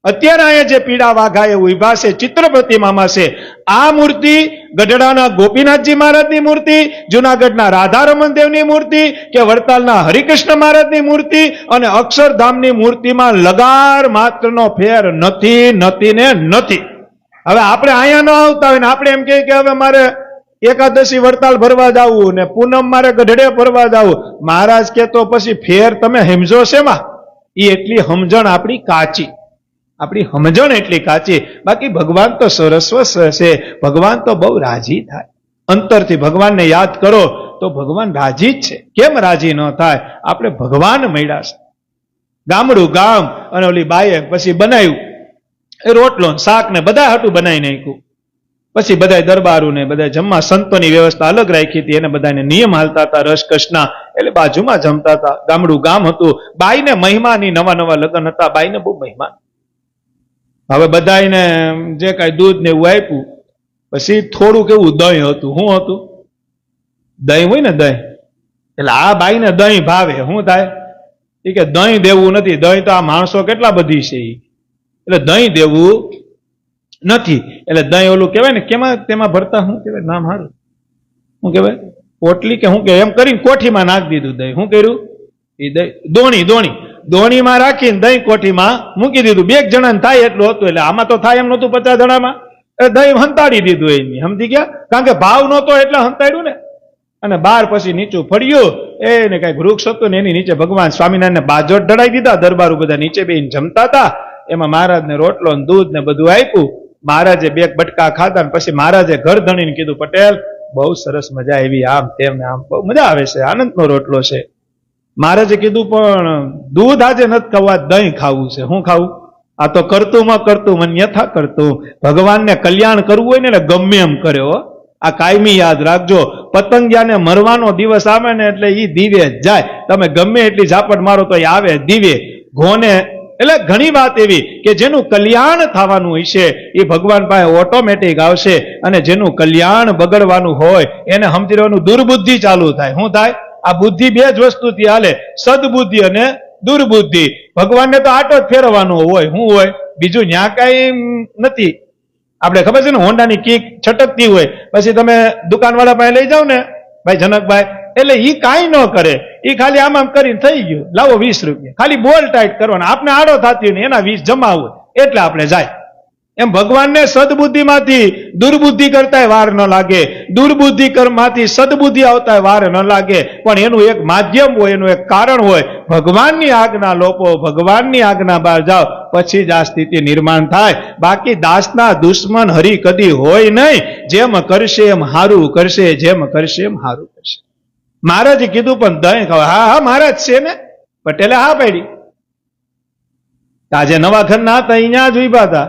અત્યારે અહીંયા જે પીડા વાઘા એ ઉભા છે ચિત્ર પ્રતિમામાં છે, આ મૂર્તિ ગઢડાના ગોપીનાથજી મહારાજની મૂર્તિ, જુનાગઢના રાધારમણ દેવની મૂર્તિ, કે વડતાલના હરિકૃષ્ણ મહારાજની મૂર્તિ અને અક્ષરધામની મૂર્તિમાં લગાર માત્રનો ફેર નથી, નથી ને નથી. હવે આપણે અહીંયા ન આવતા હોય ને આપણે એમ કહીએ કે હવે મારે એકાદશી વડતાલ ભરવા જવું ને પૂનમ મારે ગઢડે ભરવા જવું. મહારાજ કે તો પછી ફેર તમે સમજો શેમાં? એ એટલી સમજણ આપણી કાચી, આપણી સમજણ એટલી કાચી. બાકી ભગવાન તો સરસ્વ છે. ભગવાન તો બહુ રાજી થાય. અંતરથી ભગવાનને યાદ કરો તો ભગવાન રાજી જ છે. કેમ રાજી ન થાય? આપણે ભગવાન મળ્યા છે. ગામડું ગામ અને ઓલી બાઈએ પછી બનાવ્યું એ રોટલો શાક ને બધા હાટું બનાવી નાખ્યું. પછી બધા દરબારો ને બધા જમવા, સંતોની વ્યવસ્થા અલગ રાખી હતી, એને બધાને નિયમ હાલતા હતા રસકસના, એટલે બાજુમાં જમતા હતા. ગામડું ગામ હતું. બાઈને મહિમાની, નવા નવા લગ્ન હતા, બાઈને બહુ મહિમા. હવે બધાને જે કાંઈ દૂધ ને એવું આપ્યું, પછી થોડુંક એવું દહીં હતું. શું હતું? દહીં હોય ને દહીં. એટલે આ બાઈને દહીં ભાવે. શું થાય? એ કે દહીં દેવું નથી, દહીં તો આ માણસો કેટલા બધી છે, એટલે દહીં દેવું નથી. એટલે દહીં ઓલું કહેવાય ને, કેમાં તેમાં ભરતા, શું કહેવાય નામ હારું, શું કહેવાય, પોટલી કે શું કે, એમ કરીને કોઠીમાં નાખી દીધું દહીં. શું કર્યું? એ દહીં દોણીમાં રાખીને દહીં કોઠીમાં મૂકી દીધું. 2 જણાને થાય એટલું હતું. એટલે આમાં તો થાય એમ નહોતું 50 જણામાં. દહીં હંતાડી દીધું એની. સમજી ગયા? કારણ કે ભાવ નહોતો એટલે હંતાડ્યું ને. અને બહાર પછી નીચું ફળ્યું, એને કઈક વૃક્ષ હતું ને એની નીચે ભગવાન સ્વામિનારાયણ બાજોટ ઢળાઈ દીધા. દરબારો બધા નીચે બેસીને જમતા હતા. એમાં મહારાજને રોટલો ને દૂધ ને બધું આપ્યું. મહારાજે 2 બટકા ખાધા ને પછી મહારાજે ઘર ધણીને કીધું, પટેલ બહુ સરસ મજા આવી, આમ તેમ ને આમ બહુ મજા આવે છે, આનંદનો રોટલો છે. મહારાજે કીધું પણ દૂધ આજે નથી ખાવા, દહીં ખાવું છે. શું ખાવું? આ તો કરતું મન યથા કરતું. ભગવાનને કલ્યાણ કરવું હોય ને ગમે એમ કરે હો. આ કાયમી યાદ રાખજો. પતંગિયાને મરવાનો દિવસ આવે ને એટલે ઈ દીવે જ જાય. તમે ગમે એટલી ઝાપટ મારો તો એ આવે દીવે. ઘોને એટલે ઘણી વાત એવી કે જેનું કલ્યાણ થવાનું હોય છે એ ભગવાન પાસે ઓટોમેટિક આવશે, અને જેનું કલ્યાણ બગડવાનું હોય એને સમજી લેવાનું દુર્બુદ્ધિ ચાલુ થાય. શું થાય? આ બુદ્ધિ 2 જ વસ્તુથી હાલે, સદબુદ્ધિ અને દુર્બુદ્ધિ. ભગવાનને તો આટો જ ફેરવાનો હોય. શું હોય? બીજું ન્યા કઈ નથી. આપણે ખબર છે ને, હોન્ડાની કીક છટકતી હોય, પછી તમે દુકાનવાળા પાસે લઈ જાઓ ને, ભાઈ જનકભાઈ, એટલે ઈ કાંઈ ન કરે, ઈ ખાલી આમ આમ કરીને થઈ ગયું, લાવો 20 રૂપિયા, ખાલી બોલ ટાઈટ કરવાના. આપણે આડો થતી હોય ને એના 20 જમા હોય એટલે આપણે જાય. એમ ભગવાનને સદબુદ્ધિમાંથી દુર્બુદ્ધિ કરતા વાર ન લાગે, દુર્બુદ્ધિ માંથી સદબુદ્ધિ આવતા વાર ન લાગે, પણ એનું એક માધ્યમ હોય, એનું એક કારણ હોય. ભગવાનની આજ્ઞા લોપો, ભગવાનની આજ્ઞા બહાર જાઓ, પછી જ આ સ્થિતિ નિર્માણ થાય. બાકી દાસના દુશ્મન હરી કદી હોય નહીં. જેમ કરશે એમ હારું કરશે, જેમ કરશે એમ હારું કરશે. મહારાજે કીધું પણ દહીં ખાવ. હા હા મહારાજ છે ને. પટેલે હા પાડી. આજે નવા ઘરના હતા અહીંયા જ ઉભા હતા.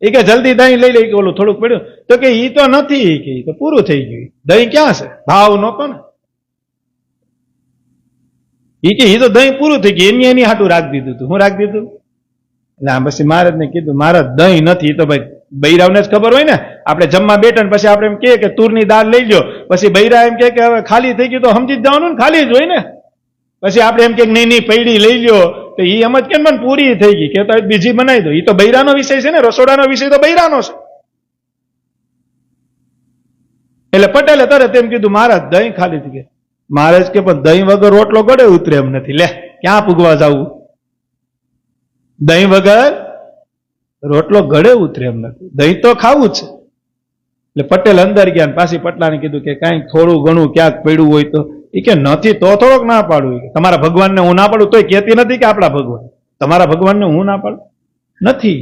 એ કે જલ્દી દહીં લઈ લઈ, ઓલું થોડુંક પડ્યું. તો કે ઈ તો નથી, કે ઈ તો પૂરું થઈ ગયું. દહીં ક્યાં છે? ભાવ નતો ને. ઈ કે ઈ તો દહીં પૂરું થઈ ગયું, એની હાટું રાખી દીધું હતું. હું રાખી દીધું? એટલે પછી મહારાજને કીધું, મહારાજ દહીં નથી. તો ભાઈ બૈરાવને જ ખબર હોય ને. આપણે જમવા બેઠા ને પછી આપણે એમ કહીએ કે તુરની દાળ લઈ લો, પછી બૈરા એમ કે હવે ખાલી થઈ ગયું, તો સમજી જ જવાનું ને, ખાલી જ હોય ને. પછી આપણે એમ કે નહીં નહીં પૈડી લઈ લ્યો, તો એ એમ જ કેમ મને પૂરી થઈ ગઈ, કે તો બીજી બનાવી દો. એ તો બૈરાનો વિષય છે ને, રસોડાનો વિષય તો બૈરાનો છે. એટલે પટેલે તરત એમ કીધું, મહારાજ દહીં ખાલી થઈ ગઈ. મહારાજ કે પણ દહીં વગર રોટલો ગળે ઉતરે એમ નથી. લે ક્યાં પૂગવા જવું? દહીં વગર રોટલો ગળે ઉતરે એમ નથી, દહીં તો ખાવું જ છે. એટલે પટેલ અંદર ગયા, પાછી પટલાને કીધું કે કાંઈ થોડું ઘણું ક્યાંક પડ્યું હોય તો. એ કે નથી તો થોડોક ના પાડું. તમારા ભગવાનને હું ના પાડું તોય કહેતી નથી કે આપણા ભગવાન, તમારા ભગવાનને હું ના પાડું નથી.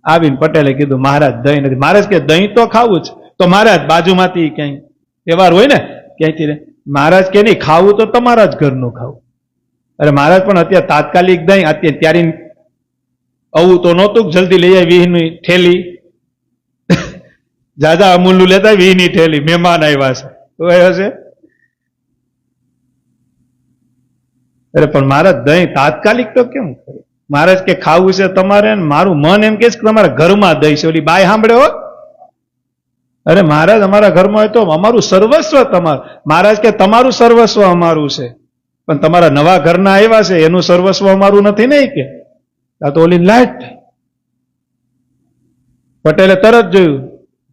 આવીને પટેલે કીધું, મહારાજ દહીં નથી. મહારાજ કે દહીં તો ખાવું જ. તો મહારાજ બાજુમાંથી ક્યાંય તહેવાર હોય ને ક્યાંયથી રે, મહારાજ કે નહીં ખાવું તો તમારા જ ઘરનું ખાવું. અરે મહારાજ પણ અત્યારે તાત્કાલિક દહીં, અત્યારે ત્યારે આવું તો નહોતું, જલ્દી લઈ આવી 20 ની થેલી. જાજા અમૂલનું લેતા 20 ની થેલી. મહેમાન આવ્યા છે તો એ હશે. અરે પણ મહારાજ દહીં તાત્કાલિક તો કેમ કરે? મહારાજ કે ખાવું છે તમારે, મારું મન એમ કે તમારા ઘરમાં દહીં છે. ઓલી બાય સાંભળે હો. અરે મહારાજ અમારા ઘરમાં હોય તો અમારું સર્વસ્વ તમારું. મહારાજ કે તમારું સર્વસ્વ અમારું છે, પણ તમારા નવા ઘરના આવ્યા છે એનું સર્વસ્વ અમારું નથી ને. કે આ તો ઓલી લાઈટ. પટેલે તરત જોયું,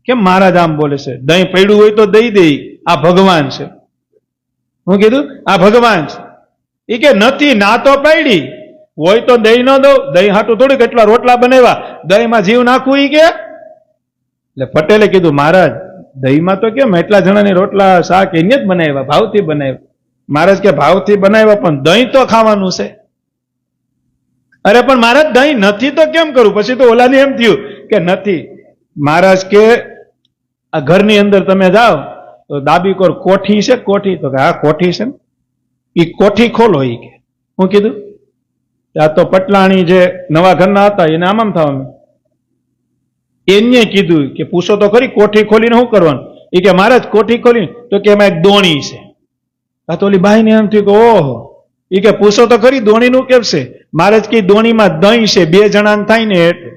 કેમ મહારાજ આમ બોલે છે? દહીં પડ્યું હોય તો દઈ દે. આ ભગવાન છે. હું કીધું આ ભગવાન છે. એ કે નથી, ના તો પડી હોય તો દહીં ન દો. દહીં હાટું થોડી કેટલા રોટલા બનાવ્યા, દહીંમાં જીવ નાખવું. ઈ કે એટલે પટેલે કીધું, મહારાજ દહીંમાં તો કેમ એટલા જણાની રોટલા શાક એને જ બનાવ્યા, ભાવથી બનાવ્યા. મહારાજ કે ભાવથી બનાવ્યા, પણ દહીં તો ખાવાનું છે. અરે પણ મહારાજ દહીં નથી તો કેમ કરું? પછી તો ઓલાને એમ થયું કે નથી. મહારાજ કે આ ઘરની અંદર તમે જાઓ તો દાબી કોર કોઠી છે, કોઠી. તો કે હા કોઠી છે ને. એ કોઠી ખોલો. એ કે હું કીધું આ તો પટલાણી જે નવા ઘરના હતા એને આમ થવાનું. એને કીધું કે પૂછો તો ખરી કોઠી ખોલીને શું કરવાનું? એ કે મહારાજ કોઠી ખોલી તો કે એમાં એક દોણી છે. આ તો ઓલી બાઈને એમ થયું કે ઓહો. એ કે પૂછો તો ખરી દોણીનું કેમ છે? મહારાજ કે દોણીમાં દહીં છે, 2 જણાને થાય ને એટલું.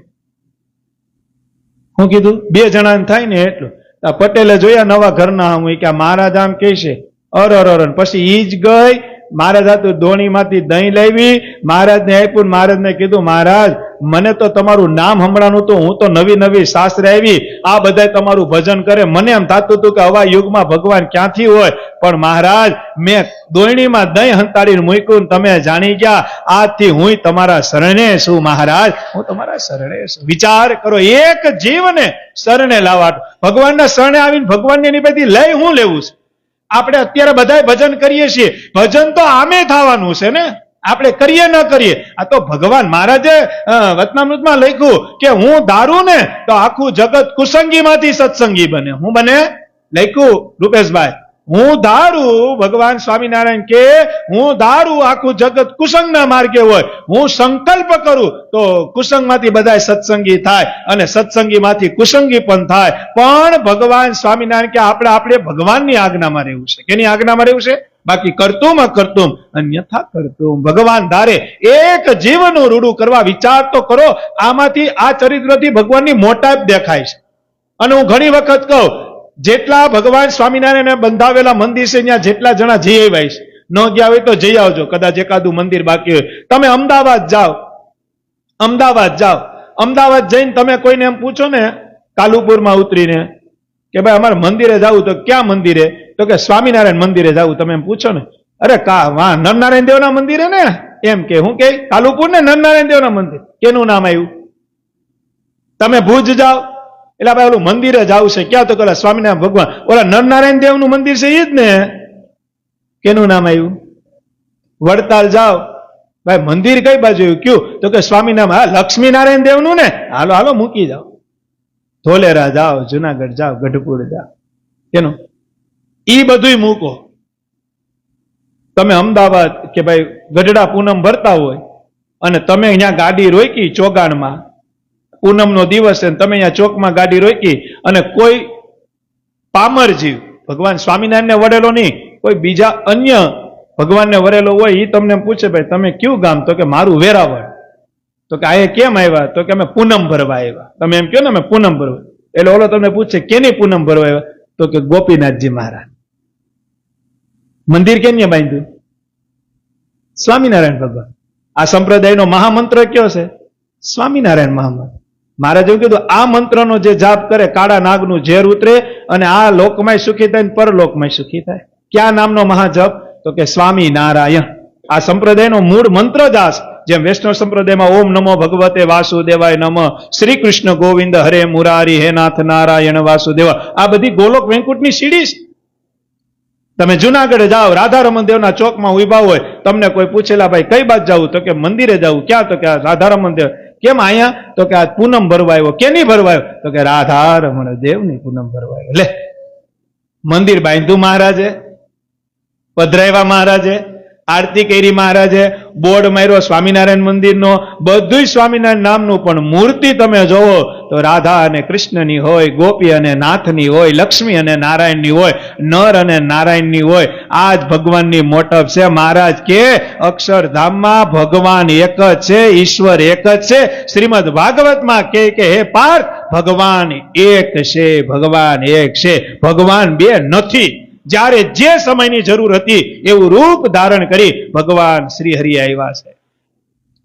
હું કીધું 2 જણાને થાય ને એટલું. પટેલે જોયા નવા ઘરના, હું કે મહારાજ આમ કે છે. અર પછી ઈ જ ગઈ. મહારાજ આ તો દોણીમાંથી દહીં લાવી, મહારાજને આપ્યું. મહારાજને કીધું, મહારાજ મને તો તમારું નામ હમણાંનું તો, હું તો નવી નવી શાસ્ત્રે આવી, આ બધા તમારું ભજન કરે. મને એમ થતું હતું કે આવા યુગમાં ભગવાન ક્યાંથી હોય, પણ મહારાજ મેં દોણીમાં દહીં હંતાડીને મૂક્યું, તમે જાણી ગયા. આજથી હું તમારા શરણે છું મહારાજ, હું તમારા શરણે છું. વિચાર કરો, એક જીવને શરણે લાવવા, ભગવાનના શરણે આવીને ભગવાનની એની બધી લઈ હું લેવું છે. આપણે અત્યારે બધા ભજન કરીએ છીએ, ભજન તો આમે થવાનું છે ને, આપણે કરીએ ન કરીએ. આ તો ભગવાન મહારાજે વચનામૃતમાં લખ્યું કે હું ધારું ને તો આખું જગત કુસંગીમાંથી સત્સંગી બને. હું બને લખ્યું રૂપેશભાઈ, હું ધારું, ભગવાન સ્વામિનારાયણ કે હું ધારું આખું જગત કુસંગના માર્ગે હોય, હું સંકલ્પ કરું તો કુસંગમાંથી બધા સત્સંગી થાય અને સત્સંગીમાંથી કુસંગી પણ થાય. પણ ભગવાન સ્વામિનારાયણ કે આપણે ભગવાનની આજ્ઞામાં રહેવું છે. કેની આજ્ઞામાં રહેવું છે? બાકી કરતુમ અકર્તુમ અન્યથા કરતુમ. ભગવાન ધારે એક જીવનું રૂડું કરવા વિચાર તો કરો. આમાંથી આ ચરિત્રથી ભગવાનની મોટાપ દેખાય છે. અને હું ઘણી વખત કહું, જેટલા ભગવાન સ્વામિનારાયણ બંધાવેલા મંદિર છે ત્યાં જેટલા જણા જઈ આવ્યા છે, ન ગયા હોય તો જઈ આવજો. કદાચ એકાદું મંદિર બાકી હોય. તમે અમદાવાદ જાઓ, અમદાવાદ જઈને તમે કોઈને એમ પૂછો ને, કાલુપુરમાં ઉતરીને કે ભાઈ અમારે મંદિરે જવું, તો ક્યાં મંદિરે? તો કે સ્વામિનારાયણ મંદિરે જવું. તમે એમ પૂછો ને, અરે વાહ નરનારાયણ દેવના મંદિરે ને, એમ કે હું કે કાલુપુર ને નરનારાયણ દેવના મંદિર. કેનું નામ આવ્યું? તમે ભુજ જાઓ એટલે ભાઈ ઓલું મંદિરે જ આવશે, ક્યાં તો પેલા સ્વામિનારાયણ ભગવાન ઓલા નરનારાયણ દેવનું મંદિર છે એ જ ને, કેનું નામ આવ્યું? વડતાલ જાઓ ભાઈ મંદિર કઈ બાજુ આવ્યું? કયું? તો કે સ્વામિનારાયણ, હા લક્ષ્મીનારાયણ દેવનું ને, હાલો હાલો મૂકી જાઓ. ધોલેરા જાઓ, જુનાગઢ જાઓ, ગઢપુર જાઓ, કેનું? ઈ બધુંય મૂકો. તમે અમદાવાદ કે ભાઈ ગઢડા પૂનમ ભરતા હોય અને તમે અહીંયા ગાડી રોકી ચોગાણમાં, પૂનમનો દિવસ છે, તમે અહીંયા ચોકમાં ગાડી રોકી અને કોઈ પામર જીવ, ભગવાન સ્વામિનારાયણને વરેલો નહીં, કોઈ બીજા અન્ય ભગવાનને વરેલો હોય, એ તમને પૂછે ભાઈ તમે કયું ગામ? તો કે મારું વેરાવળ. તો કે આ કેમ આવ્યા? તો કે અમે પૂનમ ભરવા આવ્યા. તમે એમ કહો ને અમે પૂનમ ભરવા, એટલે ઓલો તમને પૂછે કેની પૂનમ ભરવા આવ્યા? તો કે ગોપીનાથજી મહારાજ. મંદિર કેને બાંધ્યું? સ્વામિનારાયણ ભગવાન. આ સંપ્રદાયનો મહામંત્ર કયો છે? સ્વામિનારાયણ મહામંત્ર. મહારાજ એવું કીધું આ મંત્રનો જે જાપ કરે કાળા નાગનું ઝેર ઉતરે અને આ લોકમાં સુખી થાય ને પરલોકમાં સુખી થાય. ક્યાં નામનો મહાજપ? તો કે સ્વામિનારાયણ. આ સંપ્રદાયનો મૂળ મંત્ર જ આ છે. જેમ વૈષ્ણવ સંપ્રદાયમાં ઓમ નમો ભગવતે વાસુદેવાય નમઃ, શ્રી કૃષ્ણ ગોવિંદ હરે મુરારી, હે નાથ નારાયણ વાસુદેવા, આ બધી ગોલોક વૈકુંઠની સીડી છે. તમે જુનાગઢ જાઓ, રાધારમણ દેવના ચોકમાં ઉભા હોય, તમને કોઈ પૂછેલા ભાઈ કઈ બાજુ જવું? તો કે મંદિરે જવું. ક્યાં? તો કે રાધારમણ દેવ. કેમ અહીંયા? તો કે આ પૂનમ ભરવા આવ્યો. કેની ભરવા આવ્યો? તો કે રાધારમણ દેવની પૂનમ ભરવા આવ્યો. લે, મંદિર બાંધ્યું મહારાજે, પધરાવ્યા મહારાજે, આરતી કરી મહારાજે, બોર્ડ માર્યો સ્વામિનારાયણ મંદિરનો, બધું સ્વામિનારાયણ નામનું, પણ મૂર્તિ તમે જોવો તો રાધા અને કૃષ્ણની હોય, ગોપી અને નાથની હોય, લક્ષ્મી અને નારાયણની હોય, નર અને નારાયણની હોય. આ જ ભગવાનની મોટપ છે. મહારાજ કે અક્ષરધામમાં ભગવાન એક જ છે, ઈશ્વર એક જ છે. શ્રીમદ ભાગવતમાં કે હે પાર્થ, ભગવાન એક છે, ભગવાન એક છે, ભગવાન બે નથી. જ્યારે જે સમયની જરૂર હતી એવું રૂપ ધારણ કરી ભગવાન શ્રી હરિ આવ્યા છે.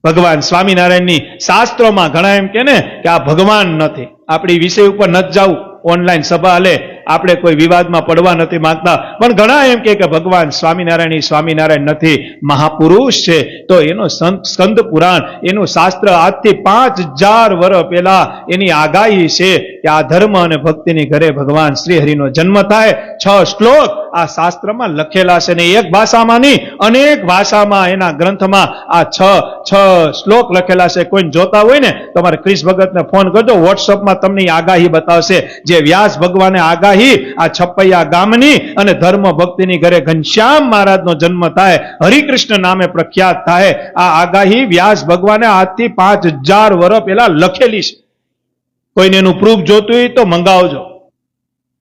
ભગવાન સ્વામિનારાયણની શાસ્ત્રોમાં ઘણા એમ કે ને કે આ ભગવાન નથી. આપણી વિષય ઉપર નથી જવું, ઓનલાઈન સભા હાલે, આપણે કોઈ વિવાદમાં પડવા નથી માંગતા, પણ ઘણા એમ કે ભગવાન સ્વામિનારાયણ નથી, મહાપુરુષ છે. તો એનો સ્કંદ પુરાણ, એનું શાસ્ત્ર આજથી 5000 વર્ષ પહેલા એની આગાહી છે કે આ ધર્મ અને ભક્તિની ઘરે ભગવાન શ્રી હરિનો જન્મ થાય. 6 શ્લોક આ શાસ્ત્રમાં લખેલા છે ને એક ભાષામાં નહીં, અનેક ભાષામાં એના ગ્રંથમાં આ 6 શ્લોક લખેલા છે. કોઈને જોતા હોય ને તમારે ક્રિશ ભગતને ફોન કરજો, વોટ્સઅપમાં તમને આગાહી બતાવશે. જે વ્યાસ ભગવાને આગાહી આ છપૈયા ગામની અને ધર્મ ભક્તિની ઘરે ઘનશ્યામ મહારાજનો જન્મ થાય, હરિકૃષ્ણ નામે પ્રખ્યાત થાય, આ આગાહી વ્યાસ ભગવાને આજથી 5000 વર્ષ પહેલા લખેલી છે. કોઈને એનું પ્રૂફ જોતું હોય તો મંગાવજો.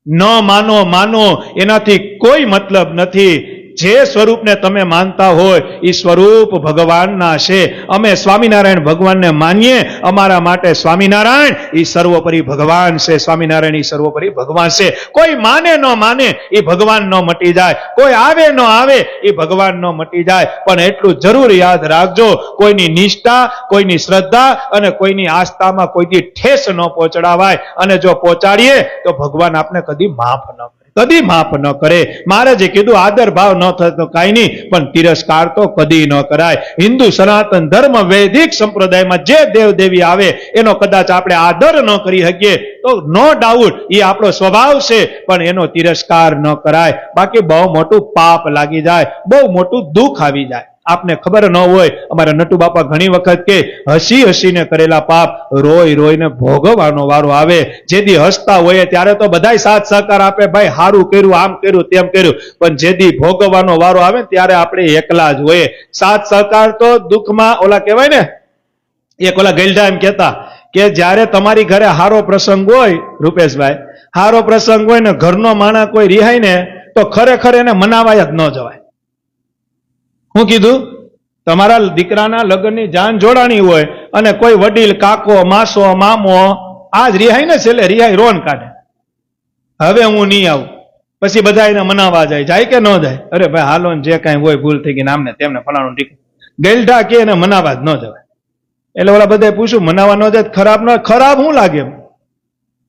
ન માનો, એનાથી કોઈ મતલબ નથી. જે સ્વરૂપને તમે માનતા હોય એ સ્વરૂપ ભગવાનના છે. અમે સ્વામિનારાયણ ભગવાનને માનીએ, અમારા માટે સ્વામિનારાયણ એ સર્વોપરી ભગવાન છે. સ્વામિનારાયણ એ સર્વોપરી ભગવાન છે. કોઈ માને ન માને એ ભગવાન ન મટી જાય, કોઈ આવે ન આવે એ ભગવાન ન મટી જાય. પણ એટલું જરૂર યાદ રાખજો, કોઈની નિષ્ઠા, કોઈની શ્રદ્ધા અને કોઈની આસ્થામાં કોઈથી ઠેસ ન પહોંચડાવાય. અને જો પહોંચાડીએ તો ભગવાન આપને કદી માફ ન કરે, કદી માફ ન કરે. મહારાજે કીધું આદર ભાવ ન થાય તો કાંઈ નહીં, પણ તિરસ્કાર તો કદી ન કરાય. હિન્દુ સનાતન ધર્મ વૈદિક સંપ્રદાયમાં જે દેવ દેવી આવે એનો કદાચ આપણે આદર ન કરી શકીએ તો નો ડાઉટ એ આપણો સ્વભાવ છે, પણ એનો તિરસ્કાર ન કરાય. બાકી બહુ મોટું પાપ લાગી જાય, બહુ મોટું દુઃખ આવી જાય. આપને ખબર ન હોય, અમારા નટુ બાપા ઘણી વખત કે હસી હસીને કરેલા પાપ રોઈને ભોગવવાનો વારો આવે. જેથી હસતા હોય ત્યારે તો બધાય સાથ સહકાર આપે, ભાઈ સારું કર્યું, આમ કર્યું, તેમ કર્યું, પણ જેથી ભોગવવાનો વારો આવે ત્યારે આપણે એકલા જ હોઈએ. સાથ સહકાર તો દુઃખમાં, ઓલા કહેવાય ને, એક ઓલા ગઈલડા એમ કહેતા કે જ્યારે તમારી ઘરે હારો પ્રસંગ હોય, રૂપેશભાઈ, હારો પ્રસંગ હોય ને ઘરનો માણસ કોઈ રિહાય ને તો ખરેખર એને મનાવાય જ ન જવાય. હું કીધું? તમારા દીકરાના લગ્નની જાન જોડાણી હોય અને કોઈ વડીલ, કાકો, માસો, મામો આજ રિહાય ને છેલ્લે રિહાય રોન કાઢે, હવે હું નહીં આવું. પછી બધા એને મનાવા જાય કે ન જાય? અરે ભાઈ હાલો ને, જે કાંઈ હોય ભૂલ થઈ ગઈ, નામને તેમને ફલાણું ઠીક. ગેલઢા કે એને મનાવા જ ન જવાય. એટલે ઓલા બધા પૂછ્યું મનાવા ન જાય ખરાબ ન? ખરાબ શું લાગે?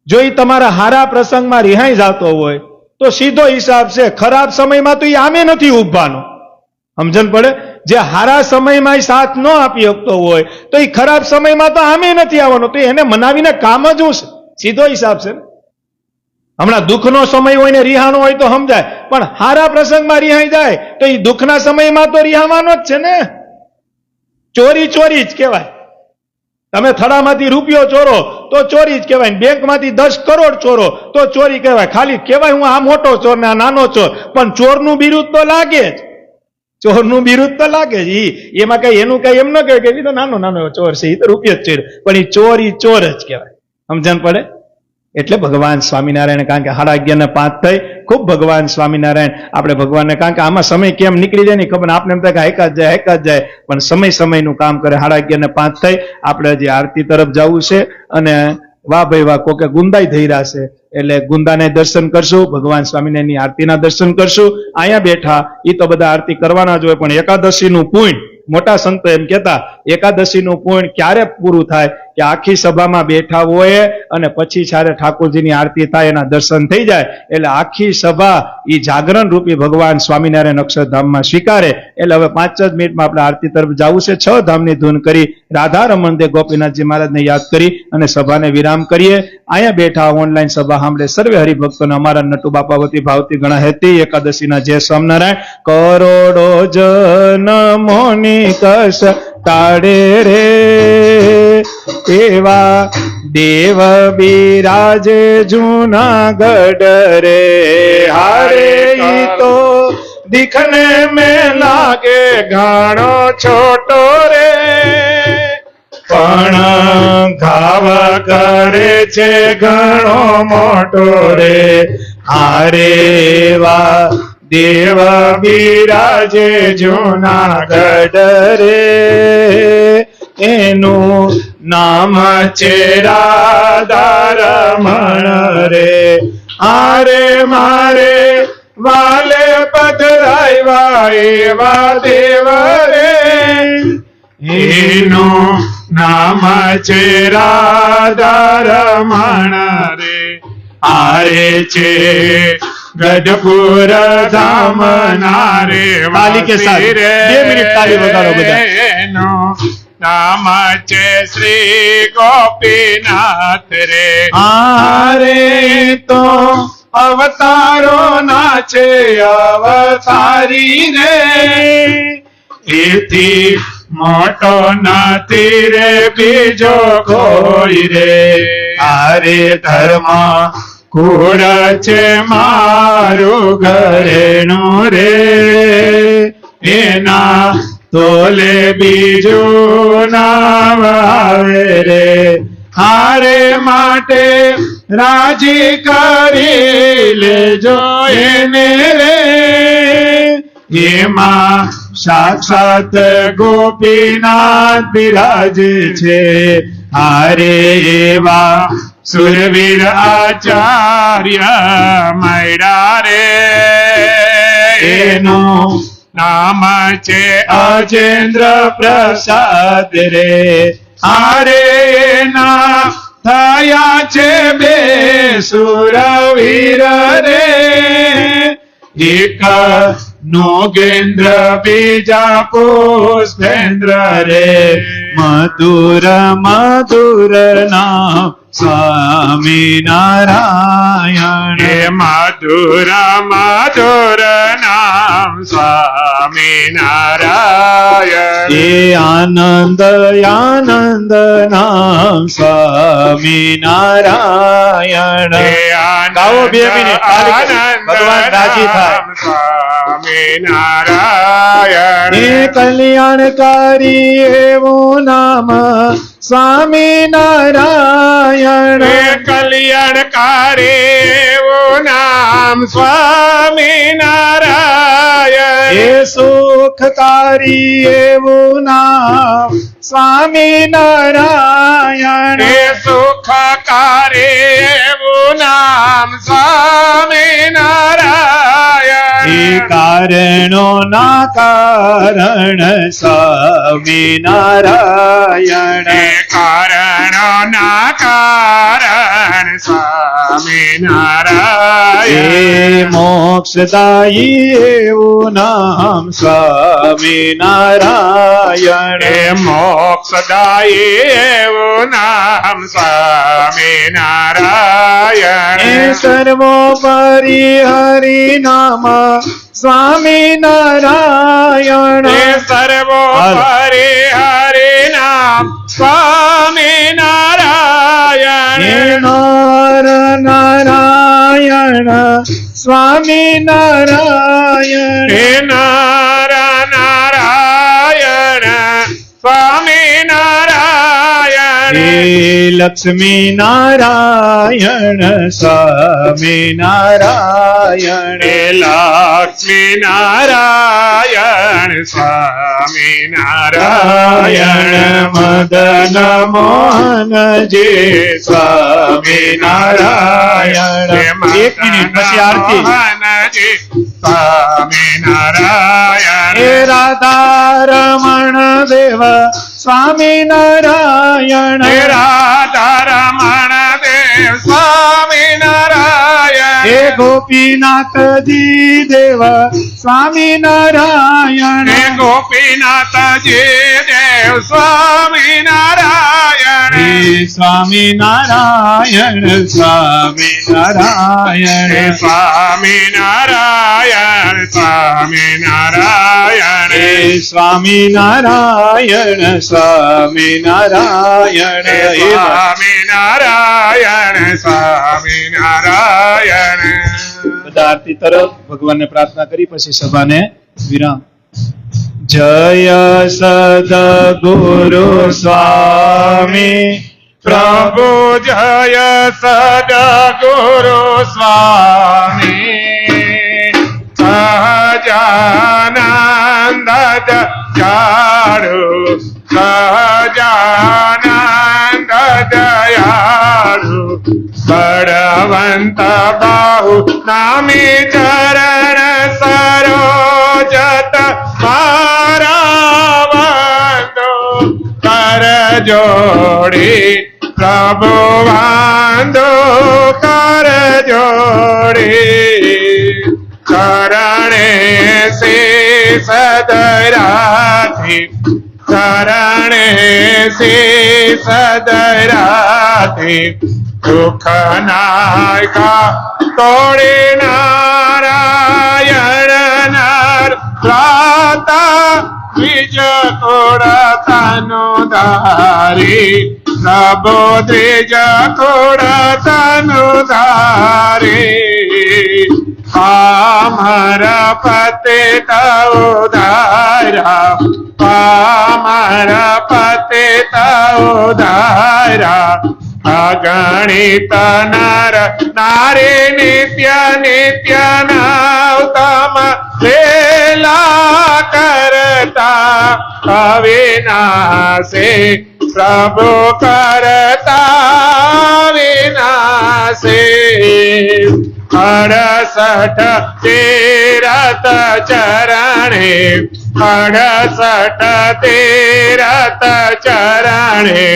જો એ તમારા હારા પ્રસંગમાં રિહાઈ જતો હોય તો સીધો હિસાબ છે, ખરાબ સમયમાં તો એ આમે નથી ઉભવાનો. સમજણ પડે? જે હારા સમયમાં સાથ ન આપી શકતો હોય તો એ ખરાબ સમયમાં તો આમે નથી આવવાનો, તો એને મનાવીને કામ જ હું છે. સીધો હિસાબ છે ને. હમણાં દુઃખનો સમય હોય ને રિહાણો હોય તો સમજાય, પણ હારા પ્રસંગમાં રિહાઈ જાય તો એ દુઃખના સમયમાં તો રિહાવાનો જ છે ને. ચોરી ચોરી જ કહેવાય. તમે થડામાંથી રૂપિયો ચોરો તો ચોરી જ કહેવાય, બેંકમાંથી 10 કરોડ ચોરો તો ચોરી કહેવાય. ખાલી કહેવાય હું આ મોટો ચોર ને આ નાનો ચોર, પણ ચોરનું બિરુદ તો લાગે જ. ચોરનું બિરુદ તો લાગે જ. એમાં કઈ એનું કઈ એમ ન કહે કે એ તો નાનો નાનો ચોર છે, એ તો રૂપિયો જ ચોર, પણ એ ચોર જ કહેવાય. સમજણ પડે? એટલે ભગવાન સ્વામિનારાયણ, કારણ કે 11:30 થઈ, ખૂબ ભગવાન સ્વામિનારાયણ આપણે ભગવાનને, કારણ કે આમાં સમય કેમ નીકળી જાય નહીં ખબર, આપણે એમ થાય કે હેકા જ જાય, પણ સમય સમયનું કામ કરે. 11:30 થઈ, આપણે હજી આરતી તરફ જવું છે, અને વાહ ભાઈ વાહ, કોકે ગુંદાઈ થઈ રહ્યા છે, એટલે ગુંદાને દર્શન કરશું, ભગવાન સ્વામિનારાયણની આરતીના દર્શન કરશું. અહીંયા બેઠા એ તો બધા આરતી કરવાના જ હોય, પણ એકાદશીનું પુણ્ય, મોટા સંતો એમ કહેતા, એકાદશીનું પુણ્ય ક્યારે પૂરું થાય કે આખી સભામાં બેઠા હોય અને પછી જ્યારે ઠાકોરજીની આરતી થાય એના દર્શન થઈ જાય, એટલે આખી સભા એ જાગરણ રૂપી ભગવાન સ્વામિનારાયણ અક્ષરધામમાં સ્વીકારે. એટલે હવે 5 જ મિનિટમાં આપણે આરતી તરફ જવું છે. 6 ધામની ધૂન કરી રાધા રમણ દેવ ગોપીનાથજી મહારાજને યાદ કરી અને સભાને વિરામ કરીએ. અહીંયા બેઠા ઓનલાઈન સભા સાંભળે સર્વે હરિભક્તોને અમારા નટુ બાપા વતી ભાવતી ગણા હેતી એકાદશીના જય સ્વામિનારાયણ. કરોડો જનમોની કશ તાડે રે, એવા દેવ બિરાજે જૂનાગઢ રે. હારે ઈ તો દિખને में લાગે ઘણો છોટો રે, પણ ઘાવ કરે છે ઘણો મોટો રે. હારે એવા દેવ બિરાજે જૂનાગઢ રે, એનું નામ છે રાધા રમણ રે. હારે મારે વાલે પધરાવ્યા એવા દેવ રે, એનું નામ છે રાધા રમણ રે. હારે છે ગઢપુર ધામ નારે તાલી કે સાથ 2 મિનિટ તાલી વગાડો બધા. એનું નામ છે શ્રી ગોપીનાથ રે. આરે તો અવતારો ના છે અવતારી રે, એથી મોટો નથી રે બીજો કોઈ રે. આરે ધર્મ કુળ છે મારું ઘરેણું રે, એના તોલે બીજું નામ આવે રે. હારે માટે રાજી કરી લેજો એને રે, એમાં સાક્ષાત ગોપીનાથ બિરાજે છે. હારે એવા સુરવીર આચાર્ય મૈડા રે, એનું નામ છે અજેન્દ્ર પ્રસાદ રે. હારે ના થયા છે 2 સુરવીર રે, એક નોગેન્દ્ર બીજા પુષ્પેન્દ્ર રે. મધુર મધુર નામ સ્વામિનારાયણ, મધુર મધુર નામ સ્વામિનારાયણ. એ આનંદ આનંદ નામ સ્વામિનારાયણ. ગાઓ 2 મિનિટ, ભગવાન રાજી થાય. સ્વામિનારાયણ. એ કલ્યાણકારી એવું નામ સ્વામિનારાયણ. કલ્યાણકારી એવું નામ સ્વામિનારાયણ. એ સુખકારી એવું નામ સ્વામિનારાયણ. એ સુખકારી એવું નામ સ્વામિનારાયણ. એ કારણો ના કારણ સ્વામિનારાયણ. એ કારણો ના કારણ સ્વામિનારાયણ. મોક્ષદાયી એવું નામ સ્વામિનારાયણ. એ મોક્ષદાયી એવું નામ સ્વામિનારાયણ. એ સર્વોપરી હરિ નામ સ્વામિનારાયણ. એ સર્વોપરી હરિ નામ સ્વામિનારાયણ. હે નર નારાયણ સ્વામિનારાયણ. હે નર નારાયણ સ્વામિનારાયણ. હે લક્ષ્મી નારાયણ સ્વામિનારાયણ. હે લક્ષ્મી નારાયણ સ્વામિનારાયણ. મદન મોહન જે સ્વામિનારાયણ. એક મિનિટ પછી આરતી. મોહનજી સ્વામિનારાયણ. હે રાધા રમણ દેવ સ્વામિનારાયણ. હે રાધા રમણ દેવ સ્વામિનારાયણ. હે ગોપીનાથજી દેવ સ્વામિનારાયણ. હે ગોપીનાથજી દેવ સ્વામિનારાયણ. હે સ્વામિનારાયણ સ્વામિનારાયણ. હે સ્વામિનારાયણ સ્વામિનારાયણ. હે સ્વામિનારાયણ સ્વામિનારાયણ. હે સ્વામિનારાયણ સ્વામિનારાયણ. બધા આરતી તરફ ભગવાનને પ્રાર્થના કરી પછી સભાને વિરામ. જય સદગુરુ સ્વામી પ્રભુ જય સદગુરુ સ્વામી. સહજાનંદ દયાળુ સહજાનંદ દયાળુ બળવંત બાહુ નામી ચરણ સરોજત મારા વંદો કર જોડી પ્રભુ વાંદો કર જોડી. ચરણે સે સદરાથી ચરણે સે સદરાથી દુઃખ નાયકા તોડે નારાયણ નર રાતા વિજ તોડા તનો ધારી પ્રભુ દ્વિજ તોડા તનો ધારી. પામર પતે તૌધારા પામર પતે તૌધારા. અગણિત નર નારી નિત્ય નિત્ય નવતમ લીલા કરતા અવિનાશે પ્રભુ કરતા વિનાશે. 68 તીરથ ચરણે 68 તીરથ ચરણે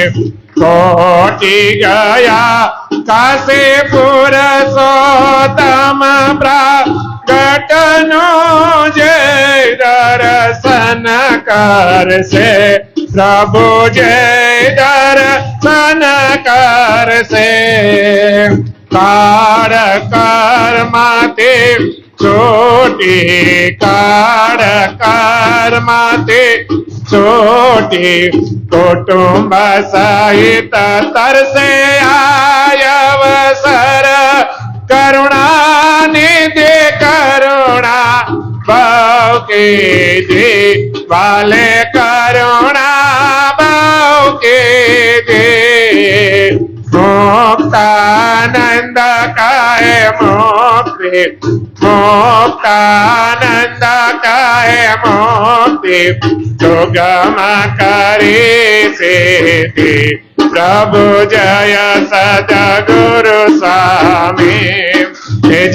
કોટી ગયા કાશી પુરુષોત્તમ પ્રગટનો જય દર્શન કરશે પ્રભુ જય દર્શન કરશે. કાળ કર્મથી છોટી કાળ કર્મથી છોટી કુટુંબ સહિત તરસે આયવસર કરુણા નિધિ કરુણા ભાવ કે દે વાલે કરુણા ભાવ કે દે. મુક્તાનંદ કાય મુક્તિ મુક્તાનંદ કાય મુક્તિ સુગમ કરી સિદ્ધિ પ્રભુ જય સદગુરુ સ્વામી.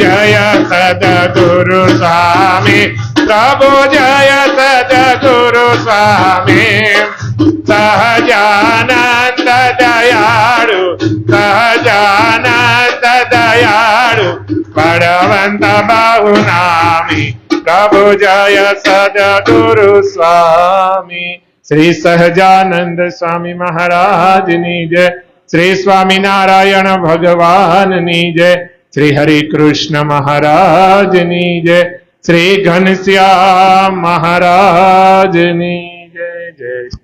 જય સદગુરુ સ્વામી પ્રભુ જય સદગુરુ સ્વામી. સહજાનંદ દયાળુ સહજાનંદ દયાળુ મારું બળવંત બાહુ નામી પ્રભુ જય સદગુરુ સ્વામી શ્રી સહજાનંદ સ્વામી મહારાજની જય શ્રી સ્વામિનારાયણ ભગવાનની જય શ્રી હરિ કૃષ્ણ મહારાજની જય શ્રી ઘનશ્યામ મહારાજની જય જય